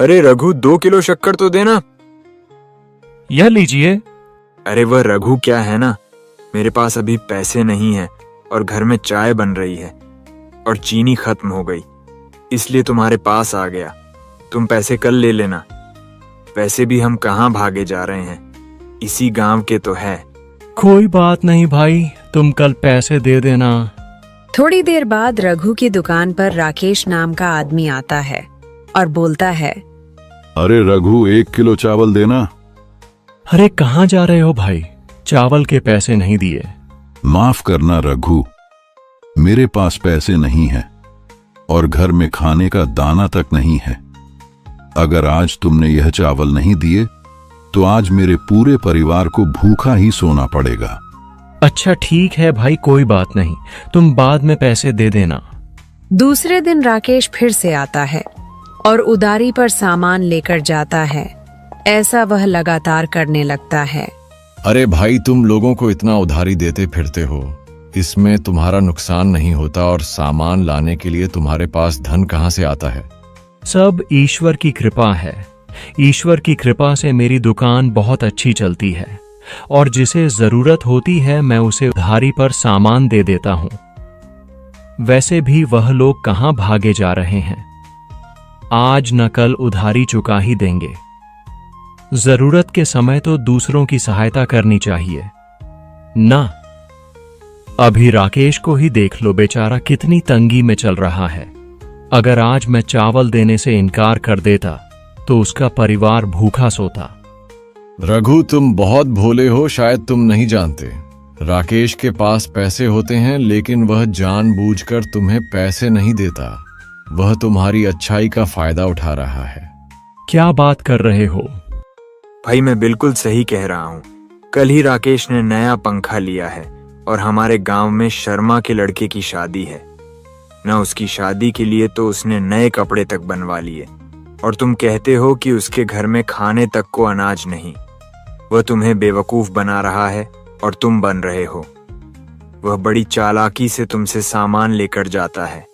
अरे रघु, 2 किलो शक्कर तो देना। यह लीजिए। अरे वह रघु क्या है ना, मेरे पास अभी पैसे नहीं है और घर में चाय बन रही है और चीनी खत्म हो गई, इसलिए तुम्हारे पास आ गया। तुम पैसे कल ले लेना। वैसे भी हम कहाँ भागे जा रहे हैं, इसी गांव के तो है। कोई बात नहीं भाई, तुम कल पैसे दे देना। थोड़ी देर बाद रघु की दुकान पर राकेश नाम का आदमी आता है और बोलता है, अरे रघु, 1 किलो चावल देना। अरे कहाँ जा रहे हो भाई, चावल के पैसे नहीं दिए। माफ करना रघु, मेरे पास पैसे नहीं है और घर में खाने का दाना तक नहीं है। अगर आज तुमने यह चावल नहीं दिए तो आज मेरे पूरे परिवार को भूखा ही सोना पड़ेगा। अच्छा ठीक है भाई, कोई बात नहीं, तुम बाद में पैसे दे देना। दूसरे दिन राकेश फिर से आता है और उधारी पर सामान लेकर जाता है। ऐसा वह लगातार करने लगता है। अरे भाई, तुम लोगों को इतना उधारी देते फिरते हो, इसमें तुम्हारा नुकसान नहीं होता और सामान लाने के लिए तुम्हारे पास धन कहाँ से आता है? सब ईश्वर की कृपा है। ईश्वर की कृपा से मेरी दुकान बहुत अच्छी चलती है और जिसे जरूरत होती है मैं उसे उधारी पर सामान दे देता हूं। वैसे भी वह लोग कहां भागे जा रहे हैं, आज न कल उधारी चुका ही देंगे। जरूरत के समय तो दूसरों की सहायता करनी चाहिए ना। अभी राकेश को ही देख लो, बेचारा कितनी तंगी में चल रहा है। अगर आज मैं चावल देने से इनकार कर देता तो उसका परिवार भूखा सोता। रघु, तुम बहुत भोले हो, शायद तुम नहीं जानते। राकेश के पास पैसे होते हैं लेकिन वह जानबूझकर तुम्हें पैसे नहीं देता। वह तुम्हारी अच्छाई का फायदा उठा रहा है। क्या बात कर रहे हो भाई, मैं बिल्कुल सही कह रहा हूँ। कल ही राकेश ने नया पंखा लिया है और हमारे गांव में शर्मा के लड़के की शादी है। न उसकी शादी के लिए तो उसने नए कपड़े तक बनवा लिए और तुम कहते हो कि उसके घर में खाने तक को अनाज नहीं। वह तुम्हें बेवकूफ बना रहा है और तुम बन रहे हो। वह बड़ी चालाकी से तुमसे सामान लेकर जाता है।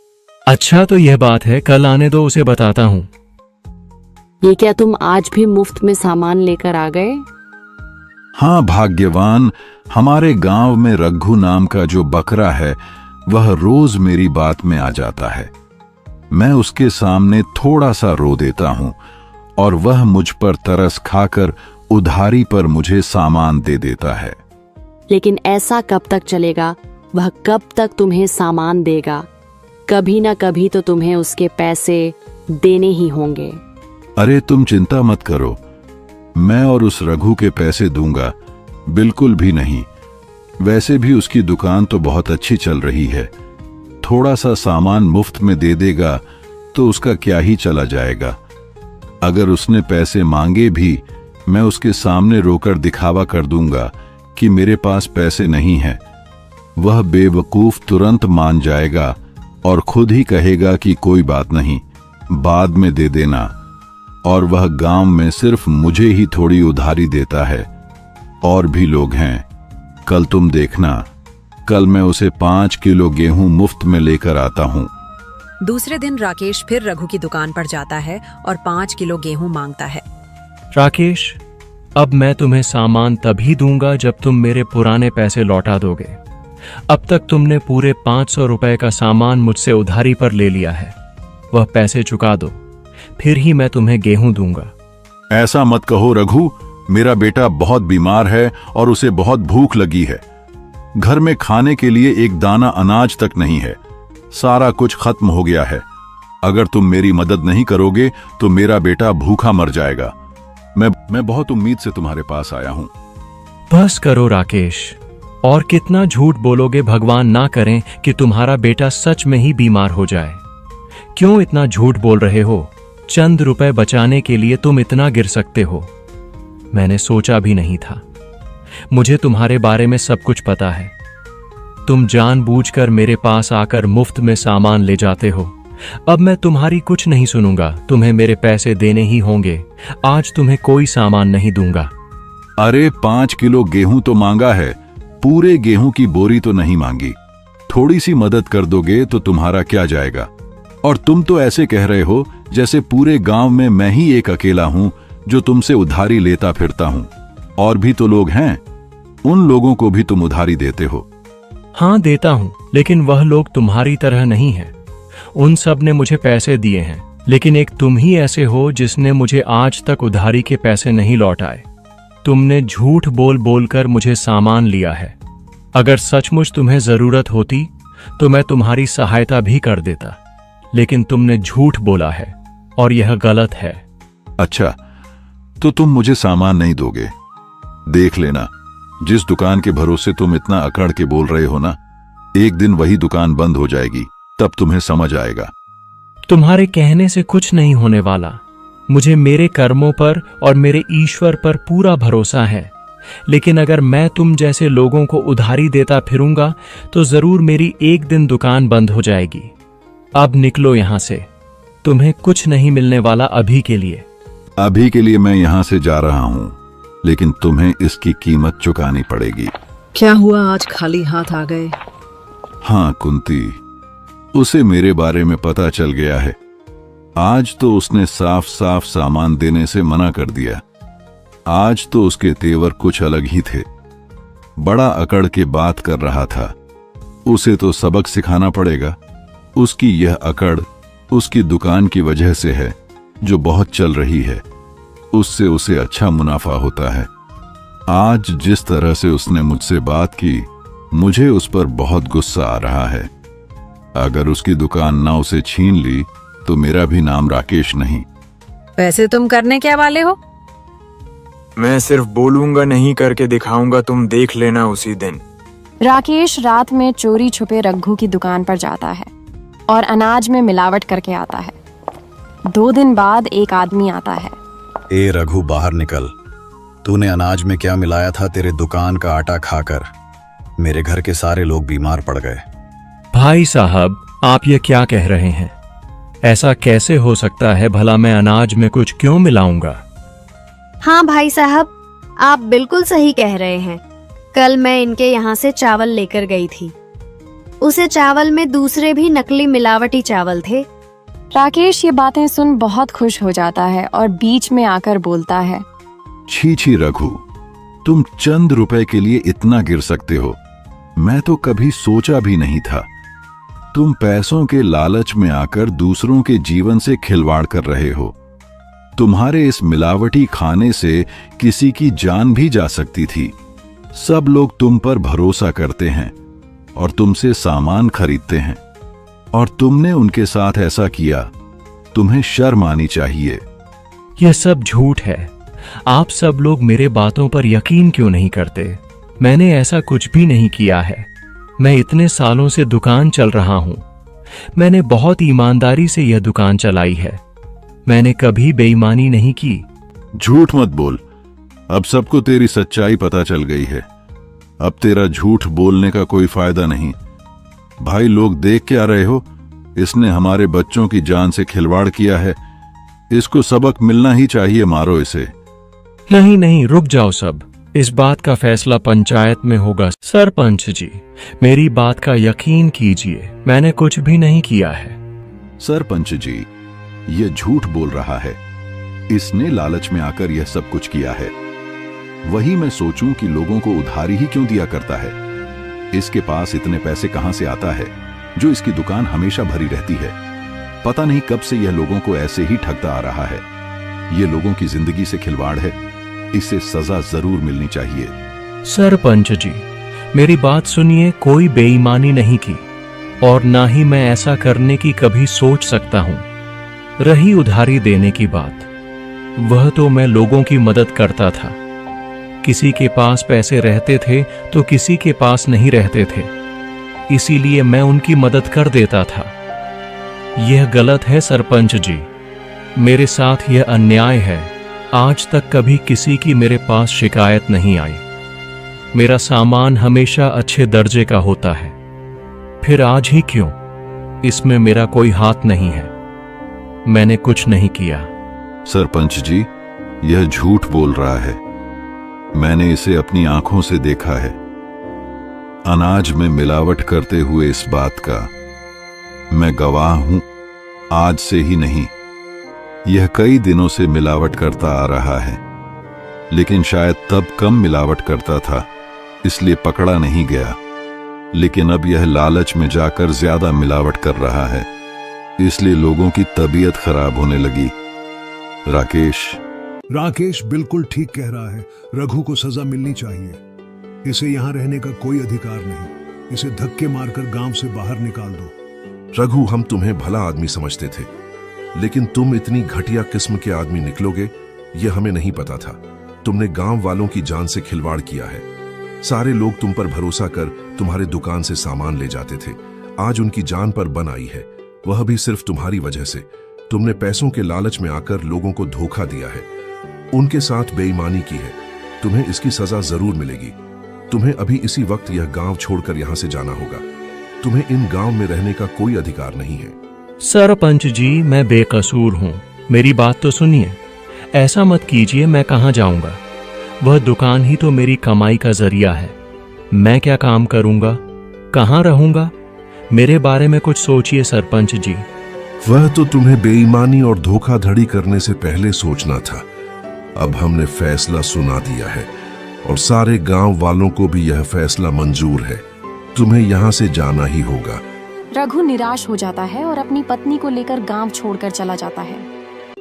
अच्छा तो यह बात है, कल आने दो, उसे बताता हूँ। ये क्या तुम आज भी मुफ्त में सामान लेकर आ गए? हाँ भाग्यवान, हमारे गांव में रघु नाम का जो बकरा है वह रोज मेरी बात में आ जाता है। मैं उसके सामने थोड़ा सा रो देता हूं और वह मुझ पर तरस खाकर उधारी पर मुझे सामान दे देता है। लेकिन ऐसा कब तक चलेगा? वह कब तक तुम्हें सामान देगा? कभी ना कभी तो तुम्हें उसके पैसे देने ही होंगे। अरे तुम चिंता मत करो, मैं और उस रघु के पैसे दूंगा, बिल्कुल भी नहीं। वैसे भी उसकी दुकान तो बहुत अच्छी चल रही है। थोड़ा सा सामान मुफ्त में दे देगा तो उसका क्या ही चला जाएगा। अगर उसने पैसे मांगे भी, मैं उसके सामने रोकर दिखावा कर दूंगा कि मेरे पास पैसे नहीं हैं। वह बेवकूफ तुरंत मान जाएगा और खुद ही कहेगा कि कोई बात नहीं, बाद में दे देना। और वह गांव में सिर्फ मुझे ही थोड़ी उधारी देता है, और भी लोग हैं। कल तुम देखना, कल मैं उसे 5 किलो गेहूं मुफ्त में लेकर आता हूं। दूसरे दिन राकेश फिर रघु की दुकान पर जाता है और 5 किलो गेहूं मांगता है। राकेश, अब मैं तुम्हें सामान तभी दूंगा जब तुम मेरे पुराने पैसे लौटा दोगे। अब तक तुमने पूरे 500 रुपए का सामान मुझसे उधारी पर ले लिया है। वह पैसे चुका दो, फिर ही मैं तुम्हें गेहूं दूंगा। ऐसा मत कहो रघु, मेरा बेटा बहुत बीमार है और उसे बहुत भूख लगी है। घर में खाने के लिए एक दाना अनाज तक नहीं है। सारा कुछ खत्म हो गया है। अगर तुम मेरी मदद नहीं करोगे तो मेरा बेटा भूखा मर जाएगा। मैं बहुत उम्मीद से तुम्हारे पास आया हूं। बस करो राकेश, और कितना झूठ बोलोगे? भगवान ना करें कि तुम्हारा बेटा सच में ही बीमार हो जाए। क्यों इतना झूठ बोल रहे हो? चंद रुपए बचाने के लिए तुम इतना गिर सकते हो? मैंने सोचा भी नहीं था। मुझे तुम्हारे बारे में सब कुछ पता है। तुम जानबूझकर मेरे पास आकर मुफ्त में सामान ले जाते हो। अब मैं तुम्हारी कुछ नहीं सुनूंगा, तुम्हें मेरे पैसे देने ही होंगे। आज तुम्हें कोई सामान नहीं दूंगा। अरे 5 किलो गेहूं तो मांगा है, पूरे गेहूं की बोरी तो नहीं मांगी। थोड़ी सी मदद कर दोगे तो तुम्हारा क्या जाएगा? और तुम तो ऐसे कह रहे हो जैसे पूरे गांव में मैं ही एक अकेला हूं जो तुमसे उधारी लेता फिरता हूं। और भी तो लोग हैं, उन लोगों को भी तुम उधारी देते हो। हाँ देता हूं, लेकिन वह लोग तुम्हारी तरह नहीं हैं। उन सब ने मुझे पैसे दिए हैं, लेकिन एक तुम ही ऐसे हो जिसने मुझे आज तक उधारी के पैसे नहीं लौटाए। तुमने झूठ बोल बोलकर मुझे सामान लिया है। अगर सचमुच तुम्हें जरूरत होती तो मैं तुम्हारी सहायता भी कर देता, लेकिन तुमने झूठ बोला है और यह गलत है। अच्छा, तो तुम मुझे सामान नहीं दोगे? देख लेना, जिस दुकान के भरोसे तुम इतना अकड़ के बोल रहे हो ना, एक दिन वही दुकान बंद हो जाएगी, तब तुम्हें समझ आएगा। तुम्हारे कहने से कुछ नहीं होने वाला। मुझे मेरे कर्मों पर और मेरे ईश्वर पर पूरा भरोसा है, लेकिन अगर मैं तुम जैसे लोगों को उधारी देता फिरूंगा तो जरूर मेरी एक दिन दुकान बंद हो जाएगी। अब निकलो यहां से, तुम्हें कुछ नहीं मिलने वाला अभी के लिए। अभी के लिए मैं यहां से जा रहा हूं, लेकिन तुम्हें इसकी कीमत चुकानी पड़ेगी। क्या हुआ, आज खाली हाथ आ गए? हाँ कुंती, उसे मेरे बारे में पता चल गया है। आज तो उसने साफ साफ सामान देने से मना कर दिया। आज तो उसके तेवर कुछ अलग ही थे। बड़ा अकड़ के बात कर रहा था। उसे तो सबक सिखाना पड़ेगा। उसकी यह अकड़ उसकी दुकान की वजह से है, जो बहुत चल रही है। उससे उसे अच्छा मुनाफा होता है। आज जिस तरह से उसने मुझसे बात की, मुझे उस पर बहुत गुस्सा आ रहा है। अगर उसकी दुकान ना उसे छीन ली तो मेरा भी नाम राकेश नहीं। वैसे तुम करने क्या वाले हो? मैं सिर्फ बोलूंगा नहीं, करके दिखाऊंगा, तुम देख लेना उसी दिन। राकेश रात में चोरी छुपे रघु की दुकान पर जाता है और अनाज में मिलावट करके आता है। 2 दिन बाद एक आदमी आता है। ए रघु, बाहर निकल। तूने अनाज में क्या मिलाया था? तेरे दुकान का आटा खाकर मेरे घर के सारे लोग बीमार पड़ गए। भाई साहब, आप ये क्या कह रहे हैं? ऐसा कैसे हो सकता है? भला मैं अनाज में कुछ क्यों मिलाऊंगा? हाँ भाई साहब, आप बिल्कुल सही कह रहे हैं। कल मैं इनके यहाँ से चावल लेकर गई थी। उसे चावल में दूसरे भी नकली मिलावटी चावल थे। राकेश ये बातें सुन बहुत खुश हो जाता है और बीच में आकर बोलता है, छी छी रघु, तुम चंद रुपए के लिए इतना गिर सकते हो? मैं तो कभी सोचा भी नहीं था। तुम पैसों के लालच में आकर दूसरों के जीवन से खिलवाड़ कर रहे हो। तुम्हारे इस मिलावटी खाने से किसी की जान भी जा सकती थी। सब लोग तुम पर भरोसा करते हैं और तुमसे सामान खरीदते हैं, और तुमने उनके साथ ऐसा किया। तुम्हें शर्म आनी चाहिए। यह सब झूठ है। आप सब लोग मेरे बातों पर यकीन क्यों नहीं करते? मैंने ऐसा कुछ भी नहीं किया है। मैं इतने सालों से दुकान चल रहा हूं। मैंने बहुत ईमानदारी से यह दुकान चलाई है। मैंने कभी बेईमानी नहीं की। झूठ मत बोल। अब सबको तेरी सच्चाई पता चल गई है। अब तेरा झूठ बोलने का कोई फायदा नहीं। भाई, लोग देख क्या रहे हो? इसने हमारे बच्चों की जान से खिलवाड़ किया है। इसको सबक मिलना ही चाहिए। मारो इसे। नहीं नहीं, रुक जाओ सब। इस बात का फैसला पंचायत में होगा। सरपंच जी, मेरी बात का यकीन कीजिए, मैंने कुछ भी नहीं किया है। सरपंच जी, यह झूठ बोल रहा है। इसने लालच में आकर यह सब कुछ किया है। वही मैं सोचूं कि लोगों को उधारी ही क्यों दिया करता है। इसके पास इतने पैसे कहां से आता है, जो इसकी दुकान हमेशा भरी रहती है। पता नहीं कब से यह लोगों को ऐसे ही ठगता आ रहा है। यह लोगों की जिंदगी से खिलवाड़ है। इसे सजा जरूर मिलनी चाहिए। सरपंच जी, मेरी बात सुनिए। कोई बेईमानी नहीं की और ना ही मैं ऐसा करने की कभी सोच सकता हूं। रही उधारी देने की बात, वह तो मैं लोगों की मदद करता था। किसी के पास पैसे रहते थे तो किसी के पास नहीं रहते थे, इसीलिए मैं उनकी मदद कर देता था। यह गलत है सरपंच जी। मेरे साथ यह अन्याय है। आज तक कभी किसी की मेरे पास शिकायत नहीं आई। मेरा सामान हमेशा अच्छे दर्जे का होता है। फिर आज ही क्यों? इसमें मेरा कोई हाथ नहीं है। मैंने कुछ नहीं किया। सरपंच जी, यह झूठ बोल रहा है। मैंने इसे अपनी आंखों से देखा है। अनाज में मिलावट करते हुए इस बात का मैं गवाह हूं। आज से ही नहीं, यह कई दिनों से मिलावट करता आ रहा है, लेकिन शायद तब कम मिलावट करता था इसलिए पकड़ा नहीं गया। लेकिन अब यह लालच में जाकर ज्यादा मिलावट कर रहा है, इसलिए लोगों की तबीयत खराब होने लगी। राकेश बिल्कुल ठीक कह रहा है। रघु को सजा मिलनी चाहिए। इसे यहाँ रहने का कोई अधिकार नहीं। इसे धक्के मारकर गांव से बाहर निकाल दो। रघु, हम तुम्हें भला आदमी समझते थे, लेकिन तुम इतनी घटिया किस्म के आदमी निकलोगे यह हमें नहीं पता था। तुमने गांव वालों की जान से खिलवाड़ किया है। सारे लोग तुम पर भरोसा कर तुम्हारे दुकान से सामान ले जाते थे। आज उनकी जान पर बन आई है, वह भी सिर्फ तुम्हारी वजह से। तुमने पैसों के लालच में आकर लोगों को धोखा दिया है, उनके साथ बेईमानी की है। तुम्हें इसकी सजा जरूर मिलेगी। तुम्हें अभी इसी वक्त यह गांव छोड़कर यहां से जाना होगा। तुम्हें इन गांव में रहने का कोई अधिकार नहीं है। सरपंच जी, मैं बेकसूर हूँ, मेरी बात तो सुनिए। ऐसा मत कीजिए, मैं कहाँ जाऊंगा? वह दुकान ही तो मेरी कमाई का जरिया है। मैं क्या काम करूंगा, कहाँ रहूंगा? मेरे बारे में कुछ सोचिए सरपंच जी। वह तो तुम्हें बेईमानी और धोखाधड़ी करने से पहले सोचना था। अब हमने फैसला सुना दिया है और सारे गांव वालों को भी यह फैसला मंजूर है। तुम्हें यहाँ से जाना ही होगा। रघु निराश हो जाता है और अपनी पत्नी को लेकर गांव छोड़कर चला जाता है।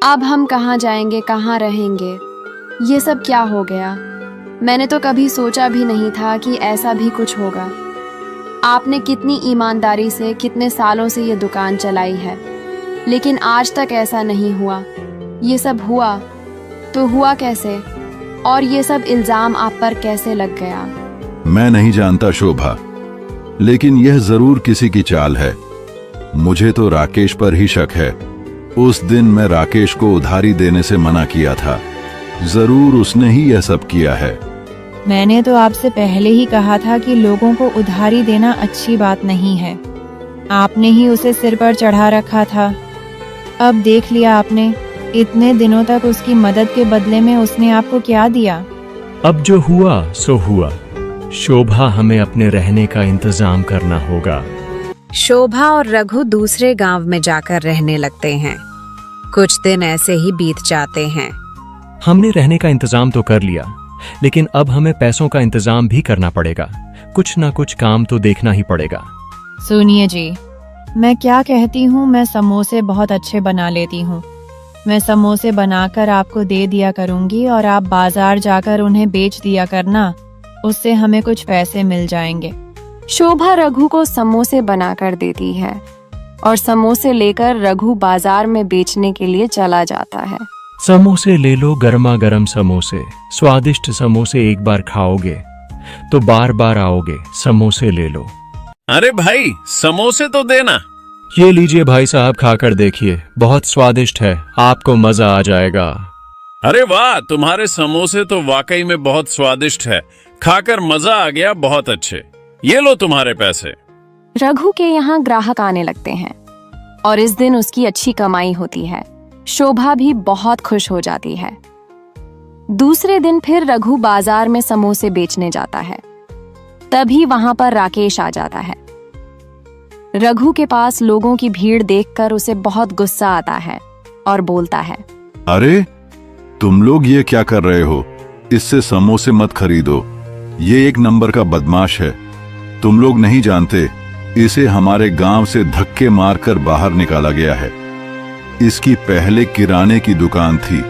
अब हम कहाँ जाएंगे, कहाँ रहेंगे? ये सब क्या हो गया? मैंने तो कभी सोचा भी नहीं था कि ऐसा भी कुछ होगा। आपने कितनी ईमानदारी से कितने सालों से ये दुकान चलाई है, लेकिन आज तक ऐसा नहीं हुआ। ये सब हुआ तो हुआ कैसे? और ये सब इल्जाम आप पर कैसे लग गया? मैं नहीं जानता शोभा, लेकिन यह जरूर किसी की चाल है। मुझे तो राकेश पर ही शक है। उस दिन मैं राकेश को उधारी देने से मना किया था। जरूर उसने ही यह सब किया है। मैंने तो आपसे पहले ही कहा था कि लोगों को उधारी देना अच्छी बात नहीं है। आपने ही उसे सिर पर चढ़ा रखा था। अब देख लिया आपने, इतने दिनों तक उसकी मदद के बदले में उसने आपको क्या दिया? अब जो हुआ सो हुआ। शोभा, हमें अपने रहने का इंतजाम करना होगा। शोभा और रघु दूसरे गांव में जाकर रहने लगते हैं। कुछ दिन ऐसे ही बीत जाते हैं। हमने रहने का इंतजाम तो कर लिया, लेकिन अब हमें पैसों का इंतजाम भी करना पड़ेगा। कुछ ना कुछ काम तो देखना ही पड़ेगा। सुनिए जी, मैं क्या कहती हूँ, मैं समोसे बहुत अच्छे बना लेती हूँ। मैं समोसे बनाकर आपको दे दिया करूँगी और आप बाजार जाकर उन्हें बेच दिया करना। उससे हमें कुछ पैसे मिल जाएंगे। शोभा रघु को समोसे बनाकर देती है और समोसे लेकर रघु बाजार में बेचने के लिए चला जाता है। समोसे ले लो, गर्मा गर्म समोसे, स्वादिष्ट समोसे। एक बार खाओगे तो बार बार आओगे। समोसे ले लो। अरे भाई, समोसे तो देना। ये लीजिए भाई साहब, खाकर देखिए, बहुत स्वादिष्ट है, आपको मजा आ जाएगा। अरे वाह, तुम्हारे समोसे तो वाकई में बहुत स्वादिष्ट है, खाकर मजा आ गया, बहुत अच्छे। ये लो तुम्हारे पैसे। रघु के यहाँ ग्राहक आने लगते हैं और इस दिन उसकी अच्छी कमाई होती है। शोभा भी बहुत खुश हो जाती है। दूसरे दिन फिर रघु बाजार में समोसे बेचने जाता है। तभी वहां पर राकेश आ जाता है। रघु के पास लोगों की भीड़ देखकर उसे बहुत गुस्सा आता है और बोलता है, अरे तुम लोग ये क्या कर रहे हो? इससे समोसे मत खरीदो, ये एक नंबर का बदमाश है। तुम लोग नहीं जानते, इसे हमारे गांव से धक्के मारकर बाहर निकाला गया है। इसकी पहले किराने की दुकान थी,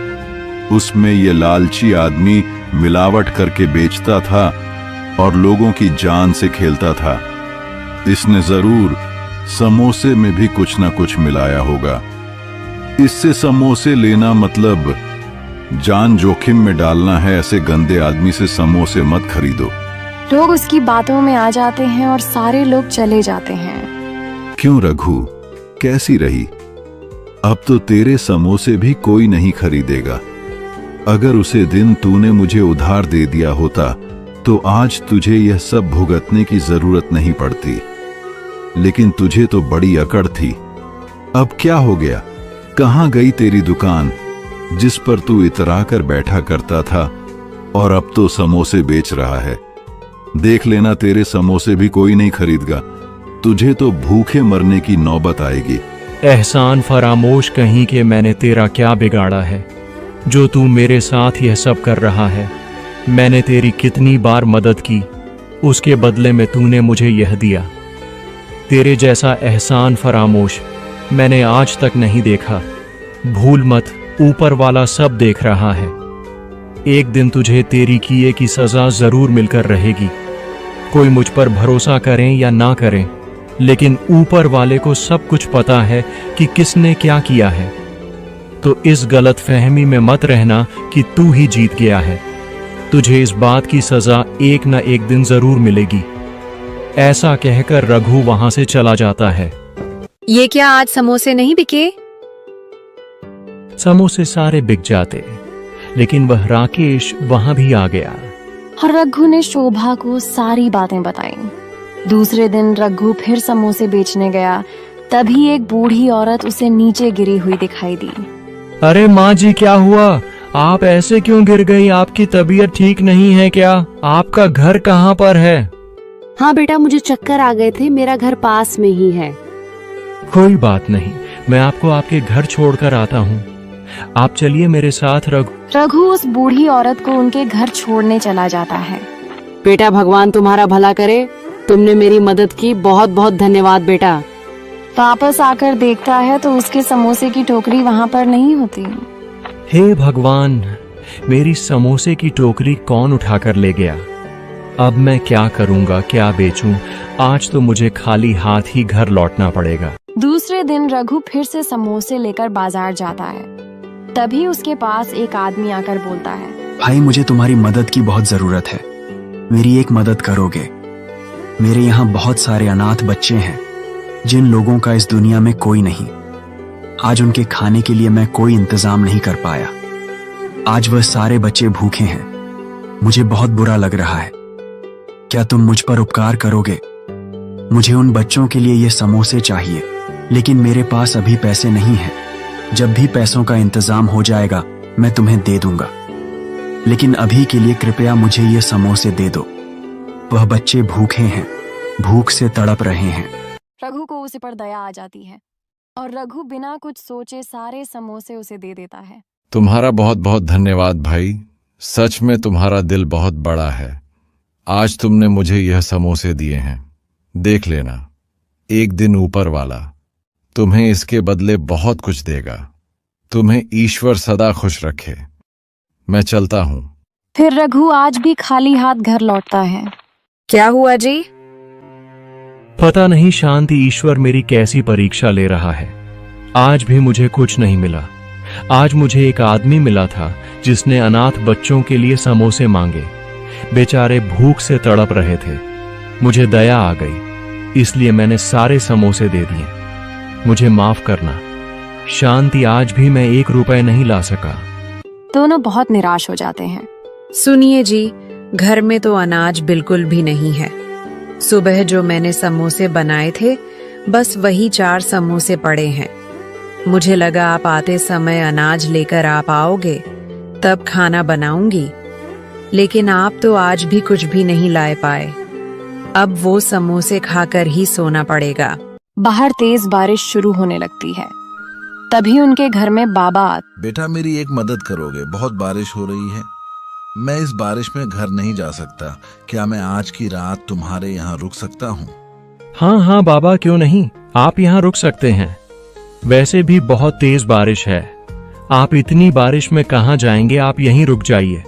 उसमें ये लालची आदमी मिलावट करके बेचता था और लोगों की जान से खेलता था। इसने जरूर समोसे में भी कुछ ना कुछ मिलाया होगा। इससे समोसे लेना मतलब जान जोखिम में डालना है। ऐसे गंदे आदमी से समोसे मत खरीदो। लोग उसकी बातों में आ जाते हैं और सारे लोग चले जाते हैं। क्यों रघु, कैसी रही? अब तो तेरे समोसे भी कोई नहीं खरीदेगा। अगर उसे दिन तूने मुझे उधार दे दिया होता तो आज तुझे यह सब भुगतने की जरूरत नहीं पड़ती। लेकिन तुझे तो बड़ी अकड़ थी। अब क्या हो गया? कहां गई तेरी दुकान जिस पर तू इतरा कर बैठा करता था और अब तो समोसे बेच रहा है? देख लेना, तेरे समोसे भी कोई नहीं खरीदेगा। तुझे तो भूखे मरने की नौबत आएगी। एहसान फरामोश कहीं के मैंने तेरा क्या बिगाड़ा है जो तू मेरे साथ यह सब कर रहा है। मैंने तेरी कितनी बार मदद की, उसके बदले में तूने मुझे यह दिया। तेरे जैसा एहसान फरामोश मैंने आज तक नहीं देखा। भूल मत, ऊपर वाला सब देख रहा है। एक दिन तुझे तेरी किए की सजा जरूर मिलकर रहेगी। कोई मुझ पर भरोसा करें या ना करें, लेकिन ऊपर वाले को सब कुछ पता है कि किसने क्या किया है। तो इस गलत फहमी में मत रहना कि तू ही जीत गया है। तुझे इस बात की सजा एक न एक दिन जरूर मिलेगी। ऐसा कहकर रघु वहां से चला जाता है। ये क्या आज समोसे नहीं बिके? समोसे सारे बिक जाते, लेकिन वह राकेश वहां भी आ गया। और रघु ने शोभा को सारी बातें बताई। दूसरे दिन रघु फिर समोसे बेचने गया। तभी एक बूढ़ी औरत उसे नीचे गिरी हुई दिखाई दी। अरे माँ जी, क्या हुआ? आप ऐसे क्यों गिर गई? आपकी तबीयत ठीक नहीं है क्या? आपका घर कहाँ पर है? हाँ बेटा, मुझे चक्कर आ गए थे। मेरा घर पास में ही है। कोई बात नहीं, मैं आपको आपके घर छोड़कर आता हूँ। आप चलिए मेरे साथ। रघु उस बूढ़ी औरत को उनके घर छोड़ने चला जाता है। बेटा, भगवान तुम्हारा भला करे। तुमने मेरी मदद की, बहुत बहुत धन्यवाद बेटा। वापस आकर देखता है तो उसके समोसे की टोकरी वहाँ पर नहीं होती। हे भगवान, मेरी समोसे की टोकरी कौन उठाकर ले गया? अब मैं क्या करूँगा, क्या बेचूं? आज तो मुझे खाली हाथ ही घर लौटना पड़ेगा। दूसरे दिन रघु फिर से समोसे लेकर बाजार जाता है। तभी उसके पास एक आदमी आकर बोलता है, भाई, मुझे तुम्हारी मदद की बहुत जरूरत है। मेरी एक मदद करोगे? मेरे यहाँ बहुत सारे अनाथ बच्चे हैं जिन लोगों का इस दुनिया में कोई नहीं। आज उनके खाने के लिए मैं कोई इंतजाम नहीं कर पाया। आज वह सारे बच्चे भूखे हैं। मुझे बहुत बुरा लग रहा है। क्या तुम मुझ पर उपकार करोगे? मुझे उन बच्चों के लिए ये समोसे चाहिए, लेकिन मेरे पास अभी पैसे नहीं हैं। जब भी पैसों का इंतजाम हो जाएगा मैं तुम्हें दे दूंगा, लेकिन अभी के लिए कृपया मुझे ये समोसे दे दो। वह बच्चे भूखे हैं, भूख से तड़प रहे हैं। रघु को उस पर दया आ जाती है और रघु बिना कुछ सोचे सारे समोसे उसे दे देता है। तुम्हारा बहुत बहुत धन्यवाद भाई। सच में तुम्हारा दिल बहुत बड़ा है। आज तुमने मुझे यह समोसे दिए हैं। देख लेना, एक दिन ऊपर वाला तुम्हें इसके बदले बहुत कुछ देगा। तुम्हें ईश्वर सदा खुश रखे। मैं चलता हूँ। फिर रघु आज भी खाली हाथ घर लौटता है। क्या हुआ जी? पता नहीं शांति ईश्वर मेरी कैसी परीक्षा ले रहा है। आज भी मुझे कुछ नहीं मिला। आज मुझे एक आदमी मिला था जिसने अनाथ बच्चों के लिए समोसे मांगे। बेचारे भूख से तड़प रहे थे। मुझे दया आ गई, इसलिए मैंने सारे समोसे दे दिए। मुझे माफ करना शांति, आज भी मैं 1 रुपए नहीं ला सका। दोनों बहुत निराश हो जाते हैं। सुनिए जी, घर में तो अनाज बिल्कुल भी नहीं है। सुबह जो मैंने समोसे बनाए थे, बस वही 4 समोसे पड़े हैं। मुझे लगा आप आते समय अनाज लेकर आप आओगे, तब खाना बनाऊंगी, लेकिन आप तो आज भी कुछ भी नहीं लाए पाए। अब वो समोसे खाकर ही सोना पड़ेगा। बाहर तेज बारिश शुरू होने लगती है। तभी उनके घर में बाबा बेटा, मेरी एक मदद करोगे? बहुत बारिश हो रही है। मैं इस बारिश में घर नहीं जा सकता। क्या मैं आज की रात तुम्हारे यहाँ रुक सकता हूँ? हाँ हाँ बाबा, क्यों नहीं, आप यहाँ रुक सकते हैं। वैसे भी बहुत तेज बारिश है। आप इतनी बारिश में कहाँ जाएंगे? आप यहीं रुक जाइए,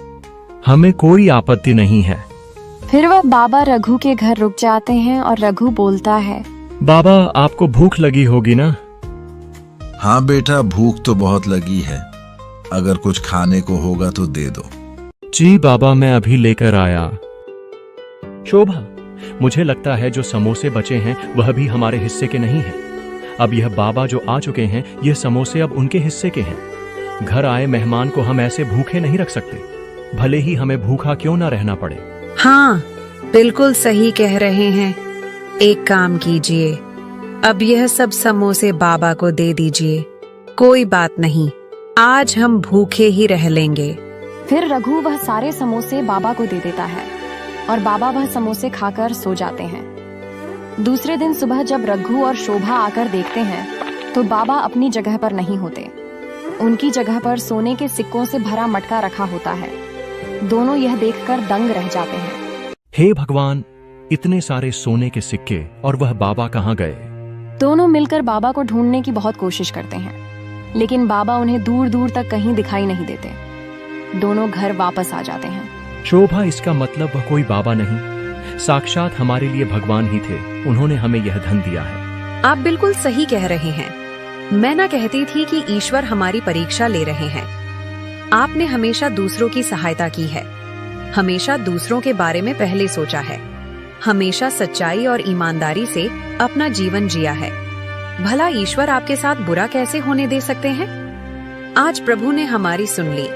हमें कोई आपत्ति नहीं है। फिर वह बाबा रघु के घर रुक जाते हैं और रघु बोलता है, बाबा, आपको भूख लगी होगी ना? हाँ बेटा, भूख तो बहुत लगी है। अगर कुछ खाने को होगा तो दे दो। जी बाबा, मैं अभी लेकर आया। शोभा, मुझे लगता है जो समोसे बचे हैं वह भी हमारे हिस्से के नहीं हैं। अब यह बाबा जो आ चुके हैं, ये समोसे अब उनके हिस्से के हैं। घर आए मेहमान को हम ऐसे भूखे नहीं रख सकते, भले ही हमें भूखा क्यों ना रहना पड़े। हाँ, बिल्कुल सही कह रहे हैं। एक काम कीजिए, अब यह सब समोसे बाबा को दे दीजिए। कोई बात नहीं, आज हम भूखे ही रह लेंगे। फिर रघु वह सारे समोसे बाबा को दे देता है और बाबा वह समोसे खाकर सो जाते हैं। दूसरे दिन सुबह जब रघु और शोभा आकर देखते हैं तो बाबा अपनी जगह पर नहीं होते। उनकी जगह पर सोने के सिक्कों से भरा मटका रखा होता है। दोनों यह देखकर दंग रह जाते हैं। हे भगवान, इतने सारे सोने के सिक्के, और वह बाबा कहाँ गए? दोनों मिलकर बाबा को ढूंढने की बहुत कोशिश करते हैं, लेकिन बाबा उन्हें दूर दूर तक कहीं दिखाई नहीं देते। दोनों घर वापस आ जाते हैं। शोभा, इसका मतलब वह कोई बाबा नहीं, साक्षात हमारे लिए भगवान ही थे। उन्होंने हमें यह धन दिया है। आप बिल्कुल सही कह रहे हैं। मैं ना कहती थी कि ईश्वर हमारी परीक्षा ले रहे हैं। आपने हमेशा दूसरों की सहायता की है, हमेशा दूसरों के बारे में पहले सोचा है, हमेशा सच्चाई और ईमानदारी से अपना जीवन जिया है। भला ईश्वर आपके साथ बुरा कैसे होने दे सकते हैं? आज प्रभु ने हमारी सुन ली।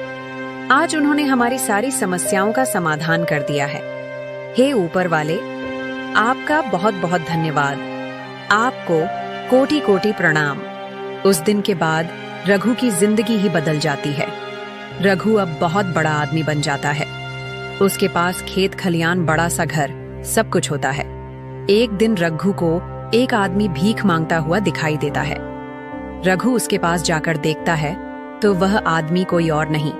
आज उन्होंने हमारी सारी समस्याओं का समाधान कर दिया है। हे ऊपर वाले, आपका बहुत बहुत धन्यवाद। आपको कोटि कोटि प्रणाम। उस दिन के बाद रघु की जिंदगी ही बदल जाती है। रघु अब बहुत बड़ा आदमी बन जाता है। उसके पास खेत खलियान, बड़ा सा घर, सब कुछ होता है। एक दिन रघु को एक आदमी भीख मांगता हुआ दिखाई देता है। रघु उसके पास जाकर देखता है तो वह आदमी कोई और नहीं,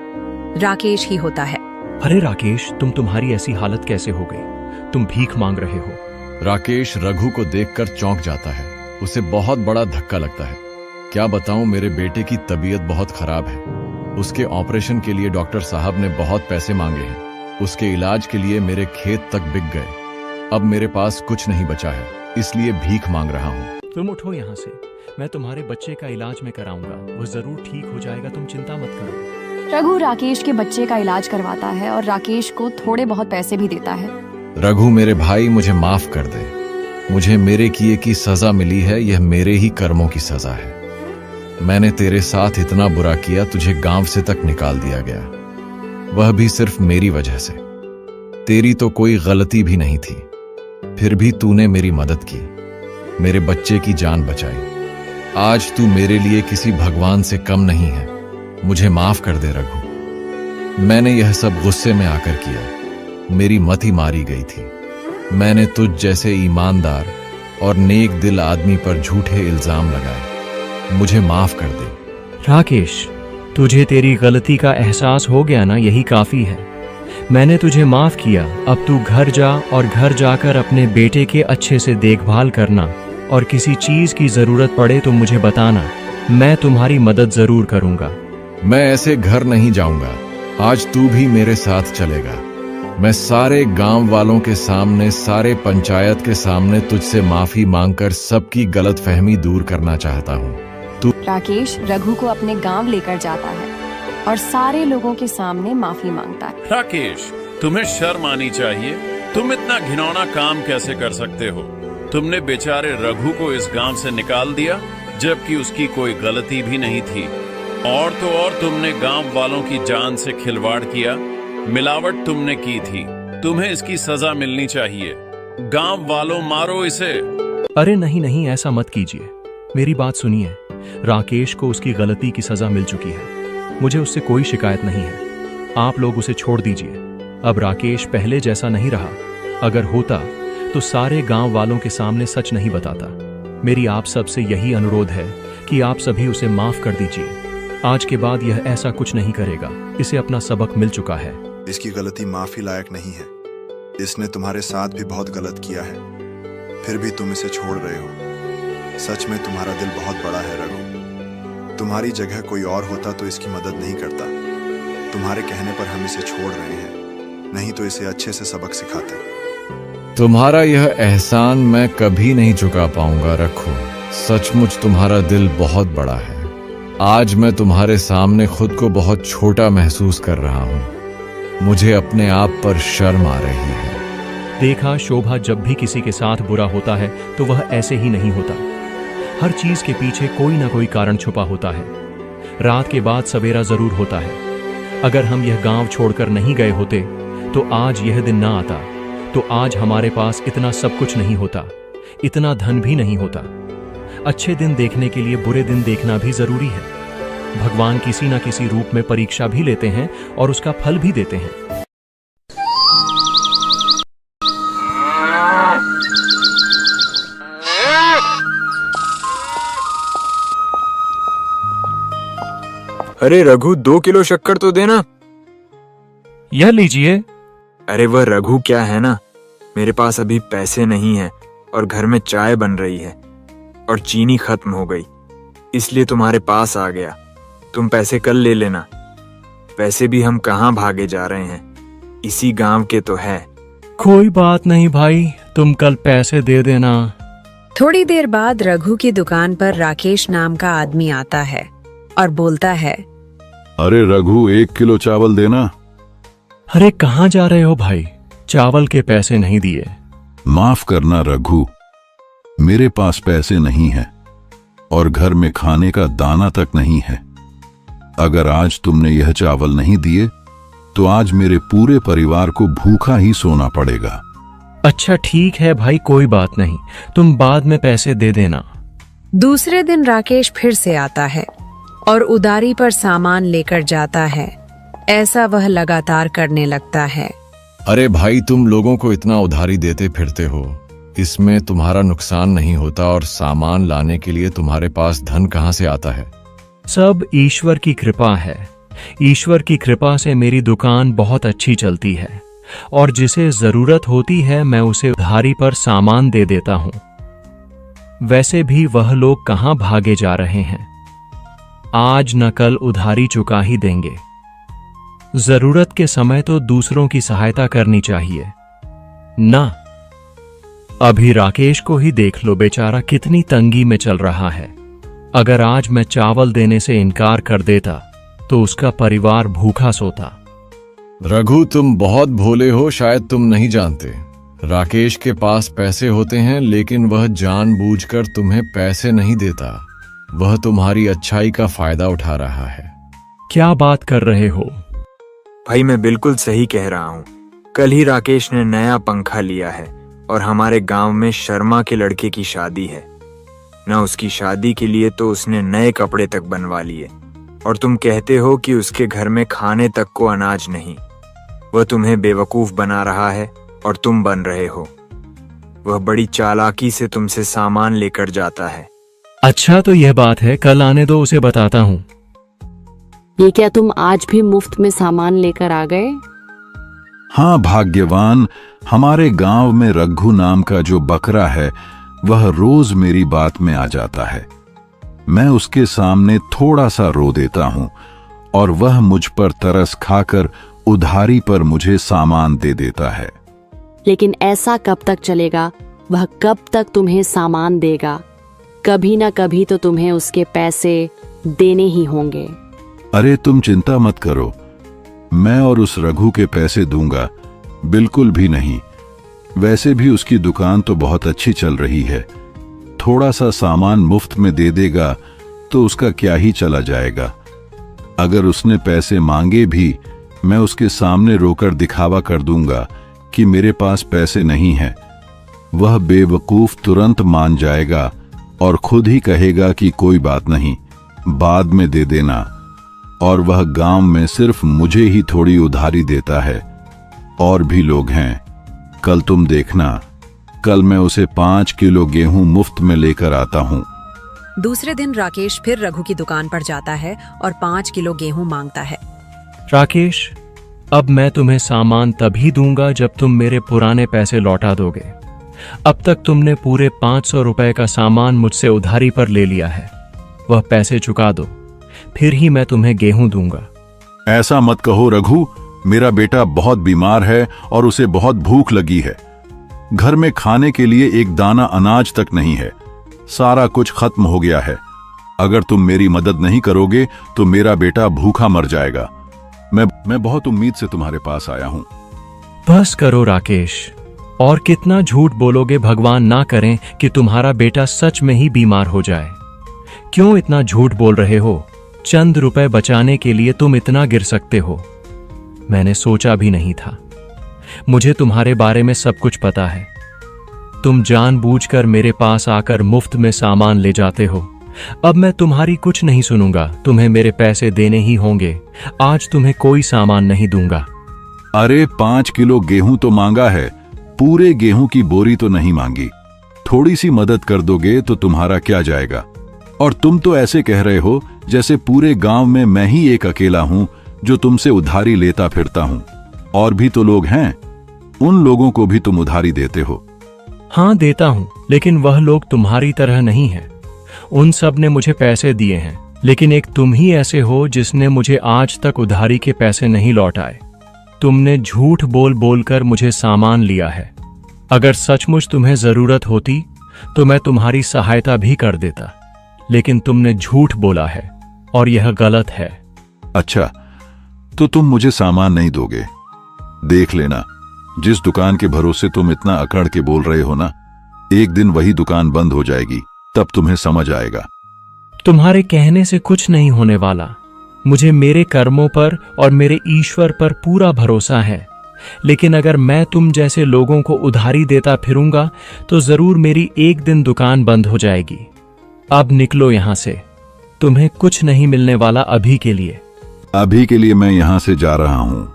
राकेश ही होता है। अरे राकेश, तुम्हारी ऐसी हालत कैसे हो गई? तुम भीख मांग रहे हो। राकेश रघु को देखकर चौंक जाता है। उसे बहुत बड़ा धक्का लगता है। क्या बताऊं, मेरे बेटे की तबीयत बहुत खराब है। उसके ऑपरेशन के लिए डॉक्टर साहब ने बहुत पैसे मांगे हैं। उसके इलाज के लिए मेरे खेत तक बिक गए। अब मेरे पास कुछ नहीं बचा है, इसलिए भीख मांग रहा हूँ। तुम उठो यहाँ से, मैं तुम्हारे बच्चे का इलाज में कराऊंगा। वो जरूर ठीक हो जाएगा, तुम चिंता मत करो। रघु राकेश के बच्चे का इलाज करवाता है और राकेश को थोड़े बहुत पैसे भी देता है। रघु मेरे भाई, मुझे माफ कर दे। मुझे मेरे किए की सजा मिली है, यह मेरे ही कर्मों की सजा है। मैंने तेरे साथ इतना बुरा किया, तुझे गांव से तक निकाल दिया गया, वह भी सिर्फ मेरी वजह से। तेरी तो कोई गलती भी नहीं थी, फिर भी तूने मेरी मदद की, मेरे बच्चे की जान बचाई। आज तू मेरे लिए किसी भगवान से कम नहीं है। मुझे माफ कर दे रघु। मैंने यह सब गुस्से में आकर किया, मेरी मत ही मारी गई थी। मैंने तुझ जैसे ईमानदार और नेक दिल आदमी पर झूठे इल्जाम लगाए। मुझे माफ कर दे। राकेश, तुझे तेरी गलती का एहसास हो गया ना, यही काफी है। मैंने तुझे माफ किया। अब तू घर जा और घर जाकर अपने बेटे के अच्छे से देखभाल करना, और किसी चीज की जरूरत पड़े तो मुझे बताना, मैं तुम्हारी मदद जरूर करूंगा। मैं ऐसे घर नहीं जाऊंगा। आज तू भी मेरे साथ चलेगा। मैं सारे गांव वालों के सामने, सारे पंचायत के सामने तुझसे माफी मांगकर सबकी गलतफहमी दूर करना चाहता हूँ। तू राकेश रघु को अपने गांव लेकर जाता है और सारे लोगों के सामने माफी मांगता है। राकेश, तुम्हें शर्म आनी चाहिए। तुम इतना घिनौना काम कैसे कर सकते हो? तुमने बेचारे रघु को इस गांव से निकाल दिया, जबकि उसकी कोई गलती भी नहीं थी। और तो और तुमने गांव वालों की जान से खिलवाड़ किया, मिलावट तुमने की थी। तुम्हें इसकी सजा मिलनी चाहिए। गांव वालों, मारो इसे। अरे नहीं नहीं, ऐसा मत कीजिए, मेरी बात सुनिए। राकेश को उसकी गलती की सजा मिल चुकी है। मुझे उससे कोई शिकायत नहीं है। आप लोग उसे छोड़ दीजिए। अब राकेश पहले जैसा नहीं रहा। अगर होता तो सारे गांव वालों के सामने सच नहीं बताता। मेरी आप सबसे यही अनुरोध है कि आप सभी उसे माफ कर दीजिए। आज के बाद यह ऐसा कुछ नहीं करेगा। इसे अपना सबक मिल चुका है। इसकी गलती माफी लायक नहीं है। इसने तुम्हारे साथ भी बहुत गलत किया है, फिर भी तुम इसे छोड़ रहे हो। सच में तुम्हारा दिल बहुत बड़ा है रघु। तुम्हारी जगह कोई और होता तो इसकी मदद नहीं करता। तुम्हारे कहने पर हम इसे छोड़ रहे हैं, नहीं तो इसे अच्छे से सबक सिखाते। तुम्हारा यह एहसान मैं कभी नहीं चुका पाऊंगा रघु। सचमुच तुम्हारा दिल बहुत बड़ा है। आज मैं तुम्हारे सामने खुद को बहुत छोटा महसूस कर रहा हूँ। मुझे अपने आप पर शर्म आ रही है। देखा शोभा, जब भी किसी के साथ बुरा होता है तो वह ऐसे ही नहीं होता। हर चीज के पीछे कोई ना कोई कारण छुपा होता है। रात के बाद सवेरा जरूर होता है। अगर हम यह गांव छोड़कर नहीं गए होते तो आज यह दिन ना आता। तो आज हमारे पास इतना सब कुछ नहीं होता, इतना धन भी नहीं होता। अच्छे दिन देखने के लिए बुरे दिन देखना भी जरूरी है। भगवान किसी न किसी रूप में परीक्षा भी लेते हैं और उसका फल भी देते हैं। अरे रघु, 2 किलो शक्कर तो देना। यह लीजिए। अरे वह रघु क्या है ना, मेरे पास अभी पैसे नहीं हैं और घर में चाय बन रही है और चीनी खत्म हो गई, इसलिए तुम्हारे पास आ गया। तुम पैसे कल ले लेना। वैसे भी हम कहाँ भागे जा रहे हैं, इसी गांव के तो है। कोई बात नहीं भाई, तुम कल पैसे दे देना। थोड़ी देर बाद रघु की दुकान पर राकेश नाम का आदमी आता है और बोलता है, अरे रघु, 1 किलो चावल देना। अरे कहाँ जा रहे हो भाई, चावल के पैसे नहीं दिए। माफ करना रघु, मेरे पास पैसे नहीं हैं और घर में खाने का दाना तक नहीं है। अगर आज तुमने यह चावल नहीं दिए तो आज मेरे पूरे परिवार को भूखा ही सोना पड़ेगा। अच्छा ठीक है भाई, कोई बात नहीं, तुम बाद में पैसे दे देना। दूसरे दिन राकेश फिर से आता है और उधारी पर सामान लेकर जाता है। ऐसा वह लगातार करने लगता है। अरे भाई, तुम लोगों को इतना उधारी देते फिरते हो, इसमें तुम्हारा नुकसान नहीं होता और सामान लाने के लिए तुम्हारे पास धन कहाँ से आता है? सब ईश्वर की कृपा है। ईश्वर की कृपा से मेरी दुकान बहुत अच्छी चलती है और जिसे जरूरत होती है मैं उसे उधारी पर सामान दे देता हूं। वैसे भी वह लोग कहां भागे जा रहे हैं, आज न कल उधारी चुका ही देंगे। जरूरत के समय तो दूसरों की सहायता करनी चाहिए ना। अभी राकेश को ही देख लो, बेचारा कितनी तंगी में चल रहा है। अगर आज मैं चावल देने से इनकार कर देता तो उसका परिवार भूखा सोता। रघु, तुम बहुत भोले हो, शायद तुम नहीं जानते। राकेश के पास पैसे होते हैं लेकिन वह जानबूझकर तुम्हें पैसे नहीं देता। वह तुम्हारी अच्छाई का फायदा उठा रहा है। क्या बात कर रहे हो भाई? मैं बिल्कुल सही कह रहा हूँ। कल ही राकेश ने नया पंखा लिया है और हमारे गांव में शर्मा के लड़के की शादी है। न उसकी शादी के लिए तो उसने नए कपड़े तक बनवा लिए और तुम कहते हो कि उसके घर में खाने तक को अनाज नहीं। वह तुम्हें बेवकूफ बना रहा है और तुम बन रहे हो। वह बड़ी चालाकी से तुमसे सामान लेकर जाता है। अच्छा तो यह बात है, कल आने दो, उसे बताता हूँ। ये क्या तुम आज भी मुफ्त में सामान लेकर आ गए? हाँ भाग्यवान, हमारे गांव में रघु नाम का जो बकरा है वह रोज मेरी बात में आ जाता है। मैं उसके सामने थोड़ा सा रो देता हूं और वह मुझ पर तरस खाकर उधारी पर मुझे सामान दे देता है। लेकिन ऐसा कब तक चलेगा? वह कब तक तुम्हें सामान देगा? कभी ना कभी तो तुम्हें उसके पैसे देने ही होंगे। अरे तुम चिंता मत करो, मैं और उस रघु के पैसे दूंगा, बिल्कुल भी नहीं। वैसे भी उसकी दुकान तो बहुत अच्छी चल रही है। थोड़ा सा सामान मुफ्त में दे देगा तो उसका क्या ही चला जाएगा। अगर उसने पैसे मांगे भी मैं उसके सामने रोकर दिखावा कर दूंगा कि मेरे पास पैसे नहीं हैं। वह बेवकूफ तुरंत मान जाएगा और खुद ही कहेगा कि कोई बात नहीं, बाद में दे देना। और वह गांव में सिर्फ मुझे ही थोड़ी उधारी देता है, और भी लोग हैं। कल तुम देखना, कल मैं उसे 5 किलो गेहूं मुफ्त में लेकर आता हूं। दूसरे दिन राकेश फिर रघु की दुकान पर जाता है और 5 किलो गेहूं मांगता है। राकेश, अब मैं तुम्हें सामान तभी दूंगा जब तुम मेरे पुराने पैसे लौटा दोगे। अब तक तुमने पूरे 500 रुपए का सामान मुझसे उधारी पर ले लिया है। वह पैसे चुका दो, फिर ही मैं तुम्हें गेहूं दूंगा। ऐसा मत कहो रघु, मेरा बेटा बहुत बीमार है और उसे बहुत भूख लगी है। घर में खाने के लिए एक दाना अनाज तक नहीं है। सारा कुछ खत्म हो गया है। अगर तुम मेरी मदद नहीं करोगे तो मेरा बेटा भूखा मर जाएगा। मैं बहुत उम्मीद से तुम्हारे पास आया हूं। बस करो राकेश, और कितना झूठ बोलोगे? भगवान ना करें कि तुम्हारा बेटा सच में ही बीमार हो जाए। क्यों इतना झूठ बोल रहे हो? चंद रुपए बचाने के लिए तुम इतना गिर सकते हो? मैंने सोचा भी नहीं था। मुझे तुम्हारे बारे में सब कुछ पता है। तुम जानबूझकर मेरे पास आकर मुफ्त में सामान ले जाते हो। अब मैं तुम्हारी कुछ नहीं सुनूंगा, तुम्हें मेरे पैसे देने ही होंगे। आज तुम्हें कोई सामान नहीं दूंगा। अरे 5 किलो गेहूं तो मांगा है, पूरे गेहूं की बोरी तो नहीं मांगी। थोड़ी सी मदद कर दोगे तो तुम्हारा क्या जाएगा? और तुम तो ऐसे कह रहे हो जैसे पूरे गांव में मैं ही एक अकेला हूं जो तुमसे उधारी लेता फिरता हूं। और भी तो लोग हैं, उन लोगों को भी तुम उधारी देते हो। हाँ देता हूं, लेकिन वह लोग तुम्हारी तरह नहीं हैं। उन सब ने मुझे पैसे दिए हैं, लेकिन एक तुम ही ऐसे हो जिसने मुझे आज तक उधारी के पैसे नहीं लौटाए। तुमने झूठ बोल बोलकर मुझे सामान लिया है। अगर सचमुच तुम्हें जरूरत होती तो मैं तुम्हारी सहायता भी कर देता, लेकिन तुमने झूठ बोला है और यह गलत है। अच्छा, तो तुम मुझे सामान नहीं दोगे? देख लेना, जिस दुकान के भरोसे तुम इतना अकड़ के बोल रहे हो ना, एक दिन वही दुकान बंद हो जाएगी, तब तुम्हें समझ आएगा। तुम्हारे कहने से कुछ नहीं होने वाला। मुझे मेरे कर्मों पर और मेरे ईश्वर पर पूरा भरोसा है, लेकिन अगर मैं तुम जैसे लोगों को उधारी देता फिरूंगा तो जरूर मेरी एक दिन दुकान बंद हो जाएगी। अब निकलो यहां से, तुम्हें कुछ नहीं मिलने वाला अभी के लिए। अभी के लिए मैं यहां से जा रहा हूं,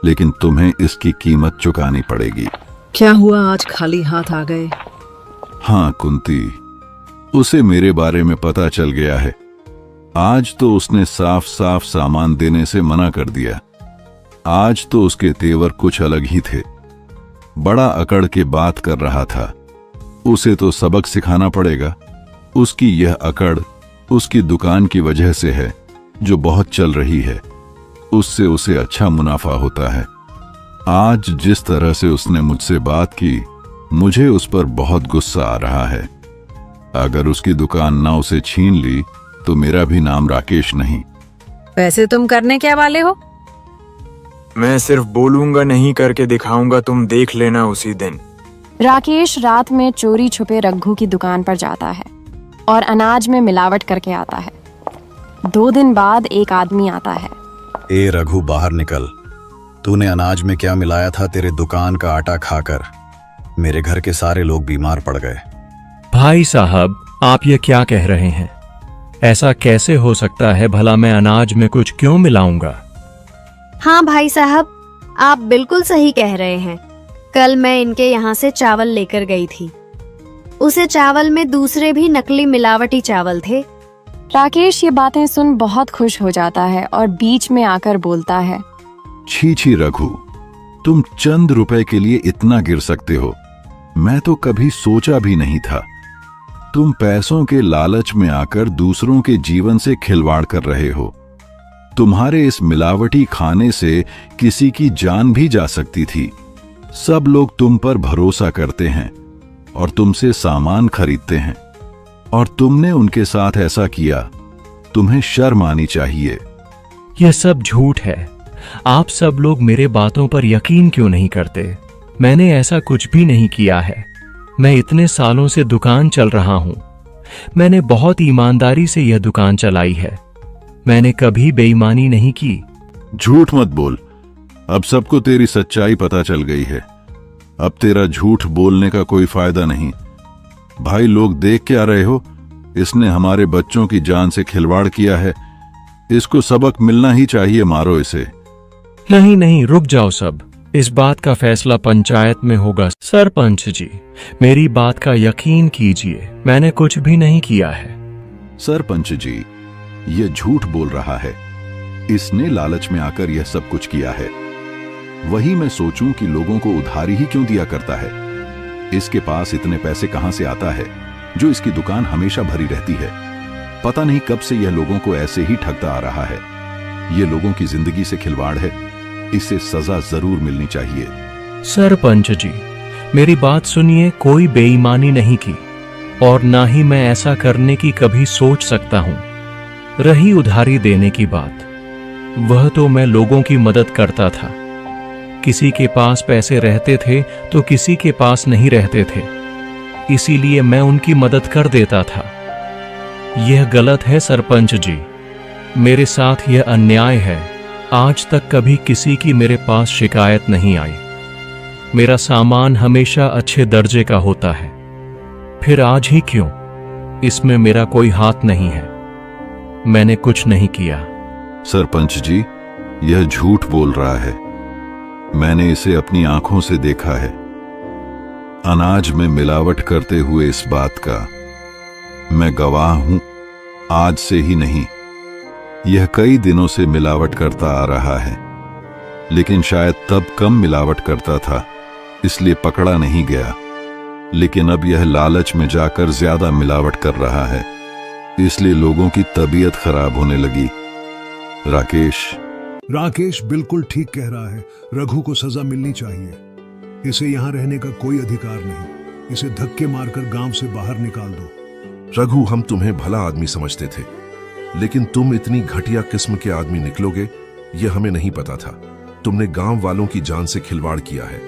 लेकिन तुम्हें इसकी कीमत चुकानी पड़ेगी। क्या हुआ, आज खाली हाथ आ गए? हाँ कुंती, उसे मेरे बारे में पता चल गया है। आज तो उसने साफ साफ सामान देने से मना कर दिया। आज तो उसके तेवर कुछ अलग ही थे। बड़ा अकड़ के बात कर रहा था। उसे तो सबक सिखाना पड़ेगा। उसकी यह अकड़ उसकी दुकान की वजह से है, जो बहुत चल रही है। उससे उसे अच्छा मुनाफा होता है। आज जिस तरह से उसने मुझसे बात की, मुझे उस पर बहुत गुस्सा आ रहा है। अगर उसकी दुकान ना उसे छीन ली तो मेरा भी नाम राकेश नहीं। वैसे तुम करने क्या वाले हो? मैं सिर्फ बोलूंगा नहीं, करके दिखाऊंगा, तुम देख लेना उसी दिन। राकेश रात में चोरी छुपे रघु की दुकान पर जाता है और अनाज में मिलावट करके आता है। 2 दिन बाद एक आदमी आता है। ए रघु, बाहर निकल। तूने अनाज में क्या मिलाया था? तेरे दुकान का आटा खाकर मेरे घर के सारे लोग बीमार पड़ गए। भाई साहब, आप ये क्या कह रहे हैं? ऐसा कैसे हो सकता है? भला मैं अनाज में कुछ क्यों मिलाऊंगा? हाँ भाई साहब, आप बिल्कुल सही कह रहे हैं। कल मैं इनके यहाँ से चावल लेकर गई थी। उसे चावल में दूसरे भी नकली मिलावटी चावल थे। राकेश ये बातें सुन बहुत खुश हो जाता है और बीच में आकर बोलता है, छी छी रघु, तुम चंद रुपए के लिए इतना गिर सकते हो? मैं तो कभी सोचा भी नहीं था। तुम पैसों के लालच में आकर दूसरों के जीवन से खिलवाड़ कर रहे हो। तुम्हारे इस मिलावटी खाने से किसी की जान भी जा सकती थी। सब लोग तुम पर भरोसा करते हैं और तुमसे सामान खरीदते हैं, और तुमने उनके साथ ऐसा किया। तुम्हें शर्म आनी चाहिए। यह सब झूठ है। आप सब लोग मेरे बातों पर यकीन क्यों नहीं करते? मैंने ऐसा कुछ भी नहीं किया है। मैं इतने सालों से दुकान चल रहा हूं। मैंने बहुत ईमानदारी से यह दुकान चलाई है। मैंने कभी बेईमानी नहीं की। झूठ मत बोल। अब सबको तेरी सच्चाई पता चल गई है। अब तेरा झूठ बोलने का कोई फायदा नहीं। भाई, लोग देख क्या रहे हो? इसने हमारे बच्चों की जान से खिलवाड़ किया है। इसको सबक मिलना ही चाहिए। मारो इसे। नहीं नहीं, रुक जाओ सब। इस बात का फैसला पंचायत में होगा। सरपंच जी, मेरी बात का यकीन कीजिए, मैंने कुछ भी नहीं किया है। सरपंच जी, यह झूठ बोल रहा है। इसने लालच में आकर यह सब कुछ किया है। वही मैं सोचूं कि लोगों को उधारी ही क्यों दिया करता है। इसके पास इतने पैसे कहां से आता है, जो इसकी दुकान हमेशा भरी रहती है। पता नहीं कब से यह लोगों को ऐसे ही ठगता आ रहा है। यह लोगों की जिंदगी से खिलवाड़ है। इसे सजा जरूर मिलनी चाहिए। सरपंच जी, मेरी बात सुनिए। कोई बेईमानी नहीं की और ना ही मैं ऐसा करने की कभी सोच सकता हूं। रही उधारी देने की बात, वह तो मैं लोगों की मदद करता था। किसी के पास पैसे रहते थे तो किसी के पास नहीं रहते थे, इसीलिए मैं उनकी मदद कर देता था। यह गलत है सरपंच जी। मेरे साथ यह अन्याय है। आज तक कभी किसी की मेरे पास शिकायत नहीं आई। मेरा सामान हमेशा अच्छे दर्जे का होता है। फिर आज ही क्यों? इसमें मेरा कोई हाथ नहीं है। मैंने कुछ नहीं किया। सरपंच जी, यह झूठ बोल रहा है। मैंने इसे अपनी आंखों से देखा है। अनाज में मिलावट करते हुए इस बात का मैं गवाह हूं। आज से ही नहीं, यह कई दिनों से मिलावट करता आ रहा है, लेकिन शायद तब कम मिलावट करता था इसलिए पकड़ा नहीं गया। लेकिन अब यह लालच में जाकर ज्यादा मिलावट कर रहा है, इसलिए लोगों की तबीयत खराब होने लगी। राकेश बिल्कुल ठीक कह रहा है। रघु को सजा मिलनी चाहिए। इसे यहाँ रहने का कोई अधिकार नहीं। इसे धक्के मारकर गांव से बाहर निकाल दो। रघु, हम तुम्हें भला आदमी समझते थे, लेकिन तुम इतनी घटिया किस्म के आदमी निकलोगे यह हमें नहीं पता था। तुमने गांव वालों की जान से खिलवाड़ किया है।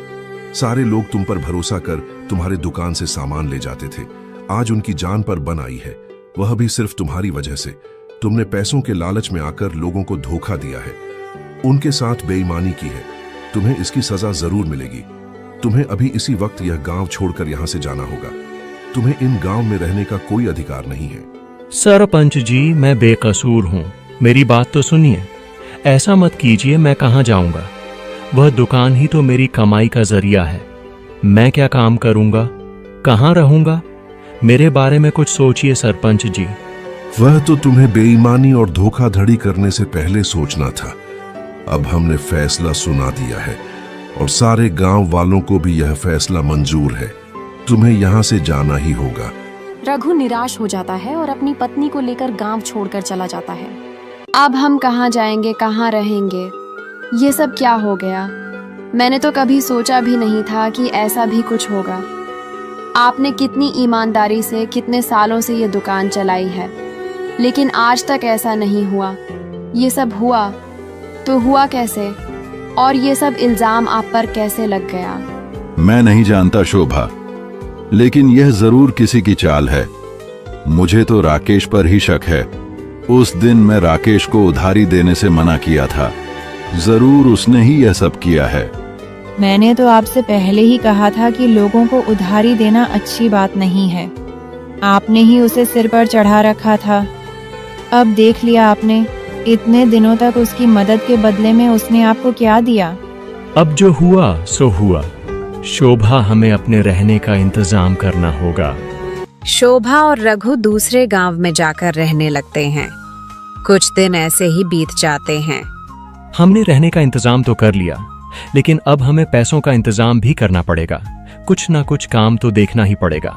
सारे लोग तुम पर भरोसा कर तुम्हारे दुकान से सामान ले जाते थे। आज उनकी जान पर बन आई है, वह भी सिर्फ तुम्हारी वजह से। तुमने पैसों के लालच में आकर लोगों को धोखा दिया है, उनके साथ बेईमानी की है। तुम्हें इसकी सजा जरूर मिलेगी। तुम्हें अभी इसी वक्त यह गांव छोड़कर यहां से जाना होगा। तुम्हें इन गांव में रहने का कोई अधिकार नहीं है। सरपंच जी, मैं बेकसूर हूँ, मेरी बात तो सुनिए। ऐसा मत कीजिए, मैं कहाँ जाऊंगा? वह दुकान ही तो मेरी कमाई का जरिया है। मैं क्या काम करूंगा, कहाँ रहूंगा? मेरे बारे में कुछ सोचिए सरपंच जी। वह तो तुम्हें बेईमानी और धोखाधड़ी करने से पहले सोचना था। अब हमने फैसला सुना दिया है और सारे गांव वालों को भी यह फैसला मंजूर है। तुम्हें यहाँ से जाना ही होगा। रघु निराश हो जाता है और अपनी पत्नी को लेकर गांव छोड़कर चला जाता है। अब हम कहाँ जाएंगे, कहाँ रहेंगे? ये सब क्या हो गया? मैंने तो कभी सोचा भी नहीं था कि ऐसा भी कुछ होगा। आपने कितनी ईमानदारी से कितने सालों से ये दुकान चलाई है, लेकिन आज तक ऐसा नहीं हुआ। ये सब हुआ तो हुआ कैसे? और ये सब इल्जाम आप पर कैसे लग गया? मैं नहीं जानता शोभा, लेकिन यह जरूर किसी की चाल है। मुझे तो राकेश पर ही शक है। उस दिन मैं राकेश को उधारी देने से मना किया था। जरूर उसने ही यह सब किया है। मैंने तो आपसे पहले ही कहा था कि लोगों को उधारी देना अच्छी बात नहीं है। आपने ही उसे सिर पर चढ़ा रखा था। अब देख लिया आपने, इतने दिनों तक उसकी मदद के बदले में उसने आपको क्या दिया? अब जो हुआ सो हुआ। शोभा, हमें अपने रहने का इंतजाम करना होगा। शोभा और रघु दूसरे गांव में जाकर रहने लगते हैं। कुछ दिन ऐसे ही बीत जाते हैं। हमने रहने का इंतजाम तो कर लिया, लेकिन अब हमें पैसों का इंतजाम भी करना पड़ेगा। कुछ ना कुछ काम तो देखना ही पड़ेगा।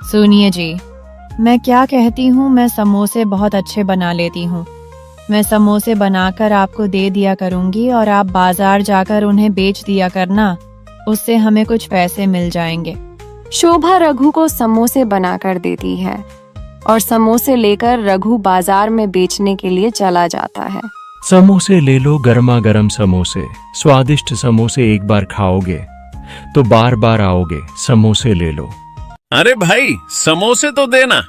सुनिए जी, मैं क्या कहती हूँ, मैं समोसे बहुत अच्छे बना लेती हूँ। मैं समोसे बनाकर आपको दे दिया करूँगी और आप बाजार जाकर उन्हें बेच दिया करना। उससे हमें कुछ पैसे मिल जाएंगे। शोभा रघु को समोसे बनाकर देती है और समोसे लेकर रघु बाजार में बेचने के लिए चला जाता है। समोसे ले लो, गर्मा गर्म समोसे, स्वादिष्ट समोसे। एक बार खाओगे तो बार बार आओगे। समोसे ले लो। अरे भाई, समोसे तो देना।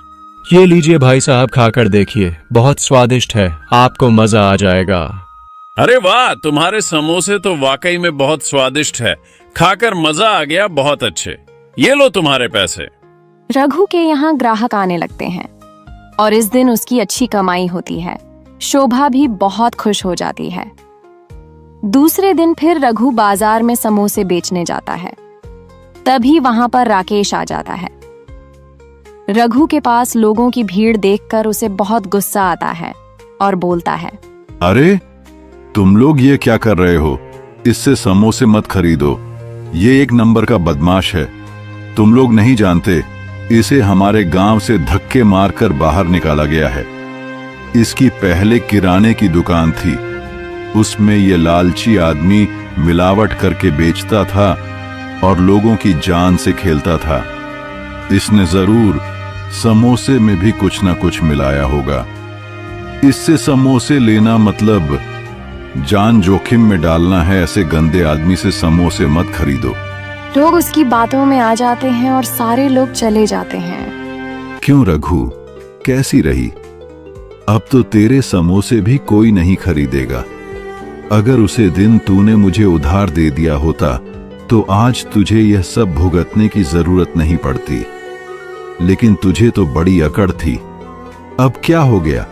ये लीजिए भाई साहब, खाकर देखिए, बहुत स्वादिष्ट है, आपको मजा आ जाएगा। अरे वाह, तुम्हारे समोसे तो वाकई में बहुत स्वादिष्ट है, खाकर मजा आ गया, बहुत अच्छे। ये लो तुम्हारे पैसे। रघु के यहाँ ग्राहक आने लगते हैं और इस दिन उसकी अच्छी कमाई होती है। शोभा भी बहुत खुश हो जाती है। दूसरे दिन फिर रघु बाजार में समोसे बेचने जाता है। तभी वहां पर राकेश आ जाता है। रघु के पास लोगों की भीड़ देखकर उसे बहुत गुस्सा आता है और बोलता है, अरे तुम लोग ये क्या कर रहे हो? इससे समोसे मत खरीदो, ये एक नंबर का बदमाश है। तुम लोग नहीं जानते, इसे हमारे गांव से धक्के मारकर बाहर निकाला गया है। इसकी पहले किराने की दुकान थी, उसमें ये लालची आदमी मिलावट करके बेचता था और लोगों की जान से खेलता था। इसने जरूर समोसे में भी कुछ ना कुछ मिलाया होगा। इससे समोसे लेना मतलब जान जोखिम में डालना है। ऐसे गंदे आदमी से समोसे मत खरीदो। लोग उसकी बातों में आ जाते हैं और सारे लोग चले जाते हैं। क्यों रघु, कैसी रही? अब तो तेरे समोसे भी कोई नहीं खरीदेगा। अगर उसे दिन तूने मुझे उधार दे दिया होता तो आज तुझे यह सब भुगतने की जरूरत नहीं पड़ती। लेकिन तुझे तो बड़ी अकड़ थी। अब क्या हो गया?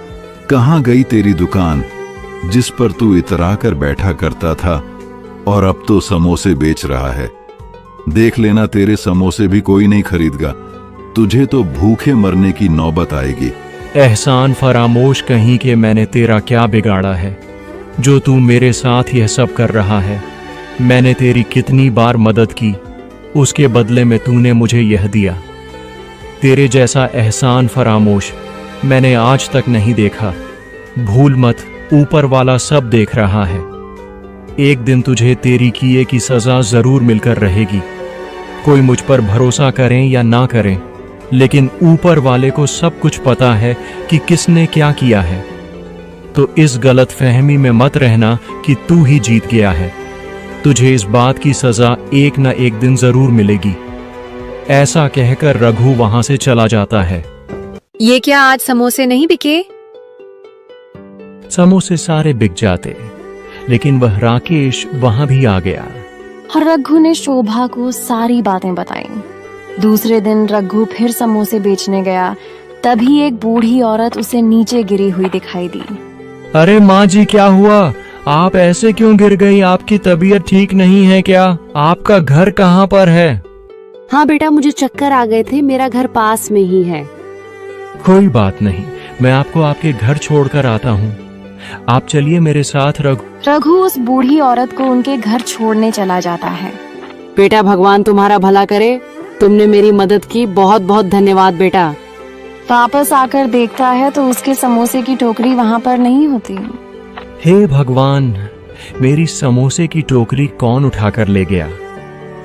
कहां गई तेरी दुकान जिस पर तू इतरा कर बैठा करता था और अब तो समोसे बेच रहा है? देख लेना, तेरे समोसे भी कोई नहीं खरीदेगा। तुझे तो भूखे मरने की नौबत आएगी। एहसान फरामोश कहीं कि मैंने तेरा क्या बिगाड़ा है जो तू मेरे साथ यह सब कर रहा है। मैंने तेरी कितनी बार मदद की, उसके बदले में तूने मुझे यह दिया। तेरे जैसा एहसान फरामोश मैंने आज तक नहीं देखा। भूल मत, ऊपर वाला सब देख रहा है। एक दिन तुझे तेरी किए की सजा जरूर मिलकर रहेगी। कोई मुझ पर भरोसा करें या ना करें, लेकिन ऊपर वाले को सब कुछ पता है कि किसने क्या किया है। तो इस गलत फहमी में मत रहना कि तू ही जीत गया है। तुझे इस बात की सजा एक न एक दिन जरूर मिलेगी। ऐसा कहकर रघु वहां से चला जाता है। ये क्या आज समोसे नहीं बिके? समोसे सारे बिक जाते, लेकिन वह राकेश वहां भी आ गया। और रघु ने शोभा को सारी बातें बताई। दूसरे दिन रघु फिर समोसे बेचने गया। तभी एक बूढ़ी औरत उसे नीचे गिरी हुई दिखाई दी। अरे माँ जी, क्या हुआ? आप ऐसे क्यों गिर गई? आपकी तबीयत ठीक नहीं है क्या? आपका घर कहाँ पर है? हाँ बेटा, मुझे चक्कर आ गए थे। मेरा घर पास में ही है। कोई बात नहीं, मैं आपको आपके घर छोड़कर आता हूँ। आप चलिए मेरे साथ। रघु उस बूढ़ी औरत को उनके घर छोड़ने चला जाता है। बेटा, भगवान तुम्हारा भला करे। तुमने मेरी मदद की, बहुत बहुत धन्यवाद बेटा। वापस आकर देखता है तो उसके समोसे की टोकरी वहाँ पर नहीं होती। हे भगवान, मेरी समोसे की टोकरी कौन उठाकर ले गया?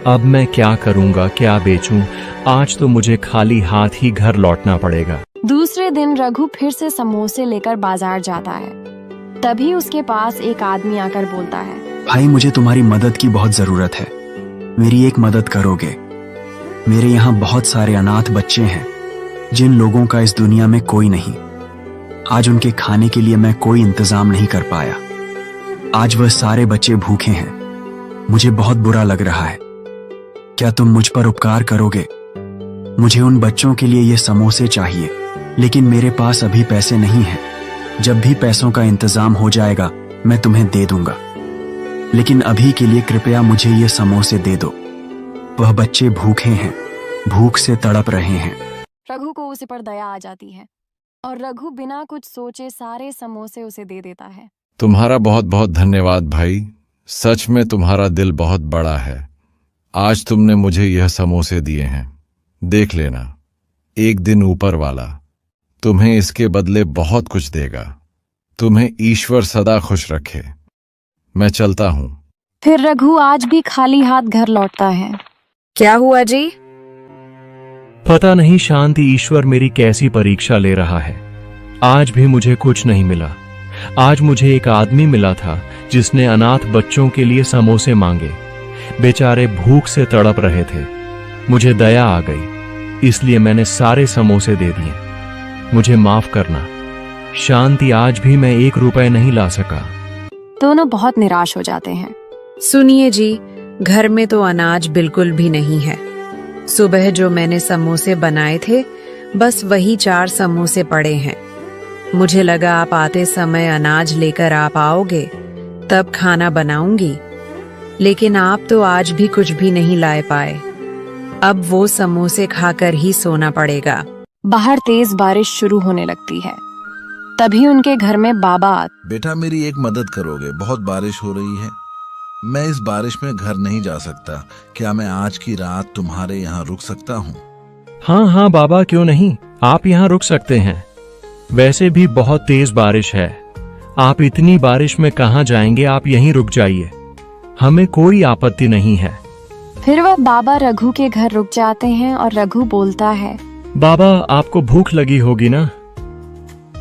अब मैं क्या करूँगा, क्या बेचूं? आज तो मुझे खाली हाथ ही घर लौटना पड़ेगा। दूसरे दिन रघु फिर से समोसे लेकर बाजार जाता है। तभी उसके पास एक आदमी आकर बोलता है, भाई मुझे तुम्हारी मदद की बहुत जरूरत है। मेरी एक मदद करोगे? मेरे यहाँ बहुत सारे अनाथ बच्चे हैं जिन लोगों का इस दुनिया में कोई नहीं। आज उनके खाने के लिए मैं कोई इंतजाम नहीं कर पाया। आज वह सारे बच्चे भूखे हैं। मुझे बहुत बुरा लग रहा है। क्या तुम मुझ पर उपकार करोगे? मुझे उन बच्चों के लिए ये समोसे चाहिए, लेकिन मेरे पास अभी पैसे नहीं हैं। जब भी पैसों का इंतजाम हो जाएगा मैं तुम्हें दे दूंगा, लेकिन अभी के लिए कृपया मुझे ये समोसे दे दो। वह बच्चे भूखे हैं, भूख से तड़प रहे हैं। रघु को उस पर दया आ जाती है और रघु बिना कुछ सोचे सारे समोसे उसे दे देता है। तुम्हारा बहुत बहुत धन्यवाद भाई। सच में तुम्हारा दिल बहुत बड़ा है। आज तुमने मुझे यह समोसे दिए हैं। देख लेना, एक दिन ऊपर वाला तुम्हें इसके बदले बहुत कुछ देगा। तुम्हें ईश्वर सदा खुश रखे। मैं चलता हूं। फिर रघु आज भी खाली हाथ घर लौटता है। क्या हुआ जी? पता नहीं शांति ईश्वर मेरी कैसी परीक्षा ले रहा है। आज भी मुझे कुछ नहीं मिला। आज मुझे एक आदमी मिला था जिसने अनाथ बच्चों के लिए समोसे मांगे। बेचारे भूख से तड़प रहे थे। मुझे दया आ गई, इसलिए मैंने सारे समोसे दे दिए। मुझे माफ करना शांति, आज भी मैं 1 रुपए नहीं ला सका। दोनों बहुत निराश हो जाते हैं। सुनिए जी, घर में तो अनाज बिल्कुल भी नहीं है। सुबह जो मैंने समोसे बनाए थे, बस वही 4 समोसे पड़े हैं। मुझे लगा आप आते समय अनाज लेकर आप आओगे, तब खाना बनाऊंगी, लेकिन आप तो आज भी कुछ भी नहीं लाए पाए। अब वो समोसे खाकर ही सोना पड़ेगा। बाहर तेज बारिश शुरू होने लगती है। तभी उनके घर में बाबा बेटा, मेरी एक मदद करोगे? बहुत बारिश हो रही है। मैं इस बारिश में घर नहीं जा सकता। क्या मैं आज की रात तुम्हारे यहाँ रुक सकता हूँ? हाँ हाँ बाबा, क्यों नहीं, आप यहाँ रुक सकते हैं। वैसे भी बहुत तेज बारिश है। आप इतनी बारिश में कहाँ जाएंगे? आप यहीं रुक जाइए, हमें कोई आपत्ति नहीं है। फिर वह बाबा रघु के घर रुक जाते हैं और रघु बोलता है, बाबा आपको भूख लगी होगी ना?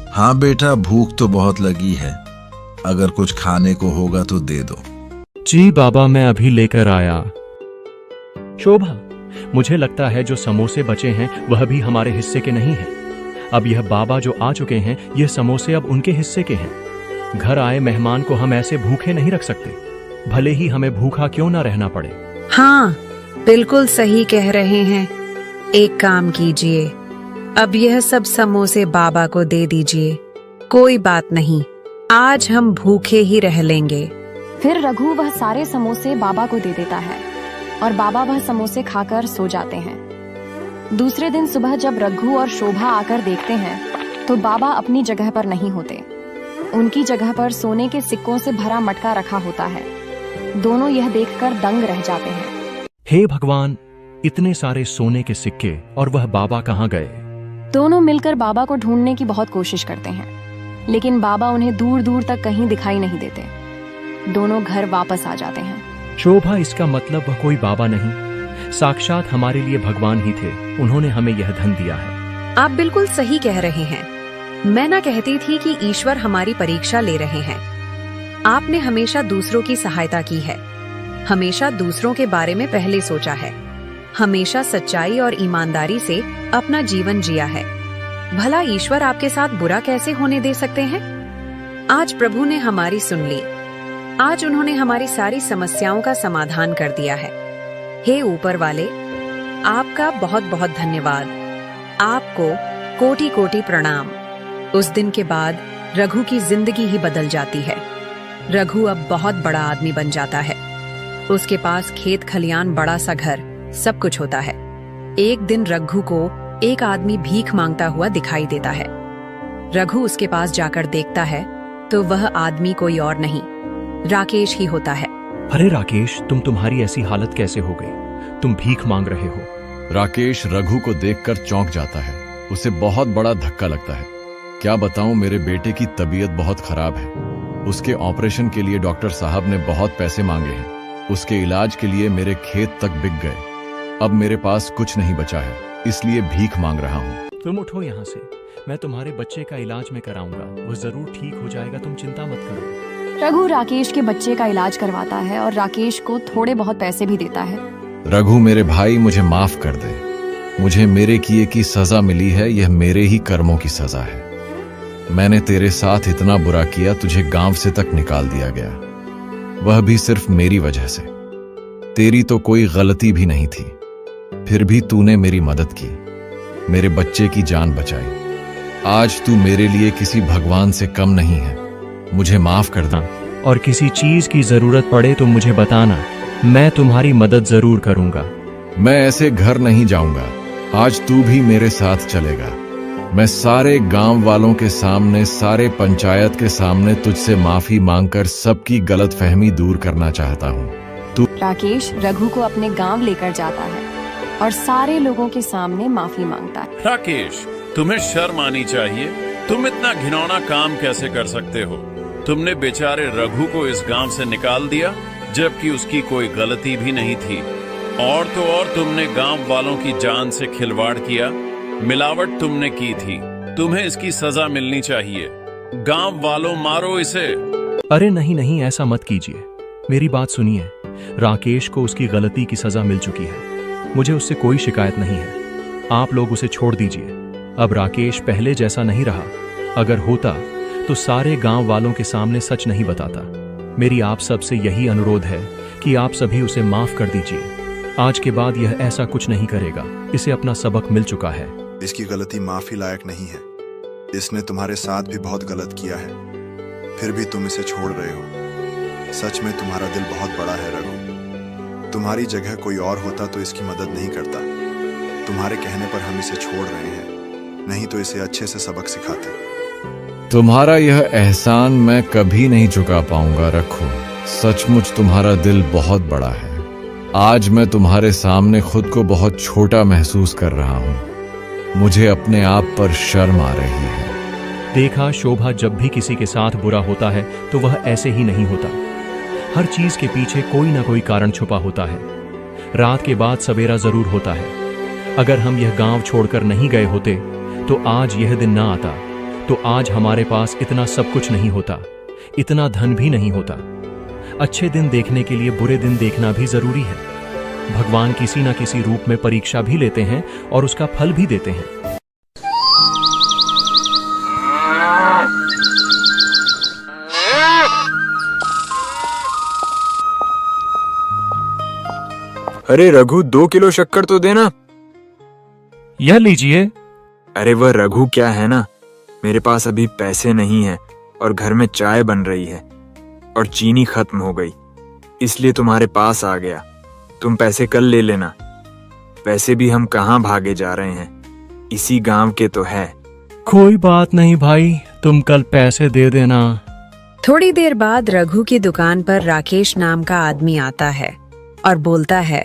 हाँ बेटा, भूख तो बहुत लगी है। अगर कुछ खाने को होगा तो दे दो। जी बाबा, मैं अभी लेकर आया। शोभा, मुझे लगता है जो समोसे बचे हैं वह भी हमारे हिस्से के नहीं हैं। अब यह बाबा जो आ चुके हैं, ये समोसे अब उनके हिस्से के हैं। घर आए मेहमान को हम ऐसे भूखे नहीं रख सकते, भले ही हमें भूखा क्यों ना रहना पड़े। हाँ, बिल्कुल सही कह रहे हैं। एक काम कीजिए, अब यह सब समोसे बाबा को दे दीजिए। कोई बात नहीं, आज हम भूखे ही रह लेंगे। फिर रघु वह सारे समोसे बाबा को दे देता है और बाबा वह समोसे खाकर सो जाते हैं। दूसरे दिन सुबह जब रघु और शोभा आकर देखते हैं तो बाबा अपनी जगह पर नहीं होते। उनकी जगह पर सोने के सिक्कों से भरा मटका रखा होता है। दोनों यह देखकर दंग रह जाते हैं। हे भगवान, इतने सारे सोने के सिक्के, और वह बाबा कहाँ गए? दोनों मिलकर बाबा को ढूंढने की बहुत कोशिश करते हैं, लेकिन बाबा उन्हें दूर दूर तक कहीं दिखाई नहीं देते। दोनों घर वापस आ जाते हैं। शोभा, इसका मतलब वह कोई बाबा नहीं, साक्षात हमारे लिए भगवान ही थे। उन्होंने हमें यह धन दिया है। आप बिल्कुल सही कह रहे हैं। मैं ना कहती थी कि ईश्वर हमारी परीक्षा ले रहे हैं। आपने हमेशा दूसरों की सहायता की है, हमेशा दूसरों के बारे में पहले सोचा है, हमेशा सच्चाई और ईमानदारी से अपना जीवन जिया है। भला ईश्वर आपके साथ बुरा कैसे होने दे सकते हैं? आज प्रभु ने हमारी सुन ली। आज उन्होंने हमारी सारी समस्याओं का समाधान कर दिया है। हे ऊपर वाले, आपका बहुत बहुत धन्यवाद। आपको कोटि कोटि प्रणाम। उस दिन के बाद रघु की जिंदगी ही बदल जाती है। रघु अब बहुत बड़ा आदमी बन जाता है। उसके पास खेत खलियान, बड़ा सा घर, सब कुछ होता है। एक दिन रघु को एक आदमी भीख मांगता हुआ दिखाई देता है। रघु उसके पास जाकर देखता है तो वह आदमी कोई और नहीं, राकेश ही होता है। अरे राकेश, तुम्हारी ऐसी हालत कैसे हो गई? तुम भीख मांग रहे हो। राकेश रघु को देखकर चौंक जाता है। उसे बहुत बड़ा धक्का लगता है। क्या बताऊं, मेरे बेटे की तबीयत बहुत खराब है। उसके ऑपरेशन के लिए डॉक्टर साहब ने बहुत पैसे मांगे हैं। उसके इलाज के लिए मेरे खेत तक बिक गए। अब मेरे पास कुछ नहीं बचा है, इसलिए भीख मांग रहा हूँ। तुम उठो यहाँ से, मैं तुम्हारे बच्चे का इलाज में कराऊंगा। वो जरूर ठीक हो जाएगा, तुम चिंता मत करो। रघु राकेश के बच्चे का इलाज करवाता है और राकेश को थोड़े बहुत पैसे भी देता है। रघु मेरे भाई, मुझे माफ कर दे। मुझे मेरे किए की सजा मिली है, यह मेरे ही कर्मों की सजा है। मैंने तेरे साथ इतना बुरा किया, तुझे गांव से तक निकाल दिया गया, वह भी सिर्फ मेरी वजह से। तेरी तो कोई गलती भी नहीं थी, फिर भी तूने मेरी मदद की, मेरे बच्चे की जान बचाई। आज तू मेरे लिए किसी भगवान से कम नहीं है। मुझे माफ कर दे। और किसी चीज की जरूरत पड़े तो मुझे बताना, मैं तुम्हारी मदद जरूर करूंगा। मैं ऐसे घर नहीं जाऊंगा। आज तू भी मेरे साथ चलेगा। मैं सारे गांव वालों के सामने, सारे पंचायत के सामने तुझसे माफी मांगकर सबकी गलतफहमी दूर करना चाहता हूँ। तू राकेश रघु को अपने गांव लेकर जाता है और सारे लोगों के सामने माफी मांगता है। राकेश, तुम्हें शर्म आनी चाहिए। तुम इतना घिनौना काम कैसे कर सकते हो? तुमने बेचारे रघु को इस गांव से निकाल दिया, जबकि उसकी कोई गलती भी नहीं थी। और तो और तुमने गांव वालों की जान से खिलवाड़ किया, मिलावट तुमने की थी। तुम्हें इसकी सजा मिलनी चाहिए। गांव वालों, मारो इसे। अरे नहीं नहीं, ऐसा मत कीजिए। मेरी बात सुनिए। राकेश को उसकी गलती की सजा मिल चुकी है। मुझे उससे कोई शिकायत नहीं है। आप लोग उसे छोड़ दीजिए। अब राकेश पहले जैसा नहीं रहा। अगर होता तो सारे गांव वालों के सामने सच नहीं बताता। मेरी आप सबसे यही अनुरोध है कि आप सभी उसे माफ कर दीजिए। आज के बाद यह ऐसा कुछ नहीं करेगा। इसे अपना सबक मिल चुका है। इसकी गलती माफी लायक नहीं है। इसने तुम्हारे साथ भी बहुत गलत किया है, फिर भी तुम इसे छोड़ रहे हो। सच में तुम्हारा दिल बहुत बड़ा है रघु। तुम्हारी जगह कोई और होता तो इसकी मदद नहीं करता। तुम्हारे कहने पर हम इसे छोड़ रहे हैं, नहीं तो इसे अच्छे से सबक सिखाते। तुम्हारा यह एहसान मैं कभी नहीं चुका पाऊंगा रघु। सचमुच तुम्हारा दिल बहुत बड़ा है। आज मैं तुम्हारे सामने खुद को बहुत छोटा महसूस कर रहा हूँ। मुझे अपने आप पर शर्म आ रही है। देखा शोभा, जब भी किसी के साथ बुरा होता है तो वह ऐसे ही नहीं होता। हर चीज के पीछे कोई ना कोई कारण छुपा होता है। रात के बाद सवेरा जरूर होता है। अगर हम यह गांव छोड़कर नहीं गए होते तो आज यह दिन ना आता। तो आज हमारे पास इतना सब कुछ नहीं होता, इतना धन भी नहीं होता। अच्छे दिन देखने के लिए बुरे दिन देखना भी जरूरी है। भगवान किसी न किसी रूप में परीक्षा भी लेते हैं और उसका फल भी देते हैं। अरे रघु, 2 किलो शक्कर तो देना। यह लीजिए। अरे वह रघु क्या है ना, मेरे पास अभी पैसे नहीं हैं और घर में चाय बन रही है और चीनी खत्म हो गई, इसलिए तुम्हारे पास आ गया। तुम पैसे कल ले लेना। वैसे भी हम कहाँ भागे जा रहे हैं, इसी गांव के तो है। कोई बात नहीं भाई, तुम कल पैसे दे देना। थोड़ी देर बाद रघु की दुकान पर राकेश नाम का आदमी आता है और बोलता है,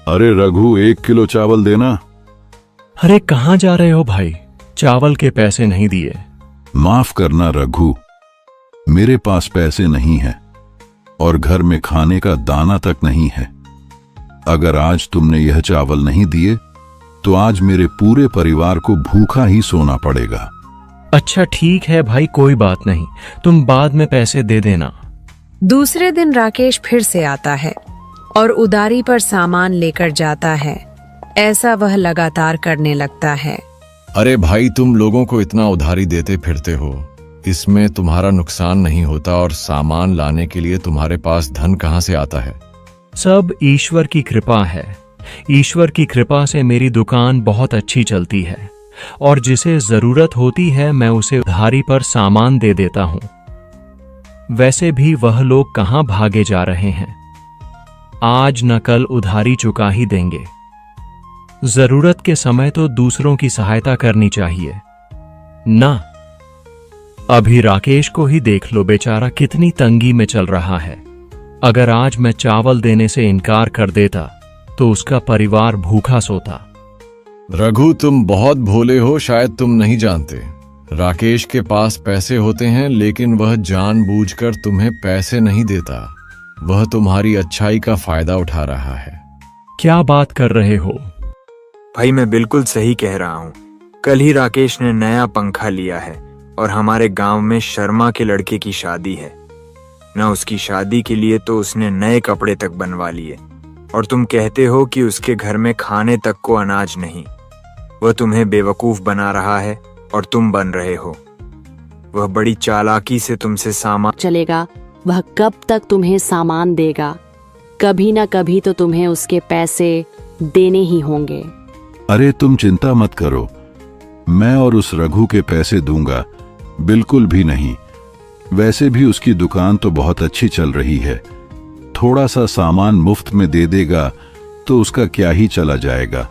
अरे रघु, 1 किलो चावल देना। अरे कहाँ जा रहे हो भाई, चावल के पैसे नहीं दिए। माफ करना रघु, मेरे पास पैसे नहीं है और घर में खाने का दाना तक नहीं है। अगर आज तुमने यह चावल नहीं दिए तो आज मेरे पूरे परिवार को भूखा ही सोना पड़ेगा। अच्छा ठीक है भाई, कोई बात नहीं, तुम बाद में पैसे दे देना। दूसरे दिन राकेश फिर से आता है और उधारी पर सामान लेकर जाता है। ऐसा वह लगातार करने लगता है। अरे भाई, तुम लोगों को इतना उधारी देते फिरते हो, इसमें तुम्हारा नुकसान नहीं होता और सामान लाने के लिए तुम्हारे पास धन कहाँ से आता है? सब ईश्वर की कृपा है। ईश्वर की कृपा से मेरी दुकान बहुत अच्छी चलती है और जिसे जरूरत होती है मैं उसे उधारी पर सामान दे देता हूं। वैसे भी वह लोग कहां भागे जा रहे हैं, आज न कल उधारी चुका ही देंगे। जरूरत के समय तो दूसरों की सहायता करनी चाहिए ना। अभी राकेश को ही देख लो, बेचारा कितनी तंगी में चल रहा है। अगर आज मैं चावल देने से इनकार कर देता तो उसका परिवार भूखा सोता। रघु, तुम बहुत भोले हो, शायद तुम नहीं जानते। राकेश के पास पैसे होते हैं लेकिन वह जानबूझकर तुम्हें पैसे नहीं देता। वह तुम्हारी अच्छाई का फायदा उठा रहा है। क्या बात कर रहे हो भाई? मैं बिल्कुल सही कह रहा हूँ। कल ही राकेश ने नया पंखा लिया है और हमारे गांव में शर्मा के लड़के की शादी है। न उसकी शादी के लिए तो उसने नए कपड़े तक बनवा लिए और तुम कहते हो कि उसके घर में खाने तक को अनाज नहीं। वह तुम्हें बेवकूफ बना रहा है और तुम बन रहे हो। वह बड़ी चालाकी से तुमसे सामान चलेगा। वह कब तक तुम्हें सामान देगा? कभी ना कभी तो तुम्हें उसके पैसे देने ही होंगे। अरे तुम चिंता मत करो, मैं और उस रघु के पैसे दूंगा। बिल्कुल भी नहीं। वैसे भी उसकी दुकान तो बहुत अच्छी चल रही है। थोड़ा सा सामान मुफ्त में दे देगा तो उसका क्या ही चला जाएगा।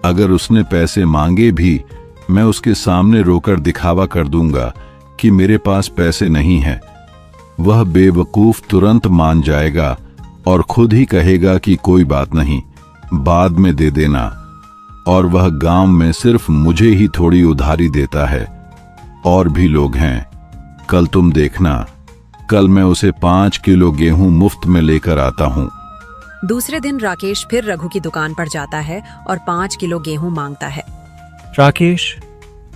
अगर उसने पैसे मांगे भी मैं उसके सामने रोकर दिखावा कर दूंगा कि मेरे पास पैसे नहीं हैं। वह बेवकूफ तुरंत मान जाएगा और खुद ही कहेगा कि कोई बात नहीं, बाद में दे देना। और वह गांव में सिर्फ मुझे ही थोड़ी उधारी देता है, और भी लोग हैं। कल तुम देखना, कल मैं उसे 5 किलो गेहूं मुफ्त में लेकर आता हूं। दूसरे दिन राकेश फिर रघु की दुकान पर जाता है और 5 किलो गेहूं मांगता है। राकेश,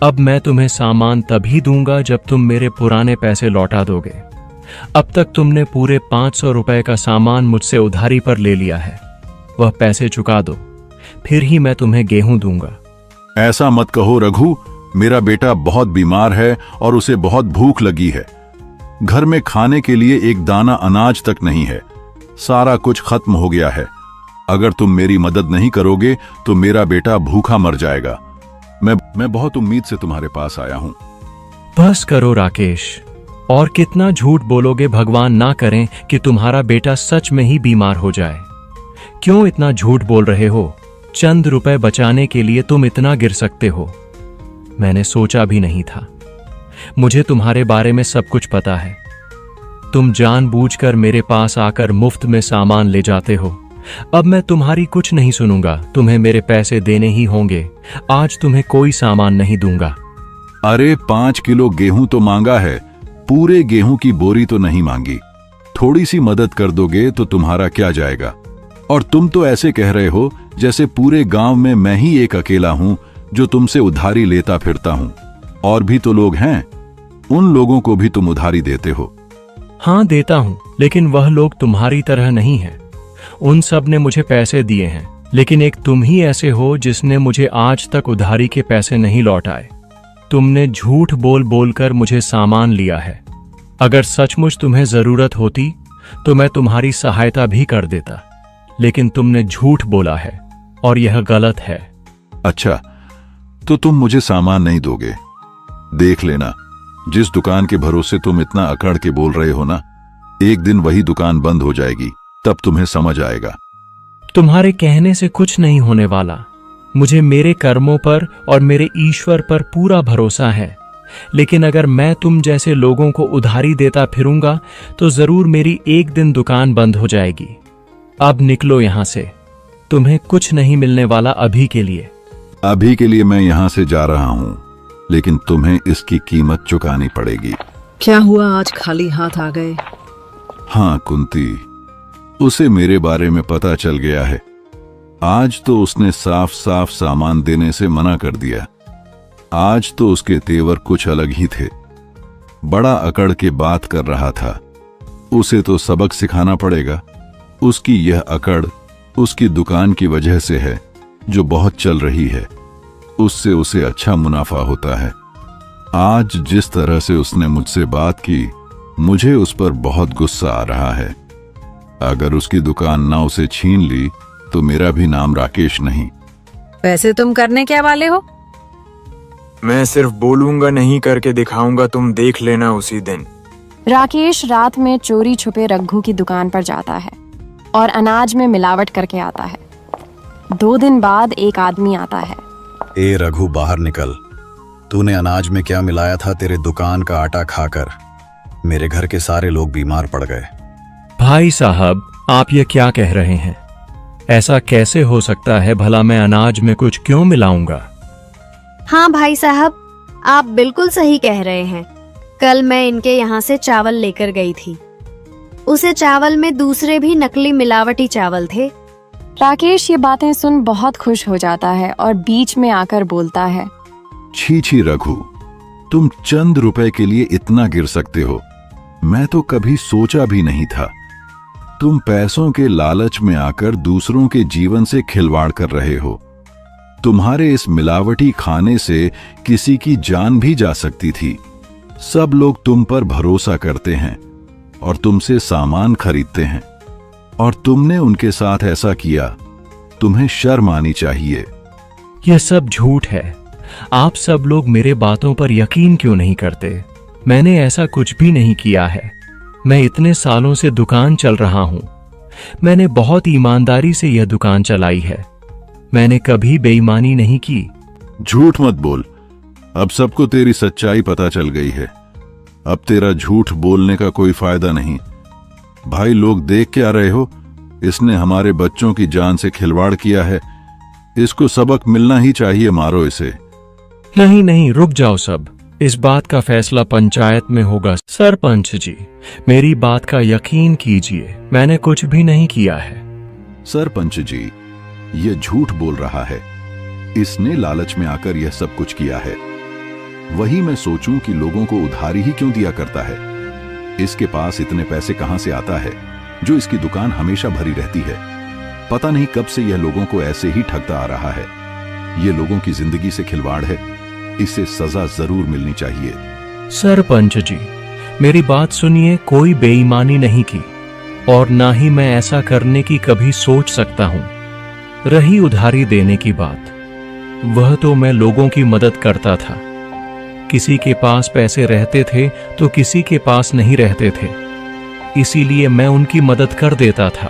अब मैं तुम्हें सामान तभी दूंगा जब तुम मेरे पुराने पैसे लौटा दोगे। अब तक तुमने पूरे 500 रुपए का सामान मुझसे उधारी पर ले लिया है। वह पैसे चुका दो, फिर ही मैं तुम्हें गेहूं दूंगा। ऐसा मत कहो रघु, मेरा बेटा बहुत बीमार है और उसे बहुत भूख लगी है। घर में खाने के लिए एक दाना अनाज तक नहीं है। सारा कुछ खत्म हो गया है। अगर तुम मेरी मदद नहीं करोगे तो मेरा बेटा भूखा मर जाएगा। मैं बहुत उम्मीद से तुम्हारे पास आया हूं। बस करो राकेश, और कितना झूठ बोलोगे? भगवान ना करें कि तुम्हारा बेटा सच में ही बीमार हो जाए। क्यों इतना झूठ बोल रहे हो? चंद रुपए बचाने के लिए तुम इतना गिर सकते हो? मैंने सोचा भी नहीं था। मुझे तुम्हारे बारे में सब कुछ पता है। तुम जानबूझकर मेरे पास आकर मुफ्त में सामान ले जाते हो। अब मैं तुम्हारी कुछ नहीं सुनूंगा। तुम्हें मेरे पैसे देने ही होंगे। आज तुम्हें कोई सामान नहीं दूंगा। अरे 5 किलो गेहूं तो मांगा है, पूरे गेहूं की बोरी तो नहीं मांगी। थोड़ी सी मदद कर दोगे तो तुम्हारा क्या जाएगा? और तुम तो ऐसे कह रहे हो जैसे पूरे गांव में मैं ही एक अकेला हूं जो तुमसे उधारी लेता फिरता हूं। और भी तो लोग हैं, उन लोगों को भी तुम उधारी देते हो। हाँ देता हूं, लेकिन वह लोग तुम्हारी तरह नहीं हैं। उन सब ने मुझे पैसे दिए हैं, लेकिन एक तुम ही ऐसे हो जिसने मुझे आज तक उधारी के पैसे नहीं लौटाए। तुमने झूठ बोल बोलकर मुझे सामान लिया है। अगर सचमुच तुम्हें जरूरत होती तो मैं तुम्हारी सहायता भी कर देता, लेकिन तुमने झूठ बोला है और यह गलत है। अच्छा, तो तुम मुझे सामान नहीं दोगे? देख लेना, जिस दुकान के भरोसे तुम इतना अकड़ के बोल रहे हो ना, एक दिन वही दुकान बंद हो जाएगी, तब तुम्हें समझ आएगा। तुम्हारे कहने से कुछ नहीं होने वाला। मुझे मेरे कर्मों पर और मेरे ईश्वर पर पूरा भरोसा है, लेकिन अगर मैं तुम जैसे लोगों को उधारी देता फिरूंगा तो जरूर मेरी एक दिन दुकान बंद हो जाएगी। अब निकलो यहां से, तुम्हें कुछ नहीं मिलने वाला अभी के लिए। अभी के लिए मैं यहां से जा रहा हूं, लेकिन तुम्हें इसकी कीमत चुकानी पड़ेगी। क्या हुआ, आज खाली हाथ आ गए? हाँ कुंती, उसे मेरे बारे में पता चल गया है। आज तो उसने साफ साफ सामान देने से मना कर दिया। आज तो उसके तेवर कुछ अलग ही थे। बड़ा अकड़ के बात कर रहा था। उसे तो सबक सिखाना पड़ेगा। उसकी यह अकड़ उसकी दुकान की वजह से है, जो बहुत चल रही है। उससे उसे अच्छा मुनाफा होता है। आज जिस तरह से उसने मुझसे बात की, मुझे उस पर बहुत गुस्सा आ रहा है। अगर उसकी दुकान ना उसे छीन ली तो मेरा भी नाम राकेश नहीं। वैसे तुम करने क्या वाले हो? मैं सिर्फ बोलूंगा नहीं, करके दिखाऊंगा, तुम देख लेना उसी दिन। राकेश रात में चोरी छुपे रघु की दुकान पर जाता है और अनाज में मिलावट करके आता है। 2 दिन बाद एक आदमी आता है। ए रघु, बाहर निकल। तूने अनाज में क्या मिलाया था? तेरे दुकान का आटा खाकर मेरे घर के सारे लोग बीमार पड़ गए। भाई साहब, आप ये क्या कह रहे हैं? ऐसा कैसे हो सकता है? भला मैं अनाज में कुछ क्यों मिलाऊंगा? हाँ भाई साहब, आप बिल्कुल सही कह रहे हैं। कल मैं इनके यहाँ से चावल लेकर गई थी। उसे चावल में दूसरे भी नकली मिलावटी चावल थे। राकेश ये बातें सुन बहुत खुश हो जाता है और बीच में आकर बोलता है, छी छी रघु, तुम चंद रुपए के लिए इतना गिर सकते हो? मैं तो कभी सोचा भी नहीं था। तुम पैसों के लालच में आकर दूसरों के जीवन से खिलवाड़ कर रहे हो। तुम्हारे इस मिलावटी खाने से किसी की जान भी जा सकती थी। सब लोग तुम पर भरोसा करते हैं और तुमसे सामान खरीदते हैं, और तुमने उनके साथ ऐसा किया। तुम्हें शर्म आनी चाहिए। यह सब झूठ है। आप सब लोग मेरे बातों पर यकीन क्यों नहीं करते? मैंने ऐसा कुछ भी नहीं किया है। मैं इतने सालों से दुकान चल रहा हूं। मैंने बहुत ईमानदारी से यह दुकान चलाई है। मैंने कभी बेईमानी नहीं की। झूठ मत बोल। अब सबको तेरी सच्चाई पता चल गई है। अब तेरा झूठ बोलने का कोई फायदा नहीं। भाई, लोग देख क्या रहे हो? इसने हमारे बच्चों की जान से खिलवाड़ किया है। इसको सबक मिलना ही चाहिए। मारो इसे। नहीं नहीं, रुक जाओ सब। इस बात का फैसला पंचायत में होगा। सरपंच जी, मेरी बात का यकीन कीजिए, मैंने कुछ भी नहीं किया है। सरपंच जी, यह झूठ बोल रहा है। इसने लालच में आकर यह सब कुछ किया है। वही मैं सोचूं कि लोगों को उधारी ही क्यों दिया करता है। इसके पास इतने पैसे कहां से आता है, जो इसकी दुकान हमेशा भरी रहती है। पता नहीं कब से यह लोगों को ऐसे ही ठगता आ रहा है। यह लोगों की जिंदगी से खिलवाड़ है। इसे सजा जरूर मिलनी चाहिए। सरपंच जी, मेरी बात सुनिए। कोई बेईमानी नहीं की और ना ही मैं ऐसा करने की कभी सोच सकता हूं। रही उधारी देने की बात, वह तो मैं लोगों की मदद करता था। किसी के पास पैसे रहते थे तो किसी के पास नहीं रहते थे, इसीलिए मैं उनकी मदद कर देता था।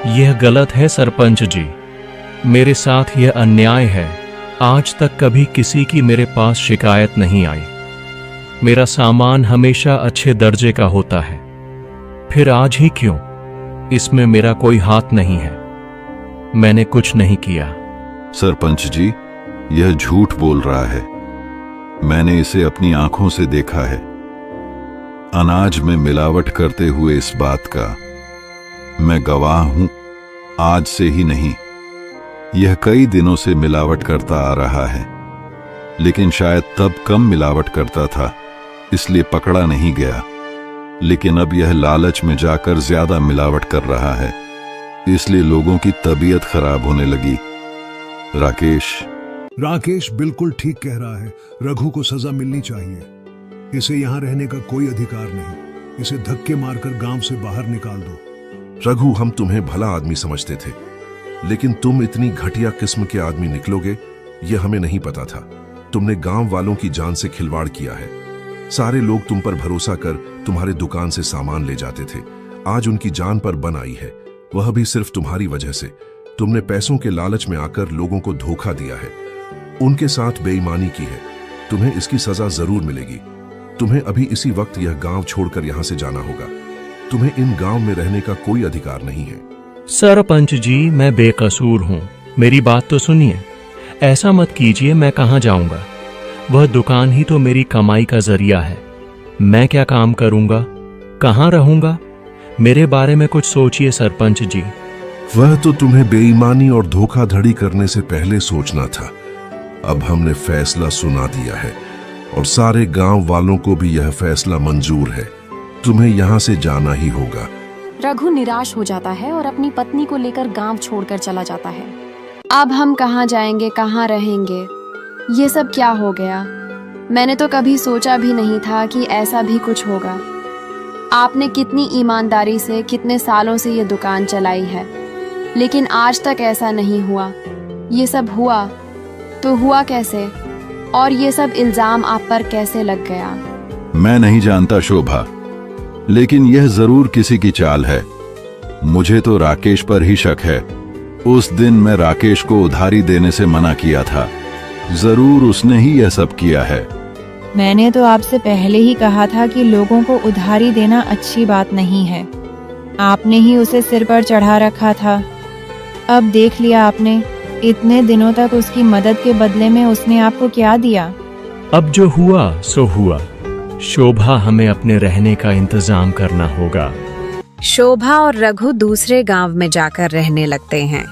यह गलत है सरपंच जी। मेरे साथ यह अन्याय है। आज तक कभी किसी की मेरे पास शिकायत नहीं आई। मेरा सामान हमेशा अच्छे दर्जे का होता है। फिर आज ही क्यों? इसमें मेरा कोई हाथ नहीं है। मैंने कुछ नहीं किया। सरपंच जी, यह झूठ बोल रहा है। मैंने इसे अपनी आंखों से देखा है। अनाज में मिलावट करते हुए इस बात का मैं गवाह हूं। आज से ही नहीं, यह कई दिनों से मिलावट करता आ रहा है। लेकिन शायद तब कम मिलावट करता था, इसलिए पकड़ा नहीं गया। लेकिन अब यह लालच में जाकर ज्यादा मिलावट कर रहा है, इसलिए लोगों की तबीयत खराब होने लगी। राकेश बिल्कुल ठीक कह रहा है। रघु को सजा मिलनी चाहिए। इसे यहाँ रहने का कोई अधिकार नहीं। इसे धक्के मारकर गांव से बाहर निकाल दो। रघु, हम तुम्हें भला आदमी समझते थे, लेकिन तुम इतनी घटिया किस्म के आदमी निकलोगे, यह हमें नहीं पता था। तुमने गांव वालों की जान से खिलवाड़ किया है। सारे लोग तुम पर भरोसा कर तुम्हारे दुकान से सामान ले जाते थे। आज उनकी जान पर बन आई है, वह भी सिर्फ तुम्हारी वजह से। तुमने पैसों के लालच में आकर लोगों को धोखा दिया है, उनके साथ बेईमानी की है। तुम्हें इसकी सजा जरूर मिलेगी। तुम्हें अभी इसी वक्त यह गांव छोड़कर यहां से जाना होगा। तुम्हें इन गांव में रहने का कोई अधिकार नहीं है। सरपंच जी, मैं बेकसूर हूँ, मेरी बात तो सुनिए। ऐसा मत कीजिए, मैं कहाँ जाऊंगा? वह दुकान ही तो मेरी कमाई का जरिया है। मैं क्या काम करूंगा, कहाँ रहूंगा? मेरे बारे में कुछ सोचिए सरपंच जी। वह तो तुम्हें बेईमानी और धोखाधड़ी करने से पहले सोचना था। अब हमने फैसला सुना दिया है और सारे गांव वालों को भी यह फैसला मंजूर है। तुम्हें यहाँ से जाना ही होगा। रघु निराश हो जाता है और अपनी पत्नी को लेकर गांव छोड़कर चला जाता है। अब हम कहाँ जाएंगे, कहाँ रहेंगे? ये सब क्या हो गया? मैंने तो कभी सोचा भी नहीं था कि ऐसा भी कुछ होगा। आपने कितनी ईमानदारी से कितने सालों से ये दुकान चलाई है, लेकिन आज तक ऐसा नहीं हुआ। ये सब हुआ तो हुआ कैसे? और ये सब इल्जाम आप पर कैसे लग गया? मैं नहीं जानता शोभा, लेकिन यह जरूर किसी की चाल है। मुझे तो राकेश पर ही शक है। उस दिन मैं राकेश को उधारी देने से मना किया था। जरूर उसने ही यह सब किया है। मैंने तो आपसे पहले ही कहा था कि लोगों को उधारी देना अच्छी बात नहीं है। आपने ही उसे सिर पर चढ़ा रखा था। अब देख लिया आपने, इतने दिनों तक उसकी मदद के बदले में उसने आपको क्या दिया? अब जो हुआ सो हुआ। शोभा, हमें अपने रहने का इंतजाम करना होगा। शोभा और रघु दूसरे गांव में जाकर रहने लगते हैं।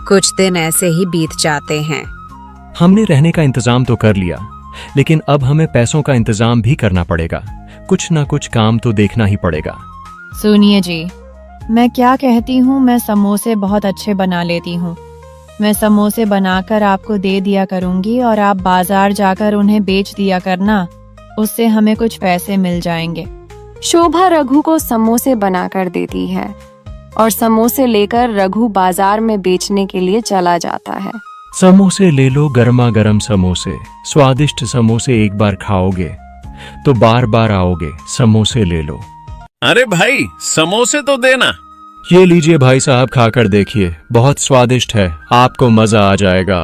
कुछ दिन ऐसे ही बीत जाते हैं। हमने रहने का इंतजाम तो कर लिया, लेकिन अब हमें पैसों का इंतजाम भी करना पड़ेगा। कुछ ना कुछ काम तो देखना ही पड़ेगा। सुनिए जी, मैं क्या कहती हूँ, मैं समोसे बहुत अच्छे बना लेती हूँ। मैं समोसे बनाकर आपको दे दिया करूँगी और आप बाजार जाकर उन्हें बेच दिया करना। उससे हमें कुछ पैसे मिल जाएंगे। शोभा रघु को समोसे बनाकर देती है और समोसे लेकर रघु बाजार में बेचने के लिए चला जाता है। समोसे ले लो, गर्मा गर्म समोसे, स्वादिष्ट समोसे। एक बार खाओगे तो बार बार आओगे। समोसे ले लो। अरे भाई, समोसे तो देना। ये लीजिए भाई साहब, खाकर देखिए, बहुत स्वादिष्ट है, आपको मजा आ जाएगा।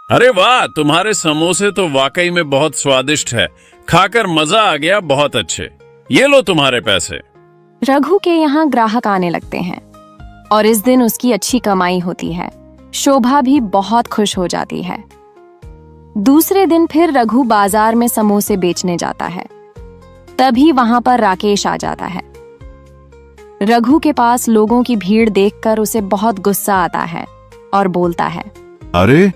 अरे वाह, तुम्हारे समोसे तो वाकई में बहुत स्वादिष्ट है। खाकर मजा आ गया, बहुत अच्छे। ये लो तुम्हारे पैसे। रघु के यहाँ ग्राहक आने लगते हैं और इस दिन उसकी अच्छी कमाई होती है। शोभा भी बहुत खुश हो जाती है। दूसरे दिन फिर रघु बाजार में समोसे बेचने जाता है। तभी वहां पर राकेश आ जाता है। रघु के पास लोगों की भीड़ देखकर उसे बहुत गुस्सा आता है और बोलता है, अरे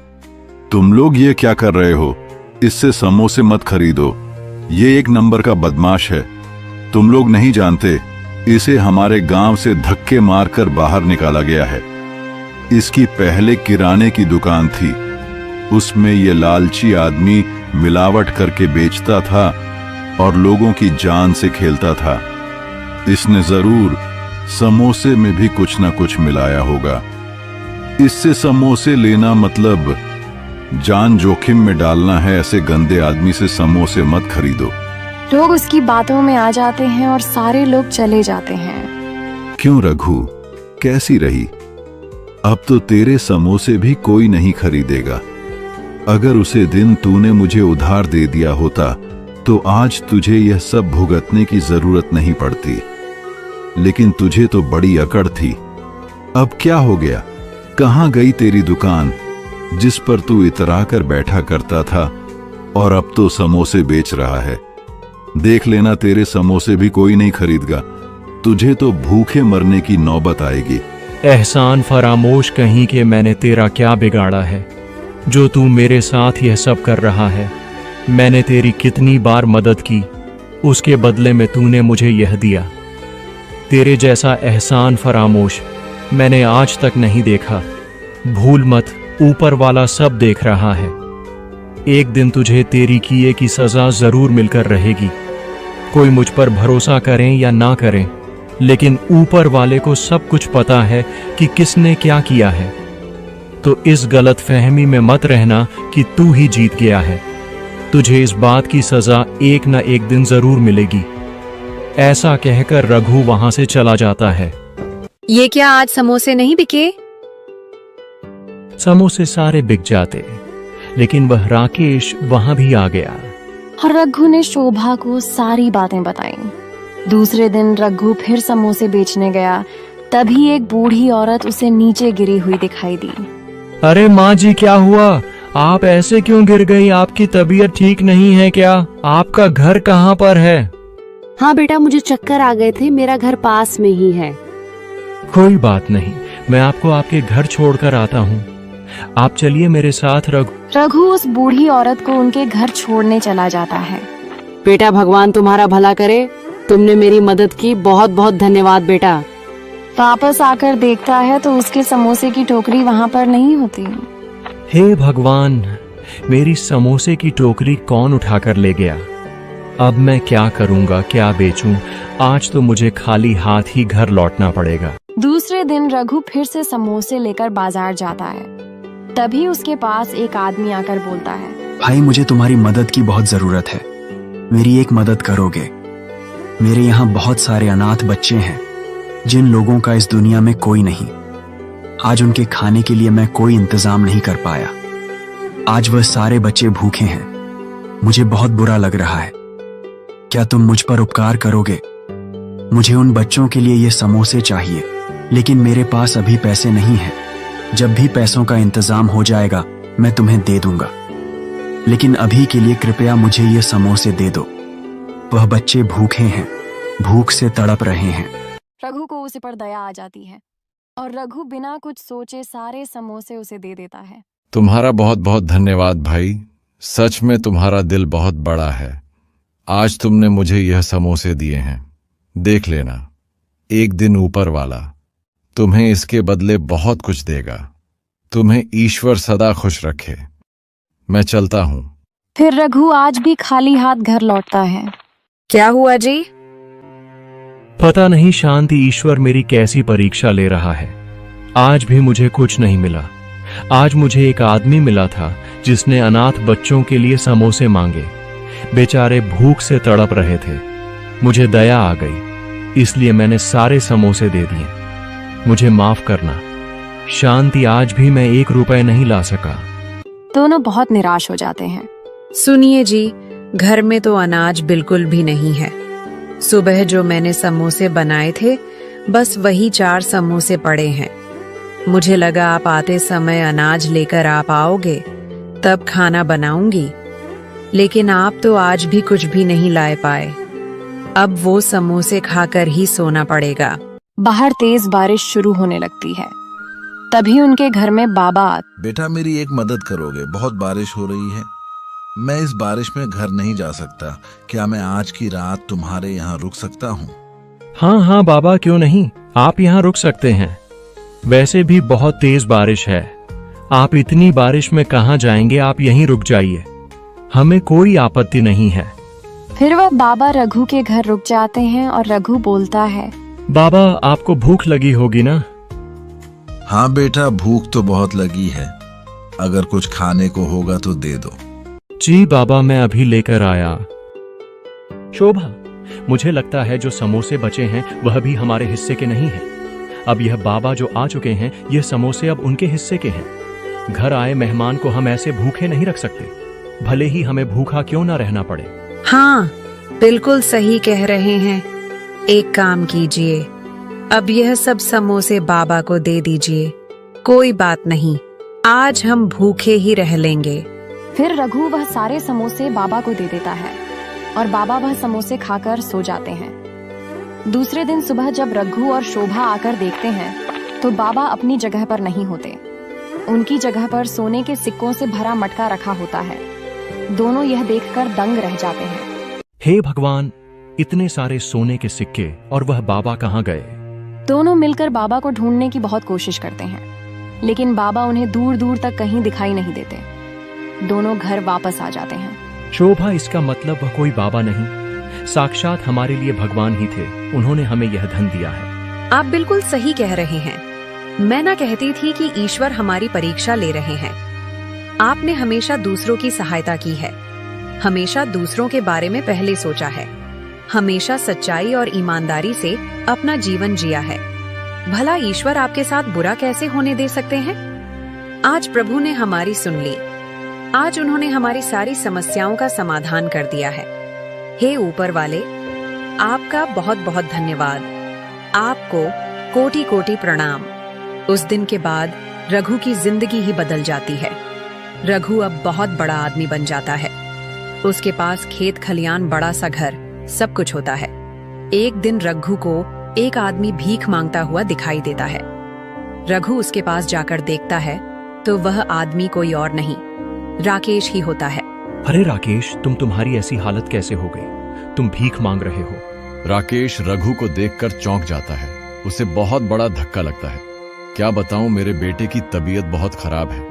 तुम लोग ये क्या कर रहे हो? इससे समोसे मत खरीदो। ये एक नंबर का बदमाश है। तुम लोग नहीं जानते, इसे हमारे गांव से धक्के मारकर बाहर निकाला गया है। इसकी पहले किराने की दुकान थी, उसमें ये लालची आदमी मिलावट करके बेचता था और लोगों की जान से खेलता था। इसने जरूर समोसे में भी कुछ ना कुछ मिलाया होगा। इससे समोसे लेना मतलब जान जोखिम में डालना है। ऐसे गंदे आदमी से समोसे मत खरीदो। लोग उसकी बातों में आ जाते हैं और सारे लोग चले जाते हैं। क्यों रघु, कैसी रही? अब तो तेरे समोसे भी कोई नहीं खरीदेगा। अगर उसे दिन तूने मुझे उधार दे दिया होता तो आज तुझे यह सब भुगतने की जरूरत नहीं पड़ती। लेकिन तुझे तो बड़ी अकड़ थी। अब क्या हो गया? कहां गई तेरी दुकान जिस पर तू इतरा कर बैठा करता था और अब तो समोसे बेच रहा है? देख लेना, तेरे समोसे भी कोई नहीं खरीदेगा। तुझे तो भूखे मरने की नौबत आएगी। एहसान फरामोश कहीं के, मैंने तेरा क्या बिगाड़ा है जो तू मेरे साथ यह सब कर रहा है? मैंने तेरी कितनी बार मदद की, उसके बदले में तूने मुझे यह दिया। तेरे जैसा एहसान फरामोश मैंने आज तक नहीं देखा। भूल मत, ऊपर वाला सब देख रहा है। एक दिन तुझे तेरी किए की सजा जरूर मिलकर रहेगी। कोई मुझ पर भरोसा करें या ना करें, लेकिन ऊपर वाले को सब कुछ पता है कि किसने क्या किया है। तो इस गलत फहमी में मत रहना कि तू ही जीत गया है। तुझे इस बात की सजा एक न एक दिन जरूर मिलेगी। ऐसा कहकर रघु वहां से चला जाता है। ये क्या आज समोसे नहीं बिके? समोसे सारे बिक जाते, लेकिन वह राकेश वहां भी आ गया। और रघु ने शोभा को सारी बातें बताई। दूसरे दिन रघु फिर समोसे बेचने गया, तभी एक बूढ़ी औरत उसे नीचे गिरी हुई दिखाई दी। अरे माँ जी, क्या हुआ? आप ऐसे क्यों गिर गई? आपकी तबीयत ठीक नहीं है क्या? आपका घर कहाँ पर है? हाँ बेटा, मुझे चक्कर आ गए थे, मेरा घर पास में ही है। कोई बात नहीं, मैं आपको आपके घर छोड़कर आता हूँ। आप चलिए मेरे साथ। रघु उस बूढ़ी औरत को उनके घर छोड़ने चला जाता है। बेटा, भगवान तुम्हारा भला करे, तुमने मेरी मदद की, बहुत बहुत धन्यवाद बेटा। वापस आकर देखता है तो उसके समोसे की टोकरी वहाँ पर नहीं होती। हे भगवान, मेरी समोसे की टोकरी कौन उठाकर ले गया? अब मैं क्या करूँगा, क्या बेचूं? आज तो मुझे खाली हाथ ही घर लौटना पड़ेगा। दूसरे दिन रघु फिर से समोसे लेकर बाजार जाता है। तभी उसके पास एक आदमी आकर बोलता है, भाई मुझे तुम्हारी मदद की बहुत जरूरत है। मेरी एक मदद करोगे? मेरे यहाँ बहुत सारे अनाथ बच्चे हैं जिन लोगों का इस दुनिया में कोई नहीं। आज उनके खाने के लिए मैं कोई इंतजाम नहीं कर पाया। आज वह सारे बच्चे भूखे हैं। मुझे बहुत बुरा लग रहा है। क्या तुम मुझ पर उपकार करोगे? मुझे उन बच्चों के लिए ये समोसे चाहिए, लेकिन मेरे पास अभी पैसे नहीं हैं। जब भी पैसों का इंतजाम हो जाएगा मैं तुम्हें दे दूंगा, लेकिन अभी के लिए कृपया मुझे ये समोसे दे दो। वह बच्चे भूखे हैं, भूख से तड़प रहे हैं। रघु को उस पर दया आ जाती है और रघु बिना कुछ सोचे सारे समोसे उसे दे देता है। तुम्हारा बहुत बहुत धन्यवाद भाई, सच में तुम्हारा दिल बहुत बड़ा है। आज तुमने मुझे यह समोसे दिए हैं, देख लेना, एक दिन ऊपर वाला तुम्हें इसके बदले बहुत कुछ देगा। तुम्हें ईश्वर सदा खुश रखे। मैं चलता हूँ। फिर रघु आज भी खाली हाथ घर लौटता है। क्या हुआ जी? पता नहीं शांति ईश्वर मेरी कैसी परीक्षा ले रहा है। आज भी मुझे कुछ नहीं मिला। आज मुझे एक आदमी मिला था जिसने अनाथ बच्चों के लिए समोसे मांगे। बेचारे भूख से तड़प रहे थे। मुझे दया आ गई, इसलिए मैंने सारे समोसे दे दिए। मुझे माफ करना शांति, आज भी मैं 1 रुपए नहीं ला सका। दोनों बहुत निराश हो जाते हैं। सुनिए जी, घर में तो अनाज बिल्कुल भी नहीं है। सुबह जो मैंने समोसे बनाए थे, बस वही 4 समोसे पड़े हैं। मुझे लगा आप आते समय अनाज लेकर आप आओगे, तब खाना बनाऊंगी, लेकिन आप तो आज भी कुछ भी नहीं लाए पाए। अब वो समोसे खाकर ही सोना पड़ेगा। बाहर तेज बारिश शुरू होने लगती है। तभी उनके घर में बाबा। बेटा, मेरी एक मदद करोगे? बहुत बारिश हो रही है, मैं इस बारिश में घर नहीं जा सकता। क्या मैं आज की रात तुम्हारे यहाँ रुक सकता हूँ? हाँ हाँ बाबा, क्यों नहीं, आप यहाँ रुक सकते हैं। वैसे भी बहुत तेज बारिश है, आप इतनी बारिश में कहाँ जाएंगे? आप यहीं रुक जाइए, हमें कोई आपत्ति नहीं है। फिर वह बाबा रघु के घर रुक जाते हैं और रघु बोलता है, बाबा आपको भूख लगी होगी ना? हाँ बेटा, भूख तो बहुत लगी है। अगर कुछ खाने को होगा तो दे दो। जी बाबा, मैं अभी लेकर आया। शोभा, मुझे लगता है जो समोसे बचे हैं वह भी हमारे हिस्से के नहीं हैं। अब यह बाबा जो आ चुके हैं, ये समोसे अब उनके हिस्से के हैं। घर आए मेहमान को हम ऐसे भूखे नहीं रख सकते, भले ही हमें भूखा क्यों ना रहना पड़े। हाँ, बिल्कुल सही कह रहे हैं। एक काम कीजिए, अब यह सब समोसे बाबा को दे दीजिए। कोई बात नहीं, आज हम भूखे ही रह लेंगे। फिर रघु वह सारे समोसे बाबा को दे देता है और बाबा वह समोसे खाकर सो जाते हैं। दूसरे दिन सुबह जब रघु और शोभा आकर देखते हैं तो बाबा अपनी जगह पर नहीं होते। उनकी जगह पर सोने के सिक्कों से भरा मटका रखा होता है। दोनों यह देखकर दंग रह जाते हैं। हे भगवान, इतने सारे सोने के सिक्के, और वह बाबा कहाँ गए? दोनों मिलकर बाबा को ढूंढने की बहुत कोशिश करते हैं, लेकिन बाबा उन्हें दूर दूर तक कहीं दिखाई नहीं देते। दोनों घर वापस आ जाते हैं। शोभा, इसका मतलब वह कोई बाबा नहीं, साक्षात हमारे लिए भगवान ही थे। उन्होंने हमें यह धन दिया है। आप बिल्कुल सही कह रहे हैं। मैं ना कहती थी कि ईश्वर हमारी परीक्षा ले रहे हैं। आपने हमेशा दूसरों की सहायता की है, हमेशा दूसरों के बारे में पहले सोचा है, हमेशा सच्चाई और ईमानदारी से अपना जीवन जिया है। भला ईश्वर आपके साथ बुरा कैसे होने दे सकते हैं? आज प्रभु ने हमारी सुन ली। आज उन्होंने हमारी सारी समस्याओं का समाधान कर दिया है। हे ऊपर वाले, आपका बहुत बहुत धन्यवाद। आपको कोटि कोटि प्रणाम। उस दिन के बाद रघु की जिंदगी ही बदल जाती है। रघु अब बहुत बड़ा आदमी बन जाता है। उसके पास खेत खलियान, बड़ा सा घर, सब कुछ होता है। एक दिन रघु को एक आदमी भीख मांगता हुआ दिखाई देता है। रघु उसके पास जाकर देखता है तो वह आदमी कोई और नहीं, राकेश ही होता है। अरे राकेश, तुम्हारी ऐसी हालत कैसे हो गई? तुम भीख मांग रहे हो। राकेश रघु को देखकर चौंक जाता है। उसे बहुत बड़ा धक्का लगता है। क्या बताऊं, मेरे बेटे की तबीयत बहुत खराब है।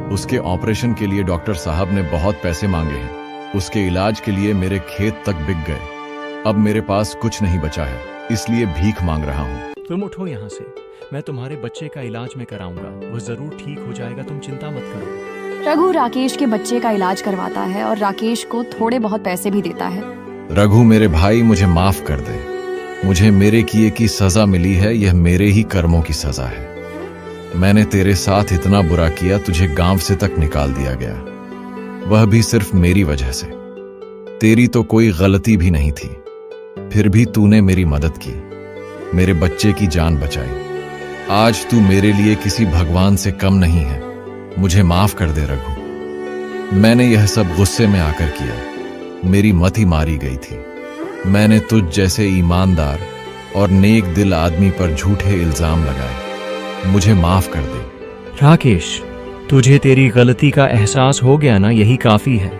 उसके ऑपरेशन के लिए डॉक्टर साहब ने बहुत पैसे मांगे हैं। उसके इलाज के लिए मेरे खेत तक बिक गए। अब मेरे पास कुछ नहीं बचा है, इसलिए भीख मांग रहा हूँ। तुम उठो यहाँ से, मैं तुम्हारे बच्चे का इलाज में कराऊंगा। वो जरूर ठीक हो जाएगा, तुम चिंता मत करो। रघु राकेश के बच्चे का इलाज करवाता है और राकेश को थोड़े बहुत पैसे भी देता है। रघु मेरे भाई, मुझे माफ कर दे। मुझे मेरे किए की सजा मिली है, यह मेरे ही कर्मों की सजा है। मैंने तेरे साथ इतना बुरा किया, तुझे गांव से तक निकाल दिया गया, वह भी सिर्फ मेरी वजह से। तेरी तो कोई गलती भी नहीं थी, फिर भी तूने मेरी मदद की, मेरे बच्चे की जान बचाई। आज तू मेरे लिए किसी भगवान से कम नहीं है। मुझे माफ कर दे रघु। मैंने यह सब गुस्से में आकर किया। मेरी मति मारी गई थी। मैंने तुझ जैसे ईमानदार और नेक दिल आदमी पर झूठे इल्जाम लगाए। मुझे माफ कर दे। राकेश, तुझे तेरी गलती का एहसास हो गया ना, यही काफी है।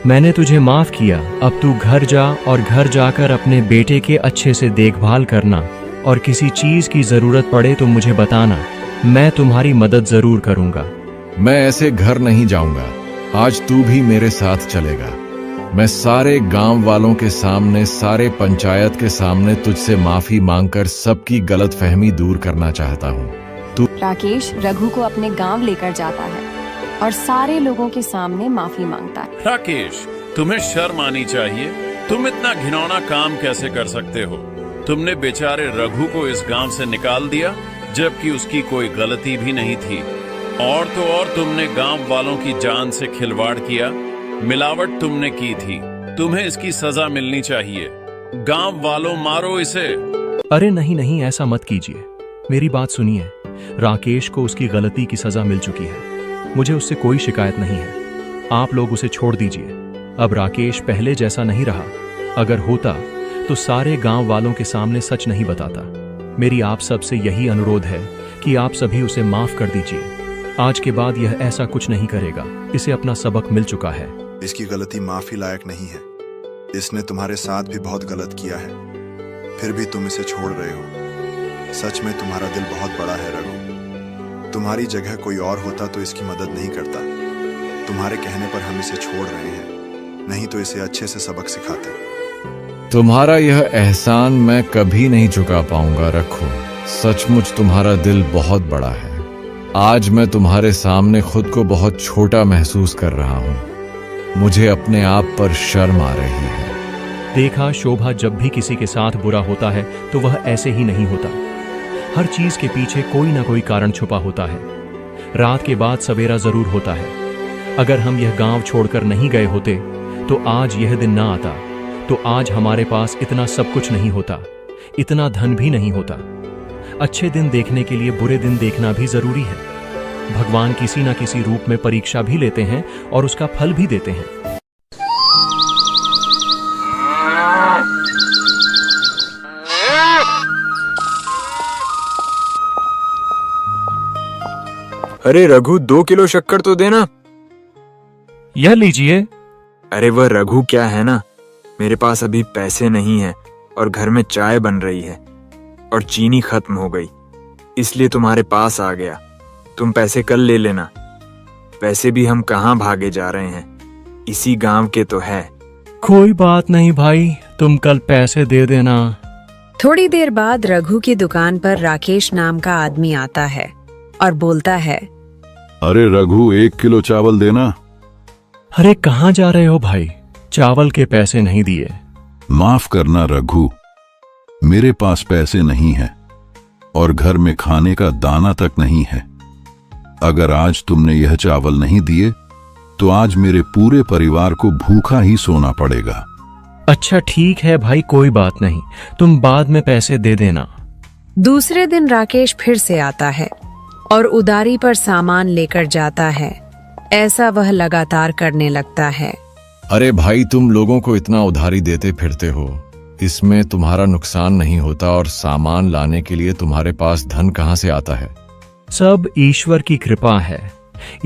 मैंने तुझे माफ किया। अब तू घर जा और घर जाकर अपने बेटे के अच्छे से देखभाल करना, और किसी चीज की जरूरत पड़े तो मुझे बताना। मैं तुम्हारी मदद जरूर करूंगा। मैं ऐसे घर नहीं जाऊंगा। आज तू भी मेरे साथ चलेगा। मैं सारे गांव वालों के सामने, सारे पंचायत के सामने तुझसे माफी मांगकर सबकी गलतफहमी दूर करना चाहता हूँ। राकेश रघु को अपने गांव लेकर जाता है और सारे लोगों के सामने माफी मांगता है। राकेश, तुम्हें शर्म आनी चाहिए। तुम इतना घिनौना काम कैसे कर सकते हो? तुमने बेचारे रघु को इस गांव से निकाल दिया, जबकि उसकी कोई गलती भी नहीं थी। और तो और तुमने गांव वालों की जान से खिलवाड़ किया। मिलावट तुमने की थी। तुम्हें इसकी सजा मिलनी चाहिए। गांव वालों, मारो इसे। अरे नहीं नहीं, ऐसा मत कीजिए। मेरी बात सुनिए। राकेश को उसकी गलती की सजा मिल चुकी है। मुझे उससे कोई शिकायत नहीं है। आप लोग उसे छोड़ दीजिए। अब राकेश पहले जैसा नहीं रहा। अगर होता तो सारे गांव वालों के सामने सच नहीं बताता। मेरी आप सबसे यही अनुरोध है कि आप सभी उसे माफ कर दीजिए। आज के बाद यह ऐसा कुछ नहीं करेगा। इसे अपना सबक मिल चुका है। इसकी गलती माफी लायक नहीं है। इसने तुम्हारे साथ भी बहुत गलत किया है, फिर भी तुम इसे छोड़ रहे हो। सच में तुम्हारा दिल बहुत बड़ा है रघु। तुम्हारी जगह कोई और होता तो इसकी मदद नहीं करता। तुम्हारे कहने पर हम इसे छोड़ रहे हैं, नहीं तो इसे अच्छे से सबक सिखाते। तुम्हारा यह एहसान मैं कभी नहीं चुका पाऊंगा रघु। सचमुच तुम्हारा दिल बहुत बड़ा है। आज मैं तुम्हारे सामने खुद को बहुत छोटा महसूस कर रहा हूँ। मुझे अपने आप पर शर्म आ रही है। देखा शोभा, जब भी किसी के साथ बुरा होता है तो वह ऐसे ही नहीं होता। हर चीज के पीछे कोई ना कोई कारण छुपा होता है। रात के बाद सवेरा जरूर होता है। अगर हम यह गांव छोड़कर नहीं गए होते तो आज यह दिन ना आता। तो आज हमारे पास इतना सब कुछ नहीं होता, इतना धन भी नहीं होता। अच्छे दिन देखने के लिए बुरे दिन देखना भी जरूरी है। भगवान किसी ना किसी रूप में परीक्षा भी लेते हैं और उसका फल भी देते हैं। अरे रघु, 2 किलो शक्कर तो देना। यह लीजिए। अरे वह रघु क्या है ना, मेरे पास अभी पैसे नहीं है और घर में चाय बन रही है और चीनी खत्म हो गई, इसलिए तुम्हारे पास आ गया। तुम पैसे कल ले लेना। पैसे भी हम कहाँ भागे जा रहे हैं, इसी गांव के तो है। कोई बात नहीं भाई, तुम कल पैसे दे देना। थोड़ी देर बाद रघु की दुकान पर राकेश नाम का आदमी आता है और बोलता है, अरे रघु, 1 किलो चावल देना। अरे कहाँ जा रहे हो भाई? चावल के पैसे नहीं दिए। माफ करना रघु, मेरे पास पैसे नहीं है और घर में खाने का दाना तक नहीं है। अगर आज तुमने यह चावल नहीं दिए तो आज मेरे पूरे परिवार को भूखा ही सोना पड़ेगा। अच्छा ठीक है भाई, कोई बात नहीं, तुम बाद में पैसे दे देना। दूसरे दिन राकेश फिर से आता है और उधारी पर सामान लेकर जाता है। ऐसा वह लगातार करने लगता है। अरे भाई, तुम लोगों को इतना उधारी देते फिरते हो, इसमें तुम्हारा नुकसान नहीं होता और सामान लाने के लिए तुम्हारे पास धन कहां से आता है? सब ईश्वर की कृपा है।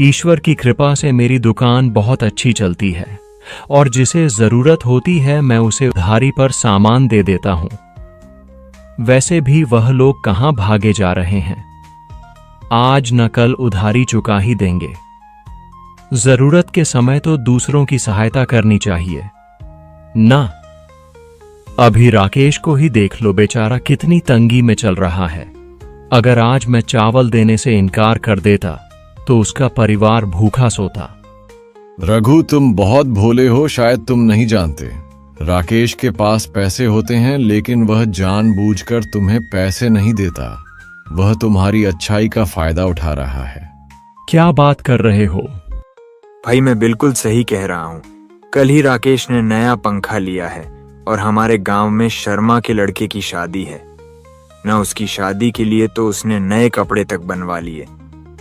ईश्वर की कृपा से मेरी दुकान बहुत अच्छी चलती है और जिसे जरूरत होती है मैं उसे उधारी पर सामान दे देता हूं। वैसे भी वह लोग कहां भागे जा रहे हैं, आज न कल उधारी चुका ही देंगे। जरूरत के समय तो दूसरों की सहायता करनी चाहिए ना। अभी राकेश को ही देख लो, बेचारा कितनी तंगी में चल रहा है। अगर आज मैं चावल देने से इनकार कर देता तो उसका परिवार भूखा सोता। रघु, तुम बहुत भोले हो, शायद तुम नहीं जानते। राकेश के पास पैसे होते हैं लेकिन वह जानबूझकर तुम्हें पैसे नहीं देता। वह तुम्हारी अच्छाई का फायदा उठा रहा है। क्या बात कर रहे हो? भाई मैं बिल्कुल सही कह रहा हूँ। कल ही राकेश ने नया पंखा लिया है और हमारे गांव में शर्मा के लड़के की शादी है। न उसकी शादी के लिए तो उसने नए कपड़े तक बनवा लिए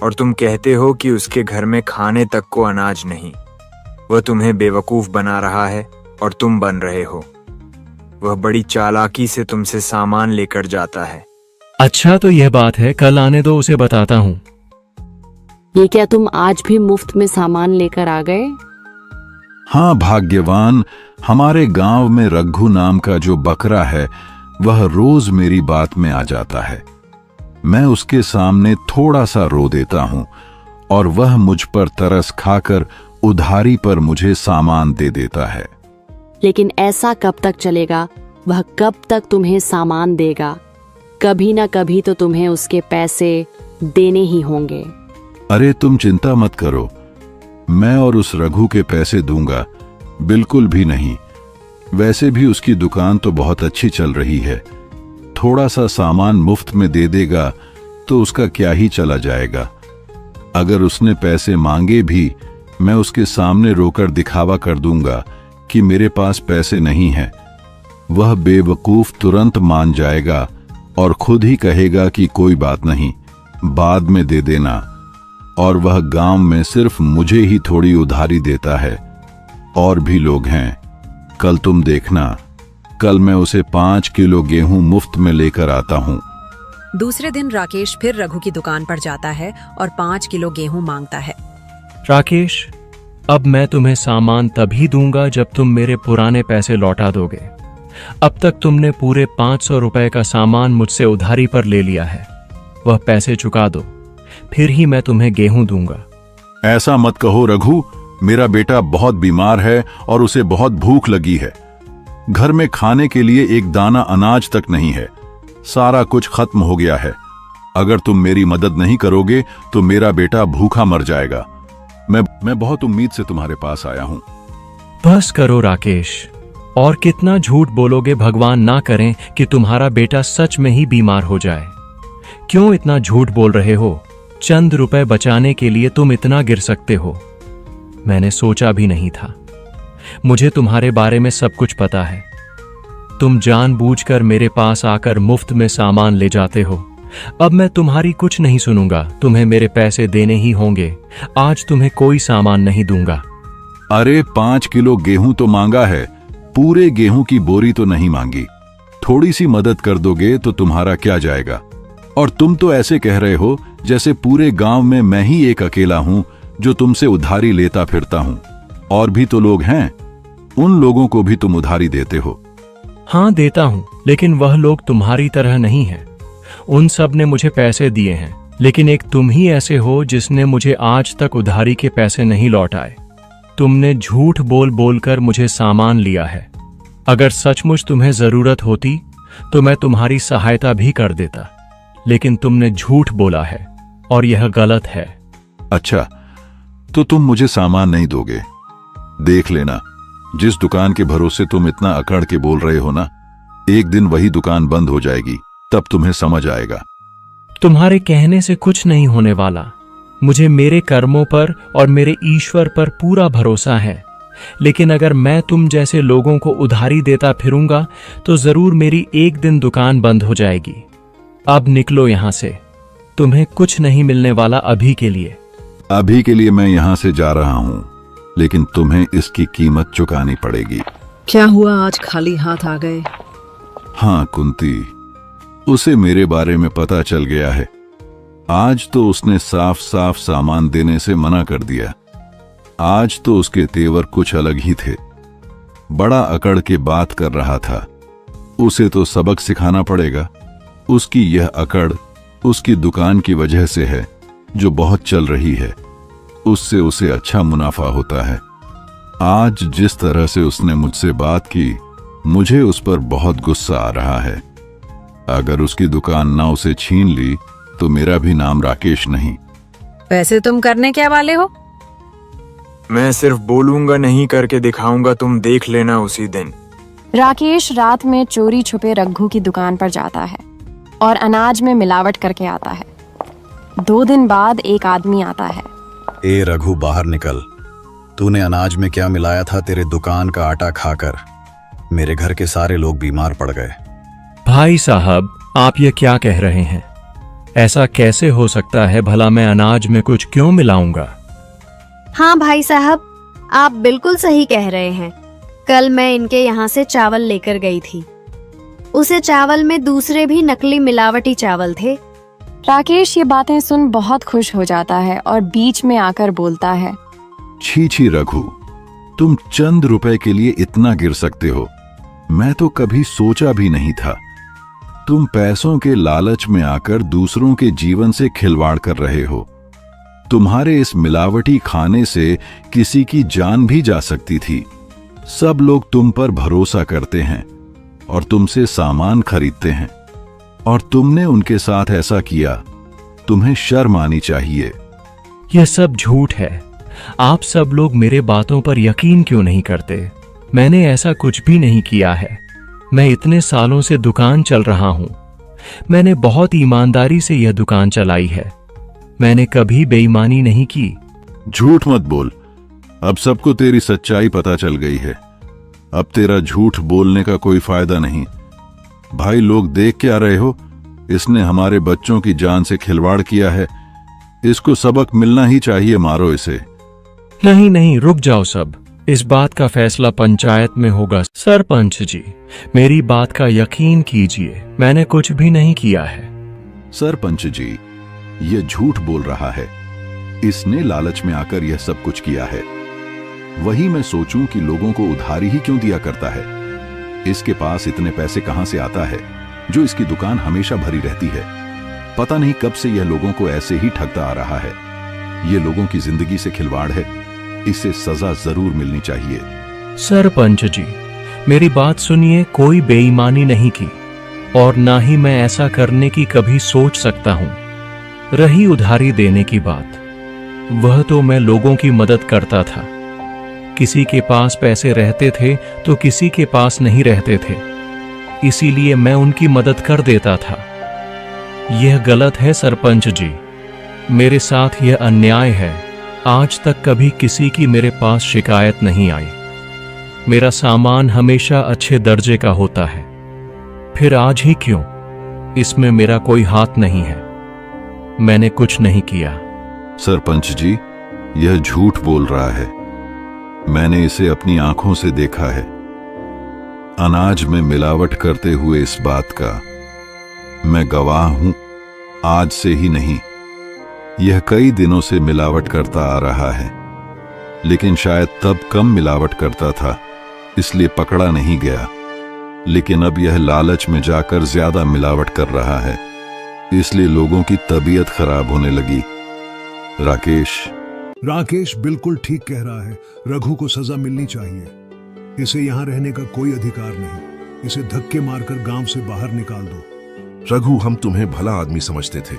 और तुम कहते हो कि उसके घर में खाने तक को अनाज नहीं। वह तुम्हें बेवकूफ बना रहा है और तुम बन रहे हो। वह बड़ी चालाकी से तुमसे सामान लेकर जाता है। अच्छा तो यह बात है, कल आने दो, उसे बताता हूँ। ये क्या तुम आज भी मुफ्त में सामान लेकर आ गए? हाँ भाग्यवान, हमारे गांव में रघु नाम का जो बकरा है वह रोज मेरी बात में आ जाता है। मैं उसके सामने थोड़ा सा रो देता हूं और वह मुझ पर तरस खाकर उधारी पर मुझे सामान दे देता है। लेकिन ऐसा कब तक चलेगा? वह कब तक तुम्हें सामान देगा? कभी ना कभी तो तुम्हें उसके पैसे देने ही होंगे। अरे तुम चिंता मत करो, मैं और उस रघु के पैसे दूंगा, बिल्कुल भी नहीं। वैसे भी उसकी दुकान तो बहुत अच्छी चल रही है। थोड़ा सा सामान मुफ्त में दे देगा तो उसका क्या ही चला जाएगा। अगर उसने पैसे मांगे भी मैं उसके सामने रोकर दिखावा कर दूंगा कि मेरे पास पैसे नहीं हैं। वह बेवकूफ तुरंत मान जाएगा और खुद ही कहेगा कि कोई बात नहीं, बाद में दे देना। और वह गांव में सिर्फ मुझे ही थोड़ी उधारी देता है, और भी लोग हैं। कल तुम देखना, कल मैं उसे 5 किलो गेहूं मुफ्त में लेकर आता हूं। दूसरे दिन राकेश फिर रघु की दुकान पर जाता है और 5 किलो गेहूं मांगता है। राकेश, अब मैं तुम्हें सामान तभी दूंगा जब तुम मेरे पुराने पैसे लौटा दोगे। अब तक तुमने पूरे 500 रुपए का सामान मुझसे उधारी पर ले लिया है। वह पैसे चुका दो, फिर ही मैं तुम्हें गेहूं दूंगा। ऐसा मत कहो रघु, मेरा बेटा बहुत बीमार है और उसे बहुत भूख लगी है। घर में खाने के लिए एक दाना अनाज तक नहीं है, सारा कुछ खत्म हो गया है। अगर तुम मेरी मदद नहीं करोगे तो मेरा बेटा भूखा मर जाएगा। मैं बहुत उम्मीद से तुम्हारे पास आया हूं। बस करो राकेश, और कितना झूठ बोलोगे? भगवान ना करें कि तुम्हारा बेटा सच में ही बीमार हो जाए। क्यों इतना झूठ बोल रहे हो? चंद रुपए बचाने के लिए तुम इतना गिर सकते हो? मैंने सोचा भी नहीं था। मुझे तुम्हारे बारे में सब कुछ पता है। तुम जानबूझकर मेरे पास आकर मुफ्त में सामान ले जाते हो। अब मैं तुम्हारी कुछ नहीं सुनूंगा, तुम्हें मेरे पैसे देने ही होंगे। आज तुम्हें कोई सामान नहीं दूंगा। अरे 5 किलो गेहूं तो मांगा है, पूरे गेहूं की बोरी तो नहीं मांगी। थोड़ी सी मदद कर दोगे तो तुम्हारा क्या जाएगा? और तुम तो ऐसे कह रहे हो जैसे पूरे गांव में मैं ही एक अकेला हूं जो तुमसे उधारी लेता फिरता हूं। और भी तो लोग हैं, उन लोगों को भी तुम उधारी देते हो। हाँ देता हूं, लेकिन वह लोग तुम्हारी तरह नहीं हैं। उन सब ने मुझे पैसे दिए हैं, लेकिन एक तुम ही ऐसे हो जिसने मुझे आज तक उधारी के पैसे नहीं लौटाए। तुमने झूठ बोल बोलकर मुझे सामान लिया है। अगर सचमुच तुम्हें जरूरत होती तो मैं तुम्हारी सहायता भी कर देता, लेकिन तुमने झूठ बोला है और यह गलत है। अच्छा, तो तुम मुझे सामान नहीं दोगे? देख लेना, जिस दुकान के भरोसे तुम इतना अकड़ के बोल रहे हो ना, एक दिन वही दुकान बंद हो जाएगी, तब तुम्हें समझ आएगा। तुम्हारे कहने से कुछ नहीं होने वाला। मुझे मेरे कर्मों पर और मेरे ईश्वर पर पूरा भरोसा है, लेकिन अगर मैं तुम जैसे लोगों को उधारी देता फिरूंगा तो जरूर मेरी एक दिन दुकान बंद हो जाएगी। अब निकलो यहां से, तुम्हें कुछ नहीं मिलने वाला अभी के लिए। अभी के लिए मैं यहां से जा रहा हूं, लेकिन तुम्हें इसकी कीमत चुकानी पड़ेगी। क्या हुआ, आज खाली हाथ आ गए? हाँ कुंती, उसे मेरे बारे में पता चल गया है। आज तो उसने साफ साफ सामान देने से मना कर दिया। आज तो उसके तेवर कुछ अलग ही थे। बड़ा अकड़ के बात कर रहा था। उसे तो सबक सिखाना पड़ेगा। उसकी यह अकड़ उसकी दुकान की वजह से है, जो बहुत चल रही है। उससे उसे अच्छा मुनाफा होता है। आज जिस तरह से उसने मुझसे बात की, मुझे उस पर बहुत गुस्सा आ रहा है। अगर उसकी दुकान ना उसे छीन ली तो मेरा भी नाम राकेश नहीं। वैसे तुम करने क्या वाले हो? मैं सिर्फ बोलूंगा नहीं, करके दिखाऊंगा, तुम देख लेना उसी दिन। राकेश रात में चोरी छुपे रघु की दुकान पर जाता है और अनाज में मिलावट करके आता है। 2 दिन बाद एक आदमी आता है। ए रघु, बाहर निकल। तूने अनाज में क्या मिलाया था? तेरे दुकान का आटा खाकर मेरे घर के सारे लोग बीमार पड़ गए। भाई साहब, आप ये क्या कह रहे हैं? ऐसा कैसे हो सकता है? भला मैं अनाज में कुछ क्यों मिलाऊंगा? हाँ भाई साहब, आप बिल्कुल सही कह रहे हैं। कल मैं इनके यहाँ से चावल लेकर गई थी। उसे चावल में दूसरे भी नकली मिलावटी चावल थे। राकेश ये बातें सुन बहुत खुश हो जाता है और बीच में आकर बोलता है, छी छी रघु, तुम चंद रुपए के लिए इतना गिर सकते हो? मैं तो कभी सोचा भी नहीं था। तुम पैसों के लालच में आकर दूसरों के जीवन से खिलवाड़ कर रहे हो। तुम्हारे इस मिलावटी खाने से किसी की जान भी जा सकती थी। सब लोग तुम पर भरोसा करते हैं और तुमसे सामान खरीदते हैं, और तुमने उनके साथ ऐसा किया। तुम्हें शर्म आनी चाहिए। यह सब झूठ है। आप सब लोग मेरे बातों पर यकीन क्यों नहीं करते? मैंने ऐसा कुछ भी नहीं किया है। मैं इतने सालों से दुकान चल रहा हूं। मैंने बहुत ईमानदारी से यह दुकान चलाई है। मैंने कभी बेईमानी नहीं की। झूठ मत बोल। अब सबको तेरी सच्चाई पता चल गई है। अब तेरा झूठ बोलने का कोई फायदा नहीं। भाई, लोग देख क्या रहे हो? इसने हमारे बच्चों की जान से खिलवाड़ किया है। इसको सबक मिलना ही चाहिए। मारो इसे। नहीं नहीं, रुक जाओ सब। इस बात का फैसला पंचायत में होगा। सरपंच जी, मेरी बात का यकीन कीजिए, मैंने कुछ भी नहीं किया है। सरपंच जी, यह झूठ बोल रहा है। इसने लालच में आकर यह सब कुछ किया है। वही मैं सोचूं कि लोगों को उधारी ही क्यों दिया करता है। इसके पास इतने पैसे कहां से आता है, जो इसकी दुकान हमेशा भरी रहती है। पता नहीं कब से यह लोगों को ऐसे ही ठगता आ रहा है। यह लोगों की जिंदगी से खिलवाड़ है। इसे सजा जरूर मिलनी चाहिए। सरपंच जी, मेरी बात सुनिए। कोई बेईमानी नहीं की और ना ही मैं ऐसा करने की कभी सोच सकता हूं। रही उधारी देने की बात, वह तो मैं लोगों की मदद करता था। किसी के पास पैसे रहते थे तो किसी के पास नहीं रहते थे, इसीलिए मैं उनकी मदद कर देता था। यह गलत है सरपंच जी। मेरे साथ यह अन्याय है। आज तक कभी किसी की मेरे पास शिकायत नहीं आई। मेरा सामान हमेशा अच्छे दर्जे का होता है। फिर आज ही क्यों? इसमें मेरा कोई हाथ नहीं है। मैंने कुछ नहीं किया। सरपंच जी, यह झूठ बोल रहा है। मैंने इसे अपनी आंखों से देखा है। अनाज में मिलावट करते हुए इस बात का मैं गवाह हूं। आज से ही नहीं, यह कई दिनों से मिलावट करता आ रहा है। लेकिन शायद तब कम मिलावट करता था, इसलिए पकड़ा नहीं गया। लेकिन अब यह लालच में जाकर ज्यादा मिलावट कर रहा है, इसलिए लोगों की तबीयत खराब होने लगी। राकेश बिल्कुल ठीक कह रहा है। रघु को सजा मिलनी चाहिए। इसे यहाँ रहने का कोई अधिकार नहीं। इसे धक्के मारकर गांव से बाहर निकाल दो। रघु, हम तुम्हें भला आदमी समझते थे,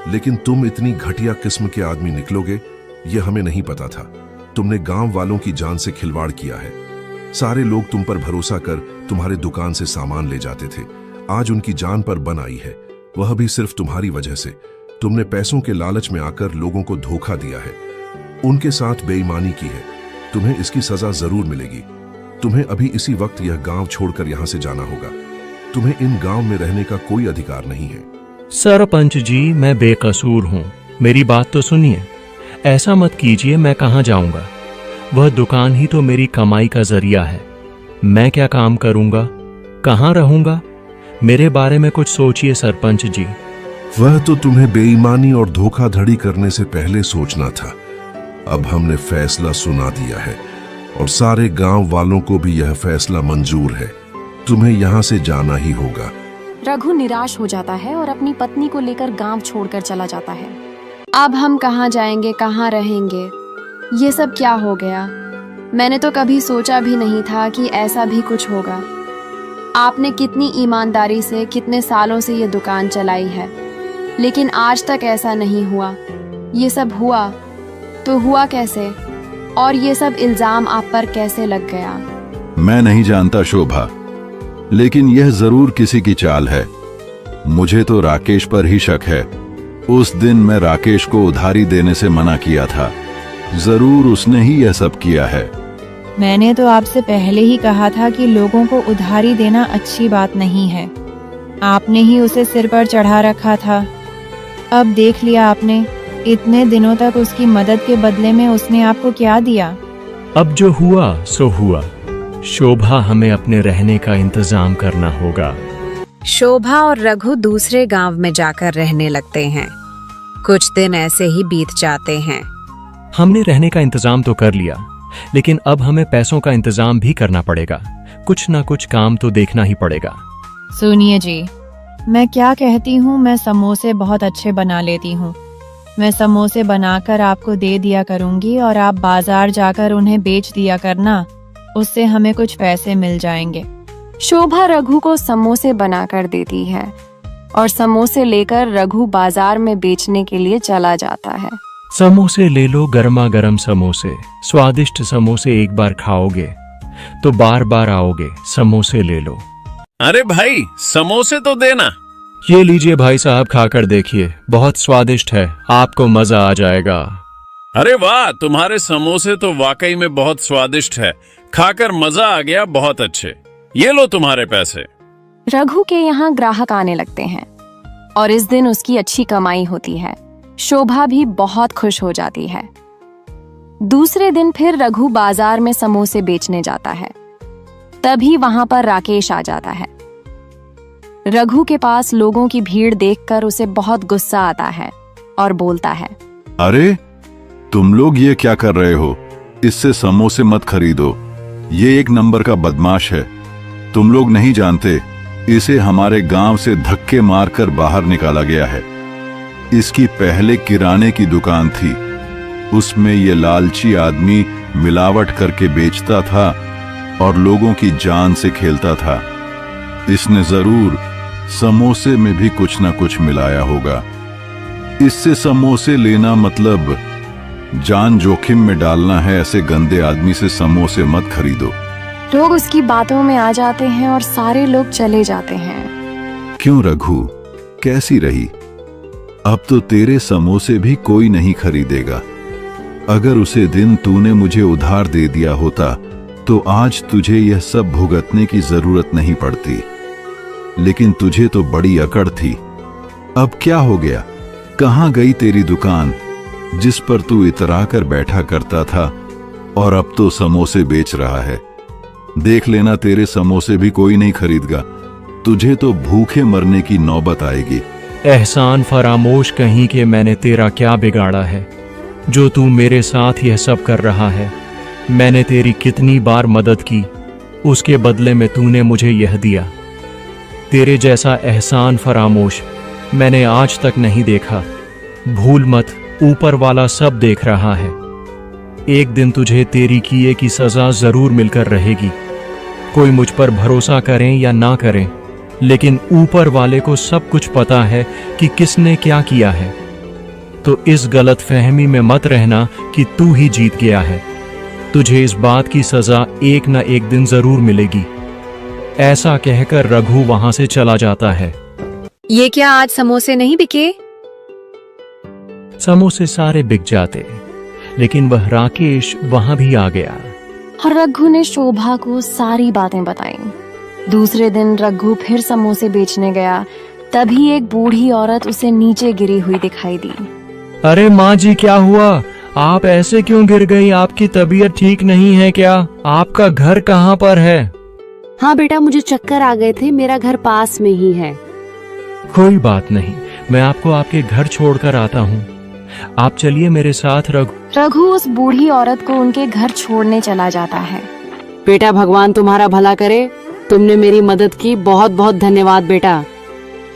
लेकिन तुम इतनी घटिया किस्म के आदमी निकलोगे, यह हमें नहीं पता था। तुमने गांव वालों की जान से खिलवाड़ किया है। सारे लोग तुम पर भरोसा कर तुम्हारे दुकान से सामान ले जाते थे। आज उनकी जान पर बन आई है, वह भी सिर्फ तुम्हारी वजह से। तुमने पैसों के लालच में आकर लोगों को धोखा दिया है, उनके साथ बेईमानी की है। तुम्हें इसकी सजा जरूर मिलेगी। तुम्हें अभी इसी वक्त यह गांव छोड़कर यहां से जाना होगा। तुम्हें इन गांव में रहने का कोई अधिकार नहीं है। सरपंच जी, मैं बेकसूर हूँ, मेरी बात तो सुनिए। ऐसा मत कीजिए, मैं कहाँ जाऊंगा? वह दुकान ही तो मेरी कमाई का जरिया है। मैं क्या काम करूंगा, कहाँ रहूंगा? मेरे बारे में कुछ सोचिए सरपंच जी। वह तो तुम्हें बेईमानी और धोखाधड़ी करने से पहले सोचना था। अब हमने फैसला सुना दिया है और सारे गांव वालों को भी यह फैसला मंजूर है। तुम्हें यहाँ से जाना ही होगा। रघु निराश हो जाता है और अपनी पत्नी को लेकर गांव छोड़कर चला जाता है। अब हम कहाँ जाएंगे, कहाँ रहेंगे? ये सब क्या हो गया? मैंने तो कभी सोचा भी नहीं था कि ऐसा भी कुछ होगा। आपने कितनी ईमानदारी से कितने सालों से ये दुकान चलाई है, लेकिन आज तक ऐसा नहीं हुआ। ये सब हुआ तो हुआ कैसे? और ये सब इल्जाम आप पर कैसे लग गया? मैं नहीं जानता शोभा, लेकिन यह जरूर किसी की चाल है। मुझे तो राकेश पर ही शक है। उस दिन मैं राकेश को उधारी देने से मना किया था। जरूर उसने ही यह सब किया है। मैंने तो आपसे पहले ही कहा था कि लोगों को उधारी देना अच्छी बात नहीं है। आपने ही उसे सिर पर चढ़ा रखा था। अब देख लिया आपने, इतने दिनों तक उसकी मदद के बदले में उसने आपको क्या दिया? अब जो हुआ सो हुआ। शोभा, हमें अपने रहने का इंतजाम करना होगा। शोभा और रघु दूसरे गांव में जाकर रहने लगते हैं। कुछ दिन ऐसे ही बीत जाते हैं। हमने रहने का इंतजाम तो कर लिया, लेकिन अब हमें पैसों का इंतजाम भी करना पड़ेगा। कुछ ना कुछ काम तो देखना ही पड़ेगा। सुनिए जी, मैं क्या कहती हूँ, मैं समोसे बहुत अच्छे बना लेती हूँ। मैं समोसे बनाकर आपको दे दिया करूँगी और आप बाजार जाकर उन्हें बेच दिया करना। उससे हमें कुछ पैसे मिल जाएंगे। शोभा रघु को समोसे बनाकर देती है और समोसे लेकर रघु बाजार में बेचने के लिए चला जाता है। समोसे ले लो, गर्मा गर्म समोसे, स्वादिष्ट समोसे। एक बार खाओगे तो बार बार आओगे। समोसे ले लो। अरे भाई, समोसे तो देना। ये लीजिए भाई साहब, खाकर देखिए, बहुत स्वादिष्ट है, आपको मजा आ जाएगा। अरे वाह, तुम्हारे समोसे तो वाकई में बहुत स्वादिष्ट है। खाकर मजा आ गया, बहुत अच्छे। ये लो तुम्हारे पैसे। रघु के यहाँ ग्राहक आने लगते हैं और इस दिन उसकी अच्छी कमाई होती है। शोभा भी बहुत खुश हो जाती है। दूसरे दिन फिर रघु बाजार में समोसे बेचने जाता है। तभी वहां पर राकेश आ जाता है। रघु के पास लोगों की भीड़ देखकर उसे बहुत गुस्सा आता है और बोलता है, अरे तुम लोग ये क्या कर रहे हो? इससे समोसे मत खरीदो। ये एक नंबर का बदमाश है। तुम लोग नहीं जानते, इसे हमारे गांव से धक्के मारकर बाहर निकाला गया है। इसकी पहले किराने की दुकान थी, उसमें ये लालची आदमी मिलावट करके बेचता था और लोगों की जान से खेलता था। इसने जरूर समोसे में भी कुछ ना कुछ मिलाया होगा। इससे समोसे लेना मतलब जान जोखिम में डालना है। ऐसे गंदे आदमी से समोसे मत खरीदो। लोग उसकी बातों में आ जाते हैं और सारे लोग चले जाते हैं। क्यों रघु, कैसी रही? अब तो तेरे समोसे भी कोई नहीं खरीदेगा। अगर उसे दिन तूने मुझे उधार दे दिया होता तो आज तुझे यह सब भुगतने की जरूरत नहीं पड़ती। लेकिन तुझे तो बड़ी अकड़ थी। अब क्या हो गया? कहां गई तेरी दुकान जिस पर तू इतरा कर बैठा करता था और अब तो समोसे बेच रहा है? देख लेना, तेरे समोसे भी कोई नहीं खरीदेगा। तुझे तो भूखे मरने की नौबत आएगी। एहसान फरामोश कहीं के, मैंने तेरा क्या बिगाड़ा है जो तू मेरे साथ यह सब कर रहा है? मैंने तेरी कितनी बार मदद की, उसके बदले में तूने मुझे यह दिया। तेरे जैसा एहसान फरामोश मैंने आज तक नहीं देखा। भूल मत, ऊपर वाला सब देख रहा है। एक दिन तुझे तेरी किए की सजा जरूर मिलकर रहेगी। कोई मुझ पर भरोसा करें या ना करें, लेकिन ऊपर वाले को सब कुछ पता है कि किसने क्या किया है। तो इस गलत फहमी में मत रहना कि तू ही जीत गया है। तुझे इस बात की सजा एक न एक दिन जरूर मिलेगी। ऐसा कहकर रघु वहां से चला जाता है। ये क्या आज समोसे नहीं बिके? समोसे सारे बिक जाते, लेकिन वह राकेश वहां भी आ गया। और रघु ने शोभा को सारी बातें बताई। दूसरे दिन रघु फिर समोसे बेचने गया, तभी एक बूढ़ी औरत उसे नीचे गिरी हुई दिखाई दी। अरे माँ जी, क्या हुआ? आप ऐसे क्यों गिर गई? आपकी तबीयत ठीक नहीं है क्या? आपका घर कहाँ पर है? हाँ बेटा, मुझे चक्कर आ गए थे, मेरा घर पास में ही है। कोई बात नहीं, मैं आपको आपके घर छोड़कर आता हूँ। आप चलिए मेरे साथ। रघु उस बूढ़ी औरत को उनके घर छोड़ने चला जाता है। बेटा, भगवान तुम्हारा भला करे, तुमने मेरी मदद की, बहुत बहुत धन्यवाद बेटा।